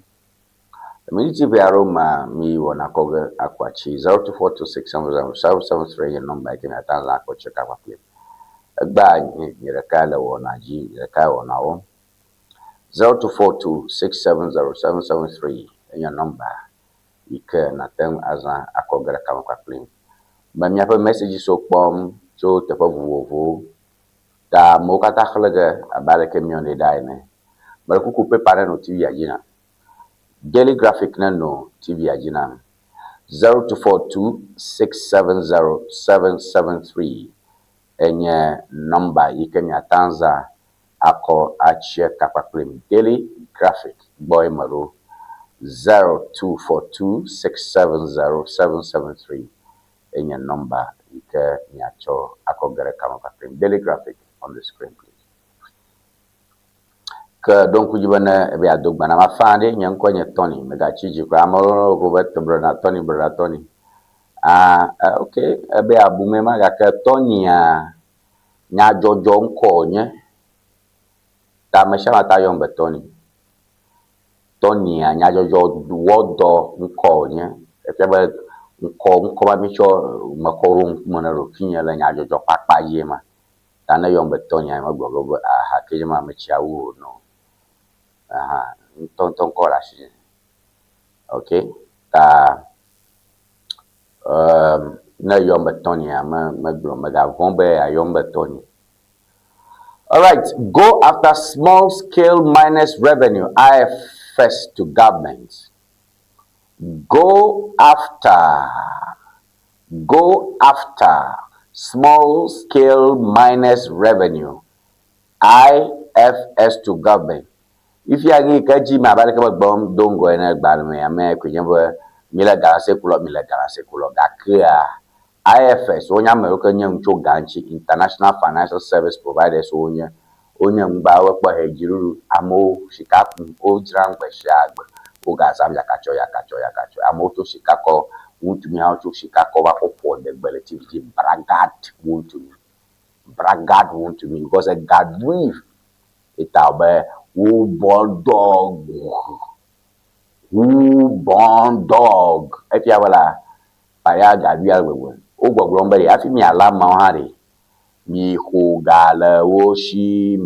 Community Aroma mi wana koga akwachi 0242670773 your number can atala ko check up clip. Agba ni rekala wona ji rekala wona wo 0242670773 your number. You can attend as an akogara kama kwa clip. Ba mi apa message so pom so te pa vuvu da mo kata khlaga abale ke mi on dai ne. Ba ku pe pare no TV ajina. Daily graphic no TV ajina 0242670773 enye number ikenya tanza ako achie kapaklim daily graphic boy maro 0242670773 enye number ikenya cho ako gare kapaklim daily graphic on the screen please. Donc kujibana ebe adogba na mafande nyanko nye Tony mega chiji kwa amoro ko bet brother Tony okay ebe abume ma ga Tony nya jojo nko nye ta mesha ta yon be Tony nya jojo wodo nko nye ebe nko ba mi cho makorum monaro kinya la nya jojo papa yema ta na yon be Tony ma gbogo ha kejima me chiawu no tonton kola shi okay na yomba Tony ma vombe a yomba Tony. All right, go after small scale minus revenue IFS to government. Go after small scale minus revenue IFS to government. If you are kaji ma bale ka bom dongo na gbal me ame kwenye mila garase kulo gakria IFS onya me ko nyam cho ganchi International Financial Service Providers onya mba we po hejiruru amo shikapu o jrangbe shagbe o gazam yakacho amo to shikako wuntumi ha to shikako ba ko for the relativity bragad wuntumi because a god brief itabe who born dog eti awala aya gabi alwewe o gbogbo mbere afi mi ala ma hari mi hugala woshi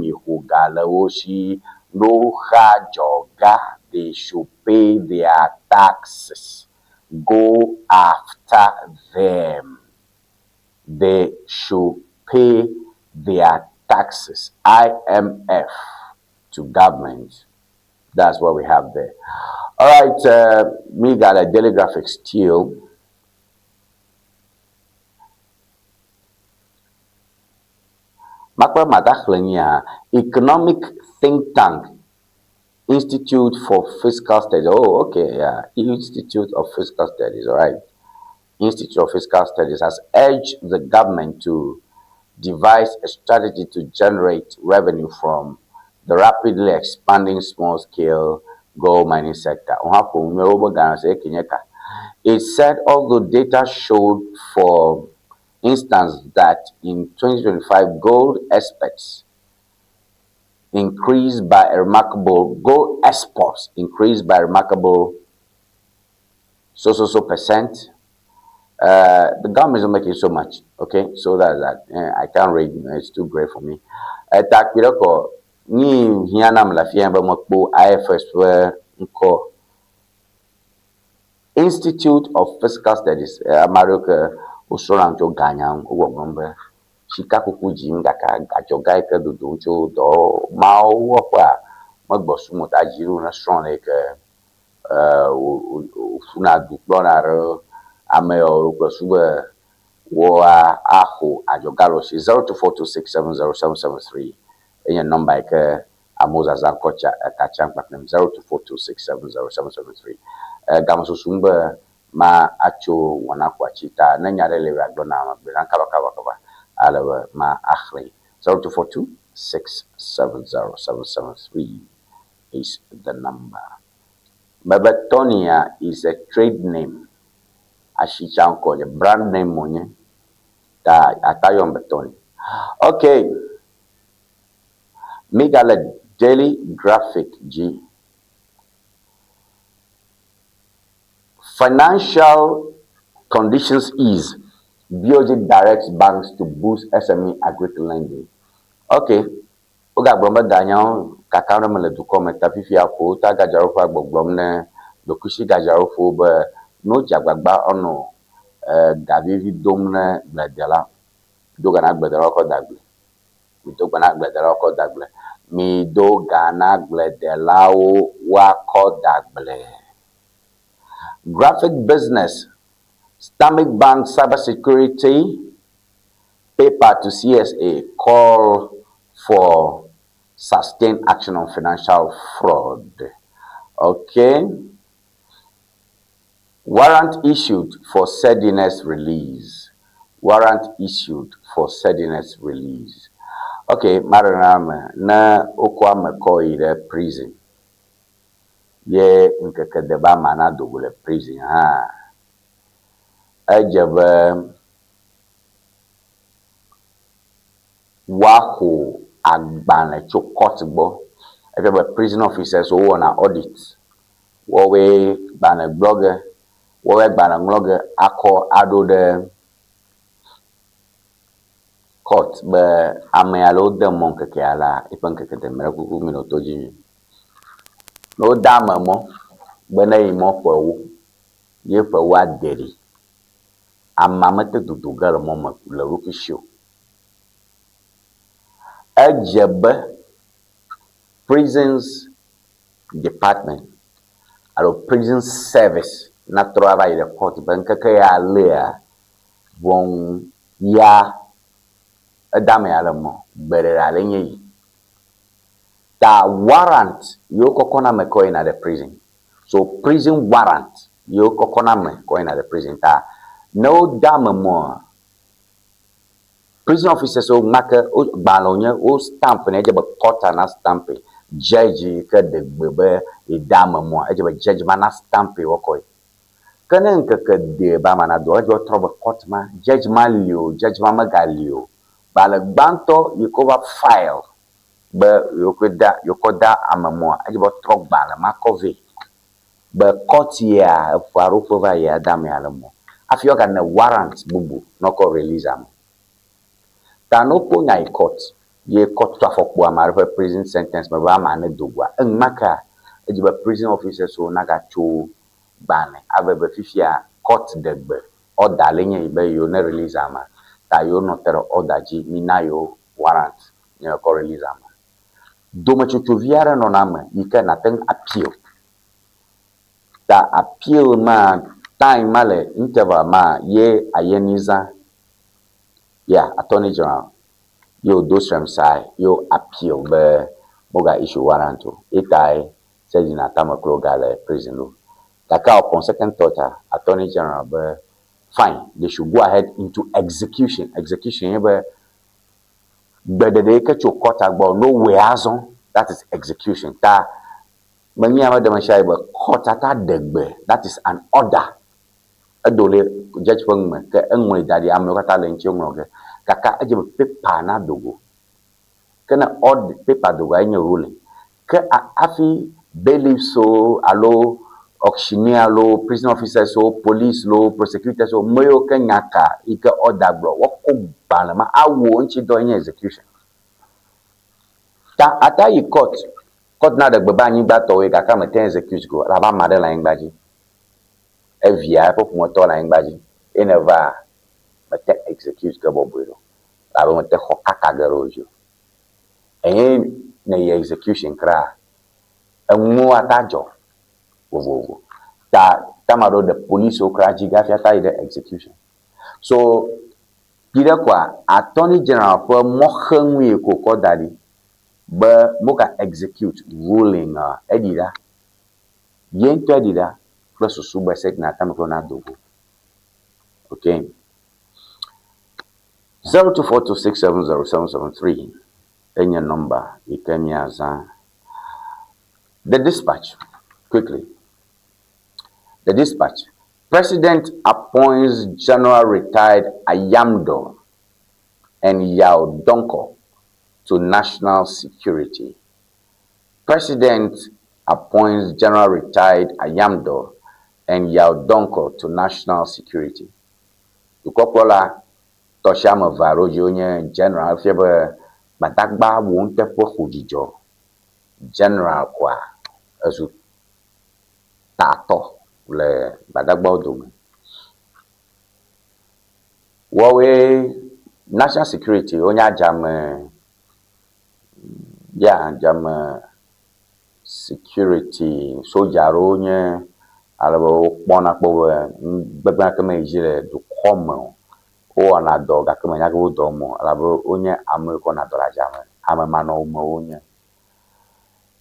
no hajoga they should pay their taxes. Go after them. They should pay their taxes. IMF to government. That's what we have there. All right, me got a daily graphic still. Makwa Madaklenya, Economic Think Tank, Institute for Fiscal Studies. Oh, okay, yeah, Institute of Fiscal Studies, all right. Institute of Fiscal Studies has urged the government to devise a strategy to generate revenue from the rapidly expanding small-scale gold mining sector. It said although data showed, for instance, that in 2025 gold exports increased by a remarkable percent. The government is not making so much, okay? So that's that. I can't read, it's too great for me. Ni hiana mlafia ba makbo IFS we nko Institute of Physical Studies Mario ke usulang jo ganyang uwo ngombe shika kuku jim gaka gajoga ke dudu jo do mau apa magbosu mutajiru na strong ke funa duplonar ame o ko sube wo aho ajogalo shi 0242670773 enya number ke amoza za kocha kachang patnem 0242670773 gamsusumba ma acho wanakwa chita na nyarele ragdona ma biranka baka alawa ma akhli 0242670773 is the number. Babatonia is a trade name. Ashichanko, the brand name money. Ta atayon batoni. Okay. Migala Daily Graphic G. Financial conditions ease. BOG directs banks to boost SME agricultural lending. Okay. Oga bomba ganyan kakara mele duko metafifi apo ta gajaro fa gbogbom ne dokushi gajaro fo be no jagbagba ono gavivi domne bladela do gana bladela ko dagble mi do gana bladela ko dagble mi do gana bladela o wa ko dagble. Graphic business, Stanbic Bank cybersecurity, paper to CSA call for sustained action on financial fraud. Okay. Warrant issued for steadiness release. Warrant issued for steadiness release. Okay, maranam na okwa mekoi de prison. Ye nkeke deba mana double prison ha. Ejebe waho agbane chokot gbo. Ejebe prison officers who on audit. Wowe bane blogger. Wowe bane blogger ako ado de court be ame alo de mon keke ala ipan keke de merakuku minotoji. No dama mo bena imo po ye po wa deri amma mate dudugal mo ma le rukisho ajaba prisons department alo prison service na travail de court banka ka ya lea bon ya adame ala mo bere ala nyi the warrant you kokona me coin at the prison. So prison warrant you kokona me coin at the prison. Ta no damn more. Prison officers so maka o balonya o stamp na ejeba court na stamp judge ka de bebe e damn more ejeba judge mana stamp wo koi. Kana nka ka de ba mana do ejeba trouble court ma judge ma lio judge ma magalio. Bala banto you cover file. Be yokoda amamo ajibo trok bala makove be kotia faru pova ya dame alamo afio ga na warrant bubu no ko release am ta no po nya court ye court to afokpo amare prison sentence me ba ma na dogwa enmaka ajibo prison officer so na ga cho bane abebe fifia court degbe order lenye be yo na release am ta yo no tero order ji minayo warrant ye ko release am. Doma chuchuviara no nama yika nateng appeal. Ta appeal ma time male interval ma ye ayeniza ya attorney general yo dosrem sai yo appeal be boga issue warranto itai says na tamakro gale prison lo. Kaka upon second thought attorney general be fine they should go ahead into execution be but the ke chokota gbo no weazon that is execution ta manya ma dem shai ba kota ta degbe that is an order adole judge pang me ke enwe dadi am ko ta len chongo ke kaka aje paper na dogo kana order paper dogo ay ruling ke afi bailiff so alo auctioneer lo prison officer so police lo prosecutor so moyo kenyaka ike order bro wako balama awo nchi do yin execution ta ata yi court na de gba yin gba to we kaka me ten execute go la ba made la yin gbaji evia pour moto na ngbaji eneva mate execute ke bobuiro la ba mate hokaka garojo na ye execution kra emu atajo wowo tamaro the police okra jiga fiata the execution so dire kwa attorney general for mohanwe ko dadi ba moka execute ruling edida yento edida plus suba set na tamko na dogo okay 0242670773 any number you can use the dispatch quickly. The dispatch. President appoints General Retired Ayamdo and Yao Donko to National Security. President appoints General Retired Ayamdo and Yao Donko to National Security. Tukopola Toshama Varojonye General Fiebe Batagba wonte po hujijo. General kwa azu tato le Badagba Odome. Wawe national security onya jam security soldier onye alabo pona po gbegba kama ejire du komo o na do ga kama nyago do mo alabo onye ameko na do la jam amamano mo onye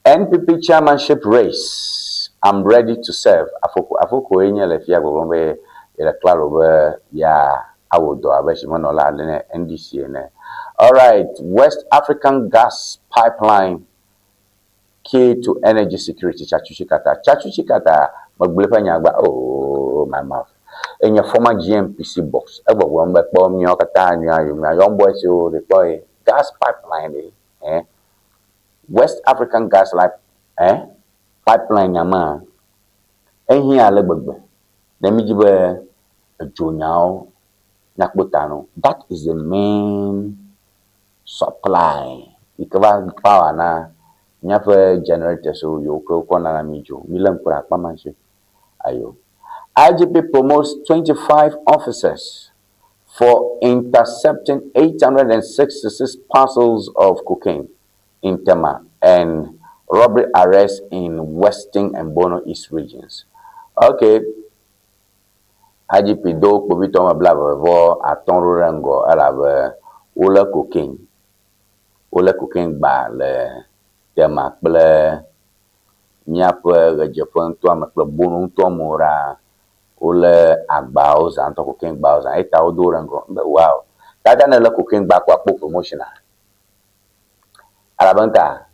NPP chairmanship race. I'm ready to serve. Afoko enye le fia go be ele claro be ya awodo abeshi monola le NDC ne. All right, West African gas pipeline key to energy security Chachuchikata magblefa nyagba oh my mouth. Enye former GMPC box. Ebo go mbe po mi okata anya young boys o the boy gas pipeline West African gas pipeline yama ehi ale gbegbe na mijibe jonyao nakbotano. That is the main supply ikaba power na nyafe generator so yo ko na mijo milam kura pamanche ayo. IGP promotes 25 officers for intercepting 866 parcels of cocaine in Tema and robbery arrests in Western and Bono East regions. Okay. IGP do pobito ma blava vo atonro rango alave ola cocaine ba le Tema ple nyape rejefon to ma ple Bono to mora ole agbao za to cocaine ba za eta odo rango wow. Tata na le cocaine ba kwa promotional Alabanta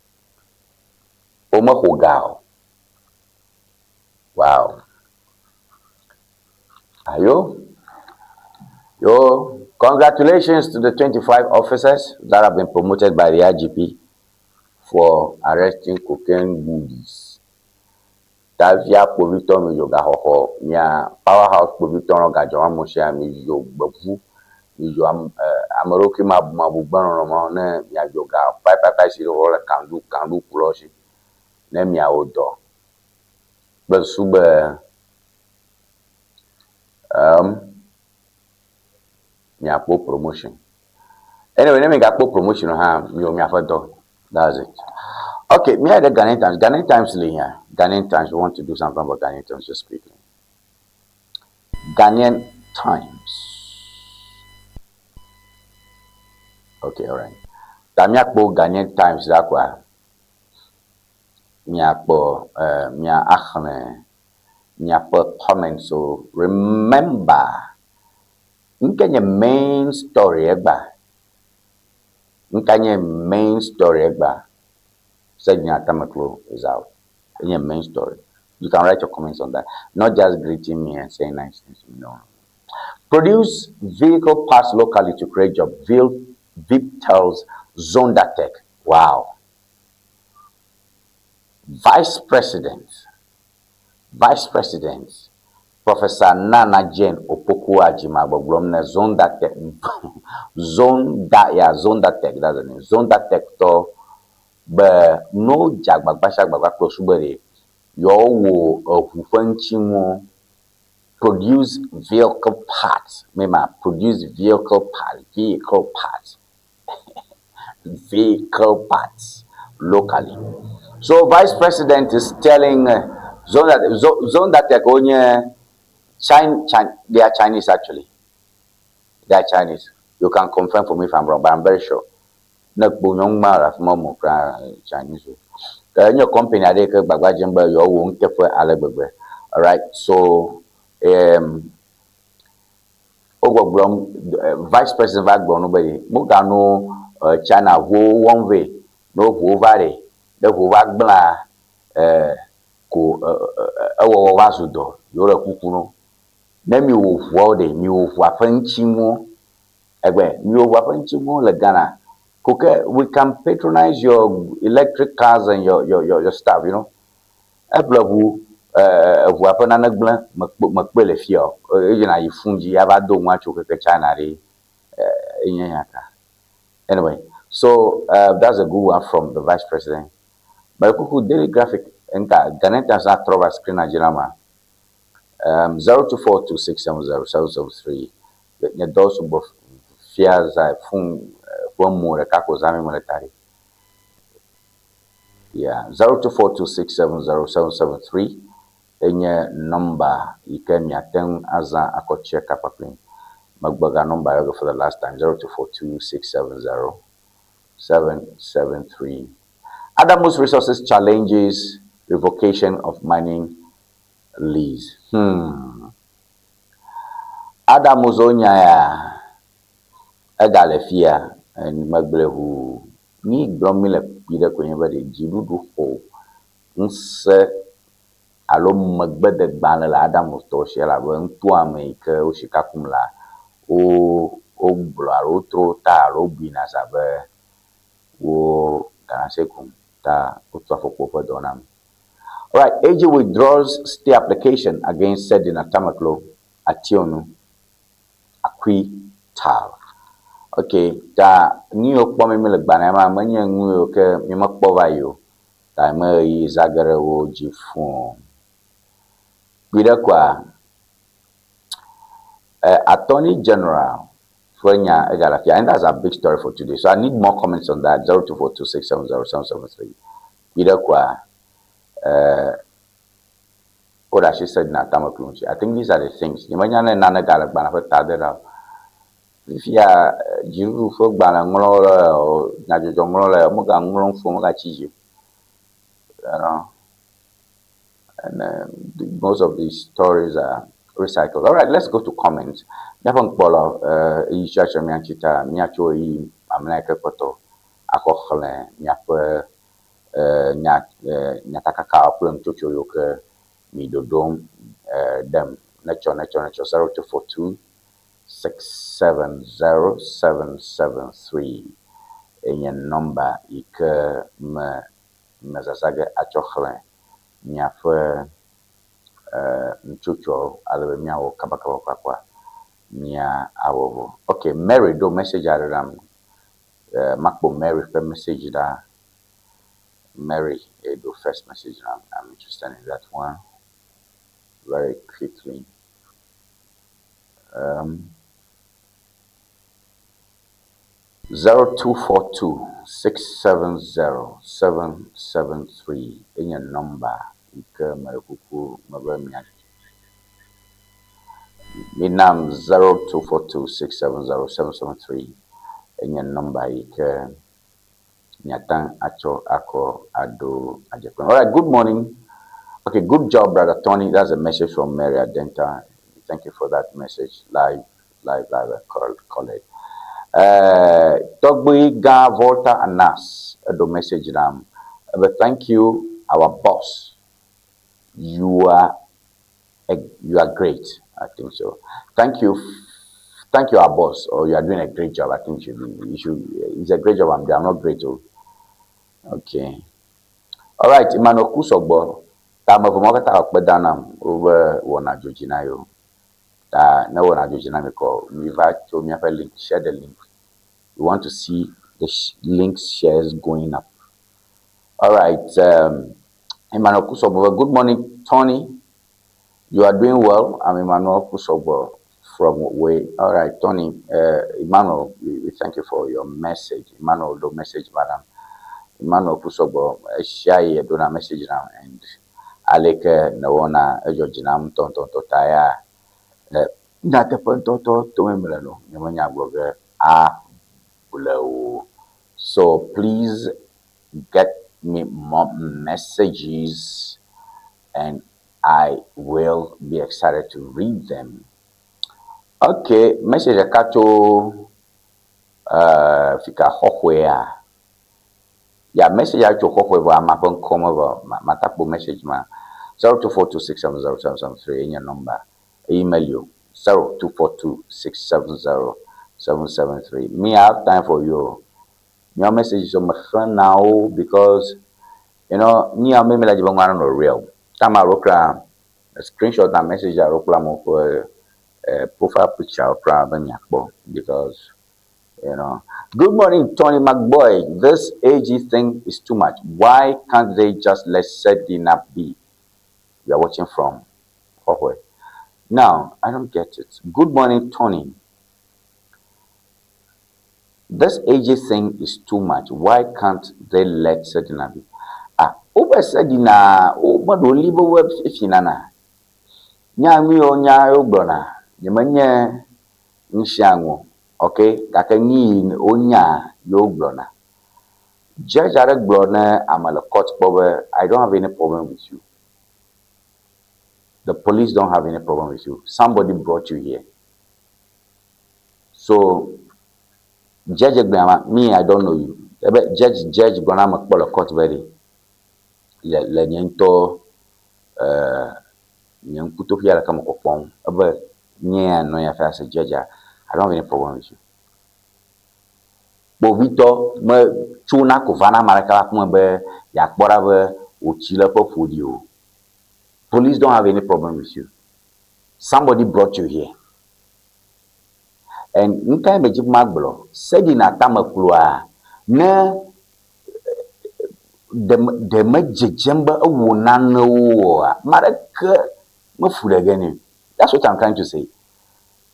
Oma Hogao. Wow. Ayo. Congratulations to the 25 officers that have been promoted by the IGP for arresting cocaine bullies. Tavia Povito mi yoga hoho, mia powerhouse Povito no gajawa moshia mi yo babu. Amaroki mabubano no ne ya yoga papa si rola kandu puloshi ne mi aodo but sube mi apo promotion anyway let me get promotion mi o mi afado. That's it. Okay, me at the Ghanaian Times here. Ghanaian Times, we want to do something about Ghanaian Times just quickly. Ghanaian Times. Okay, all right. Tamiakbo Ghanaian Times zakwa. Miakbo mia akhne miakbo comment. So remember, nkanye main story egba. Nkanye main story egba. Said Tamaklo is out. Your main story. You can write your comments on that. Not just greeting me and saying nice things to me. No. Produce vehicle parts locally to create job. VIP tells Zondatech. Wow. Vice President, Professor Nana Jane Opoku Ajimagbo Glomne Zondatech. Zondatech, that's the name. Zondatech to but no jagbagba close subere yo wo ofufanchi mo produce vehicle parts. Mema produce vehicle parts locally. So Vice President is telling zone that they're going they are Chinese actually. They are Chinese. You can confirm for me if I'm wrong, but I'm very sure. Not Chinese. Your company are they Bagajamba, your own kefe alebebe. All right. So Vice President Vagbo nobody. Mugano China wo one way. No go vare. The go vagbla ko wasudo. Yora kukuno. Nemi wo wode mi wo wafanchimo. Egbe mi wo wafanchimo le Ghana. Okay, we can patronize your electric cars and your stuff, you know. Eblabu wapana na glan makbele fio. You know, you fungi abado mwacho ke China re anyway, so that's a good one from the Vice President. But kuku daily graphic enka Ganeta za trova screen ajirama 0242670773. The those who fears fun one more kako zami monetary. Yeah, 0242670773. Enye number ikem yaten aza akoche kapapin. Magbaga number for the last time 0242670773. Adamus Resources challenges revocation of mining lease. Adamus onya Agalefia and Maglehu ni glomile pide kwenye bade jirudu ho nse alo magbede gbana la Adamus to shela bo ntu America o shikakumla o blo tro ta ro bina sabe o kanasekum ta utafoko donam. All right, AG withdraws stay application against Sedina Tamaklo Ationu Akwi Tal. Okay, ta New York bomb me gbana ma manya New York me makpo bayo ta me yi zagare wo jifun bida kwa Attorney General Fuenya Egalafia, and that's a big story for today. So I need more comments on that. 0242670773. Bida kwa what I said na Tamaklunchi. I think these are the things. Nimanya na galak bana fa tadera. If ya jiru fo gbana ngolo o na jojo ngolo mo ga ngolo fo mo ga chiji. And most of these stories are recycled. All right, let's go to comments. Nyapang polo ichacho miachita miacho I amneke poto akokhle nyape nyatakaka plum chocho yoke mi dodom dem nacho 0242 670-773 enye number ike mezasage achokhle nyafe mchucho alwe miawo kabaka kwa mia awovo. Okay, Mary do message aram makbo Mary for message da Mary do first message. I'm interested in that one very quickly. 0242-670-773 in your number. Minam 0242-670-773 in your number. Nyatang Acho Ako Ado Ajapan. All right, good morning. Okay, good job, Brother Tony. That's a message from Mary Adenta. Thank you for that message. Live, call it. Togbi Ga Volta Anas, the message ram. But thank you, our boss. You are great. I think so. Thank you, our boss. Or you are doing a great job. I think you should. It's a great job. I'm not great too. Okay. All right, Imano Kusogbo. Tama kumaka takbedanam over wana jojinayo. Na wana jojinami ko. Miva to miafa link. Share the link. We want to see the links shares going up. All right. Imano Kusogbo. Good morning, Tony. You are doing well. I'm Emmanuel Kusobo from Way. All right, Tony. Emmanuel, we thank you for your message. Emmanuel, the message, madam. Emmanuel Kusobo, share your donor message now and Aleke Nawana Ejojinam Tonton Totaya. Not a pontoto to Emilano, Yamania blogger. Below. So please get me more messages and I will be excited to read them. Okay, message akato fika hohwea. Yeah, message ato hohwe ba mapon komo ba matapo message ma 0242670773 in your number. Email you 0242670773. Me I have time for you. Your message is on my phone now because you know me I me like no real. Time I wrote a screenshot and message I wrote for profile picture because you know. Good morning, Tony McBoy. This AG thing is too much. Why can't they just let Sedina be? You are watching from Huawei. Now, I don't get it. Good morning, Tony. This AG thing is too much. Why can't they let Sedina be? Over Sedina, over the liver web if you nana. Nyami o nyayo blona. Nyamanya nshango. Okay, kakanyi onya yo blona. Judge Arek blona, I'm a court power. I don't have any problem with you. The police don't have any problem with you. Somebody brought you here. So, Judge me, I don't know you. Judge Gona Makbola court very. Le niento nyankuto fiala kama kopong. Aba nya no ya fa judge. I don't have any problem with you. Bovito me chuna kuvana marakala kuma be yakbora be uchila po fudio. Police don't have any problem with you. Somebody brought you here. And nkai be jib magblo sedi na tamakulwa na de majejemba awunano maraka mafura gani. That's what I'm trying to say.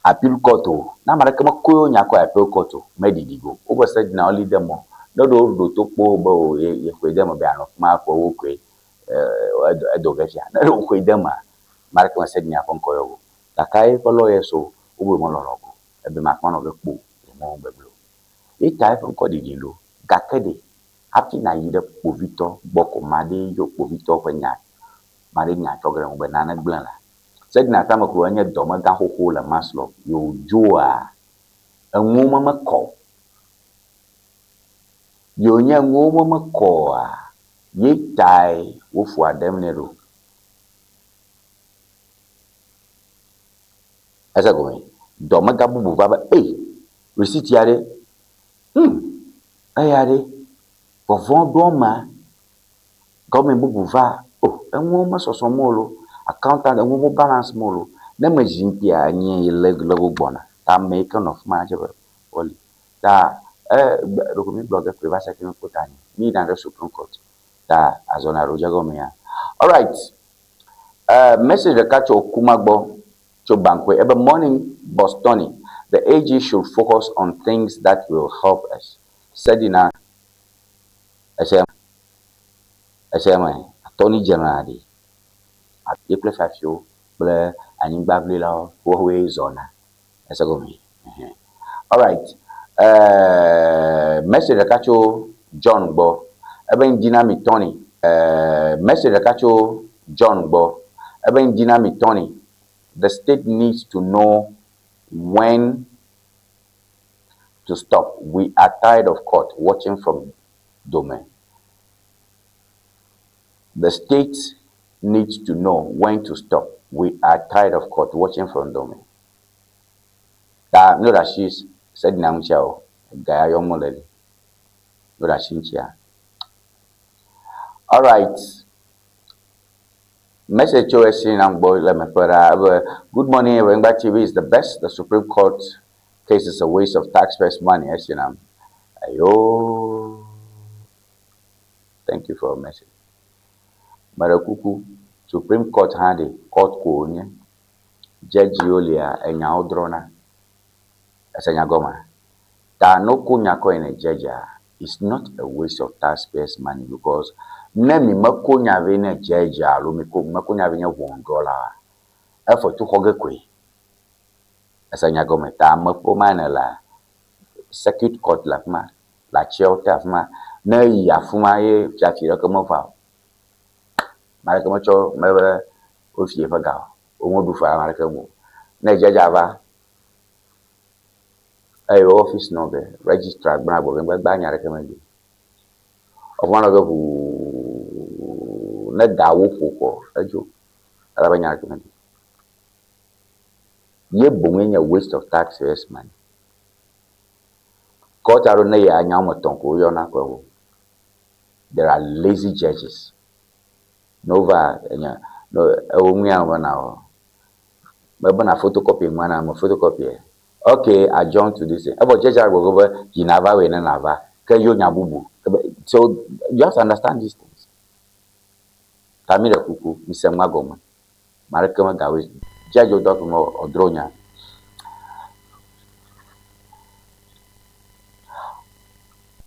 Appeal court na maraka makoyo nyako appeal court medidigo over said na only them no do to po bo ye kwe dem be ano ma ko wo kwe adogafia na do kwe dem maraka said nya kon koyo takai ko lawyer so obo mo lorogo ebe makman of po mo beblo e type ko didilo gakede happy na yide povito boko made yo povito kwanya mari nya chogre mo banana blanla said na tama ko anya doma ga hoko la maslo yo joa enwoma mako yo nya enwoma mako ye tai wo fu adem ne ro asa go doma ga bubu baba receipt yare ayare for von doma government bubu va enwoma sosomolo accountant and we balance molo. Never jimpia any legal bona. That make of manageable. Only that recommend blogger privacy can put on me than the Supreme Court. That as on a Rojagomia. All right. Message the catch of Kumagbo to Banque. Every morning, Bostoni. The AG should focus on things that will help us. Said in a SM Attorney General. At April 5 show, Blair and Bablila, Huawei Zona. As a go. All right. Message the Cacho John Bo. Eben Dynamic Tony. Message the Cacho John Bo. Eben Dynamic Tony. The state needs to know when to stop. We are tired of court watching from domain. The state needs to know when to stop. We are tired of court watching from domain. No that she's said Namchao, Gaya Yomoleli. No that she's here. All right. Message to us in good morning, Wengba TV is the best. The Supreme Court case is a waste of taxpayers' money. Ayo. Thank you for a message. Marakuku, Supreme Court hã de court ko nye judge yolia enya odrona esenya goma ta no kunya ko ene judge is not a waste of taxpayers money because na mi makonya ve ne judge alo mi ko makonya ve nye $1 efo tu hoge kwe esenya goma ta mapo mana la circuit court la ma la chiota ma na ya fuma ye chachi ra komo fa mara komo cho mara o fie fa ga o mo du fa mara komo na judge ava ay office no be registrar gba bo gba nya recommend of one of who na dawo foko ajo ala nya recommend ye bonwenya waste of taxes money court aro na ya nya mo tonko yo na ko there are lazy judges nova nya no o mi an na o na photocopy mana mo photocopy okay, adjourn to this. About judge will go over Ginava we Nava. Can you nyabubu? So you have to understand these things. Tamira kuku, Mr. Magoma, Marakama Gawi, Judge Odokumo or Dronya.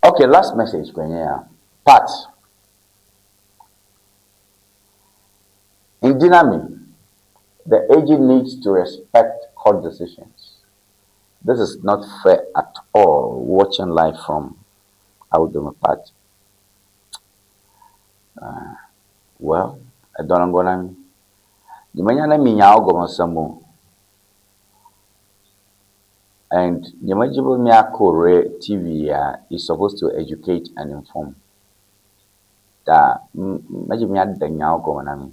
Okay, last message, Pat. In Dinami, the agent needs to respect court decisions. This is not fair at all. Watching live from Audomapat. Well, I don't know what I'm. You may not mean Algomasamu. And the Majibu Miakore TV is supposed to educate and inform. That Majimia Danyalgomanami.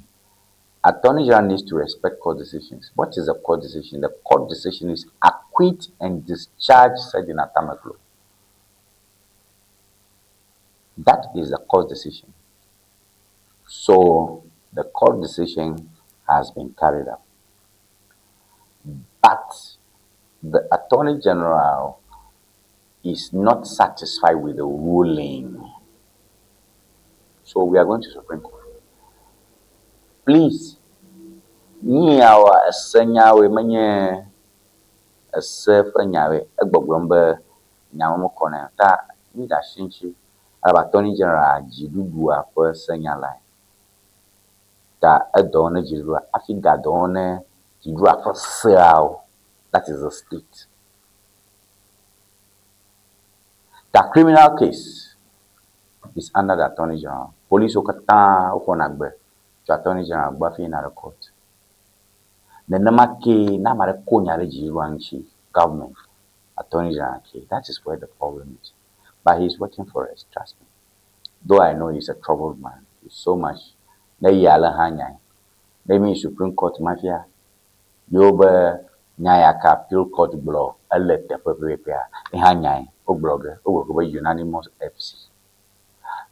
Attorney General needs to respect court decisions. What is a court decision? The court decision is acquit and discharge said in Atamaglo. That is the court decision. So the court decision has been carried out. But the Attorney General is not satisfied with the ruling. So we are going to Supreme Court. Please, ni awa senyawe manye nyawe egbogbombe nyawo kone ta ni da shinchi Attorney General jidudu apa senyala ta edo na jidu afiga do na jidu apa srao. That is the state. The criminal case is under the Attorney General. Police okata okonagbe to Attorney General gbafi na court. The namake na mare konya jiruanchi government Attorney General ke. That is where the problem is. But he's working for us, trust me. Though I know he's a troubled man, he's so much. Na yala hanya. They mean Supreme Court mafia. Yoba nyaya ka appeal court blow. Elect prepare. Hanya o blogger. O unanimous FC.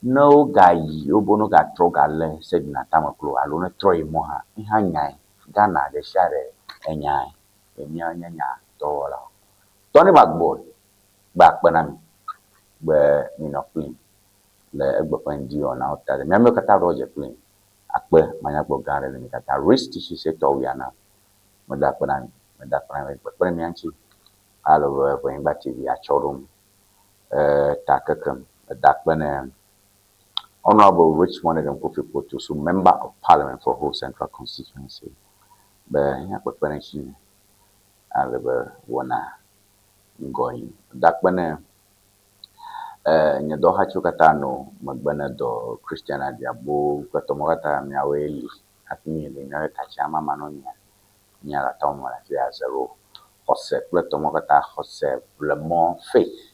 No guy obono ga trogale said na tamaklo alone troy moha. Hanya Ghana the share enya enya dola. Tony Backboard back banami. Where clean le egbepen di on out there me kata Roger clean akpe manya gbo gare le kata risk she say to we na me da prime but me anchi alo we ngba TV a chorum takakam da bana Honorable Richmond and Kofi Poto, so member of Parliament for whole Central Constituency. Be nya kpekpere chi alo wona going da bana nyedo hachukatano magbana do Christiana diabo kwatomogata miaweli atini le nyawe kachama manonya nyala tomo la fia zero Jose kwatomogata Jose le mon faith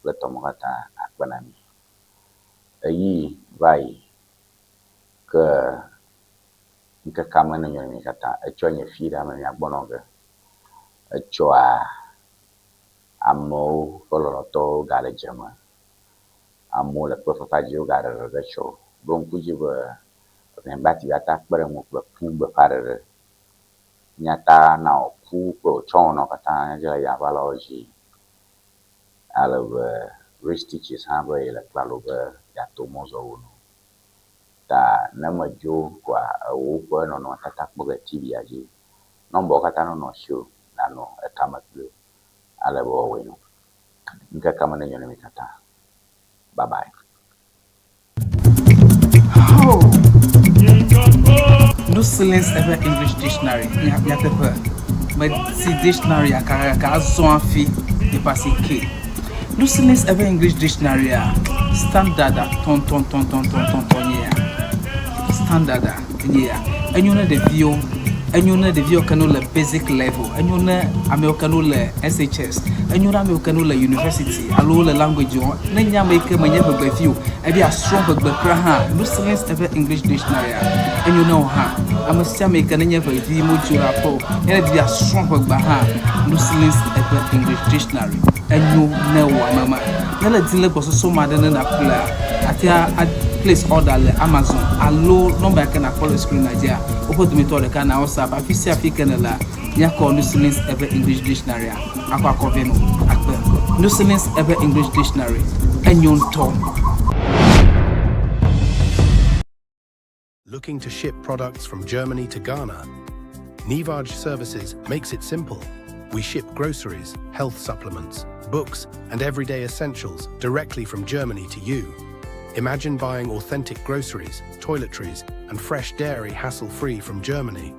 kwatomogata akbana mi ayi vai ke nke kamana nyomi kata echonye fira ma ya bonoga echoa amo koloroto gale jama amo le profa jiu gare de show donc kujiba ben bati ata kpere mo kpere pumbe parere nyata na ku ko chono kata ya baloji alove restiches ha ba ile klalobe ya tomozo uno ta na majo kwa wo no tata kpoga TV aji no mbo kata no show na no e kama play ale bo we no nka kama na nyone mikata bye bye. No silence ever English dictionary ya tepe but si dictionary akara azon afi e passer k. No silence ever English dictionary standard ton yeah standard yeah and you know the view can the basic level and you know American SHS and you know American university allo the language you nanya make manya be view e be a strong be kra no silence ever English dictionary and you know I'm a make nanya be view mo jura po e be a strong be no silence ever English dictionary and you know mama nala dile boso so mad na apply atia place order le Amazon allo number can follow screen Nigeria open to me to the can WhatsApp afisi african la ya call no silence ever English dictionary akwa koveno akpe no silence ever English dictionary enyon to. Looking to ship products from Germany to Ghana? Nivaj Services makes it simple. We ship groceries, health supplements, books, and everyday essentials directly from Germany to you. Imagine buying authentic groceries, toiletries, and fresh dairy hassle-free from Germany.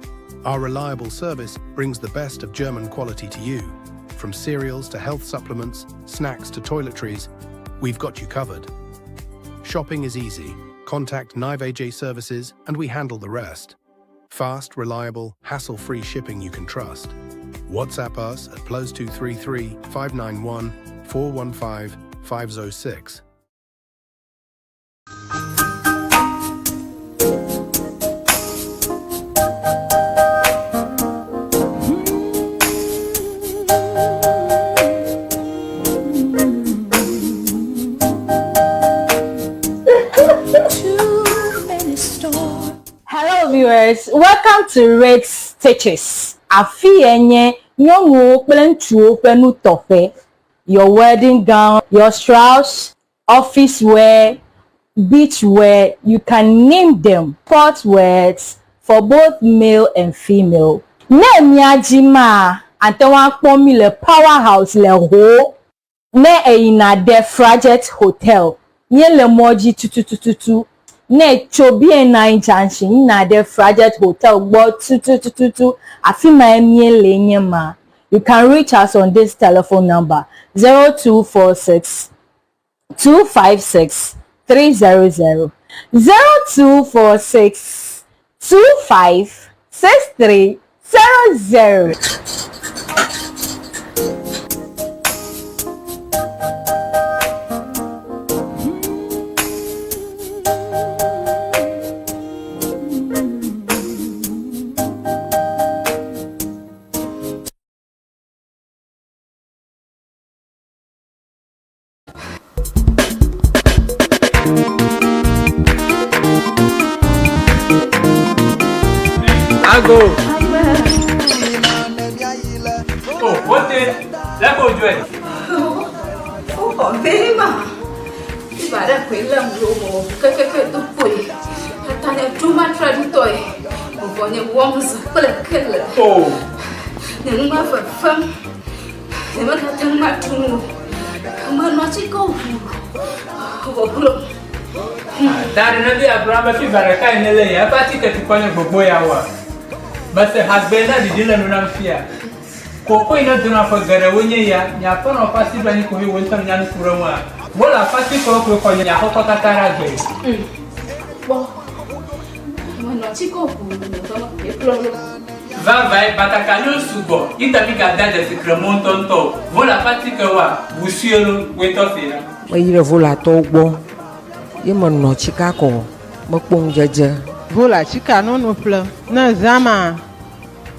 Our reliable service brings the best of German quality to you. From cereals to health supplements, snacks to toiletries, we've got you covered. Shopping is easy. Contact Nivaj Services and we handle the rest. Fast, reliable, hassle-free shipping you can trust. WhatsApp us at +233 591 415 506. Hello viewers, welcome to Red Stitches. Afi enye nyonwo plentuo penu tofe. Your wedding gown, your strauss, office wear, beach wear, you can name them. Sports wears for both male and female. Ne miajima antewa kpomi le powerhouse le ho. Ne eina de Frajet Hotel. Nye le moji tututututu. Ne chobi na junction na de Frajet Hotel gbo tututututu afima emie lenye ma. You can reach us on this telephone number 0246 256 300 0246 25 6300. Go. Oh, what is? Let's go, Joy. Oh, very much. If I don't quit them, you to put it. I tell too much toy. When you want to put a killer. Oh, the number for fun. The man had too much to move. Come on, not to go. that another Abraham, if you are a kind of lay, a party to point of boy hour. But the husband that did not fear. Coco in a dinner for Garawunya, Yapon or Passy Banico, who went on Yan Kurama. Well, a party for Yahokatara. Well, I'm not to go. Vai, but I can use to go. It a big dad as a Cremonton top. Vola Paticawa, Busiolo, wait off here. Why you vola tobo? You man no Chicago, Mokung Jaja. Vola chika no plan na zama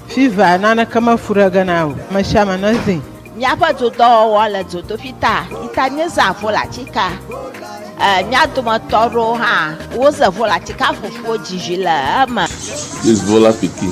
fiva nana kama furaga nao mashama nazi nyapa to wala to fita itanye za vola chika nyato motoro ha woza vola chika fufu jijila ama this vola piki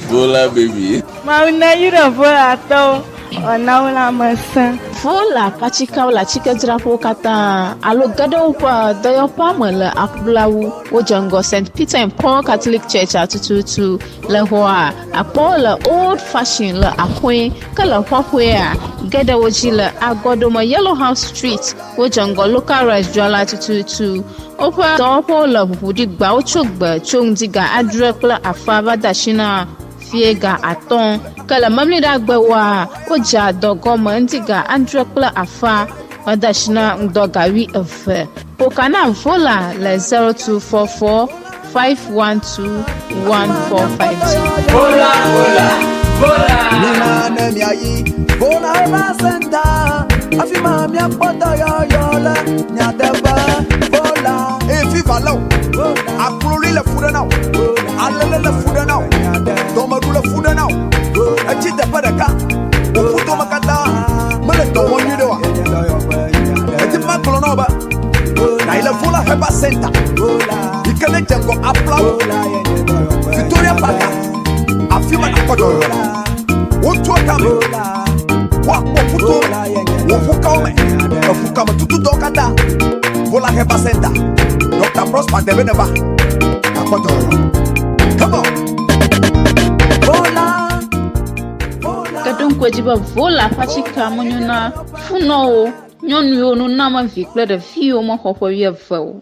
vola baby ma una yira vola to Ọ̀nàwó la mọ̀ sán. Vola pachikawo la chikedzraƒewo katã alo geɖewo ƒe dɔyɔƒea le akpulawu wodze ŋgɔ St. Peter and Paul Catholic Church tututu le xɔa akpɔwo le old fashion le axɔe ke le xɔƒea geɖewo dzi le agɔdome Yellow House Street wodze ŋgɔ local rice dzrala tututu woƒe dɔwɔƒewo le ʋuʋuɖigbawo tso gbe tso ŋdiga adre kple afa va da shi na fie ga atɔ̃ ke le memlidagbewoa wodze adɔgɔme ŋdiga adre kple afa va da shi na ŋdɔ ga 12 ƒoka na Vola le 0244 512 1450. Vola, Vola, Vola. Nina ne miayi, Vola eva senta. Afima mia poto yo la, nya deba. Vola, efi valo. Aplori le fuda now. Alele le fuda now. Domaru le fuda now. Echi de padaka. Ofuto makata. Mele to wonyi de wa. Eti ma klono ba. Na ile Vola eva senta. Ikele jengo aplau. Victoria Park. Afima na kodo. Wotu akame. Wa puto. Wo fuka ome. Fuka ma tutu dokata. Vola eva senta. Dr. Prosper Debeneba. Akodo. Come on. Vola. Kadon kwejiba Vola pachika monyuna funo nyɔnuwo nunama vi kple ɖeviwo mexɔƒe 20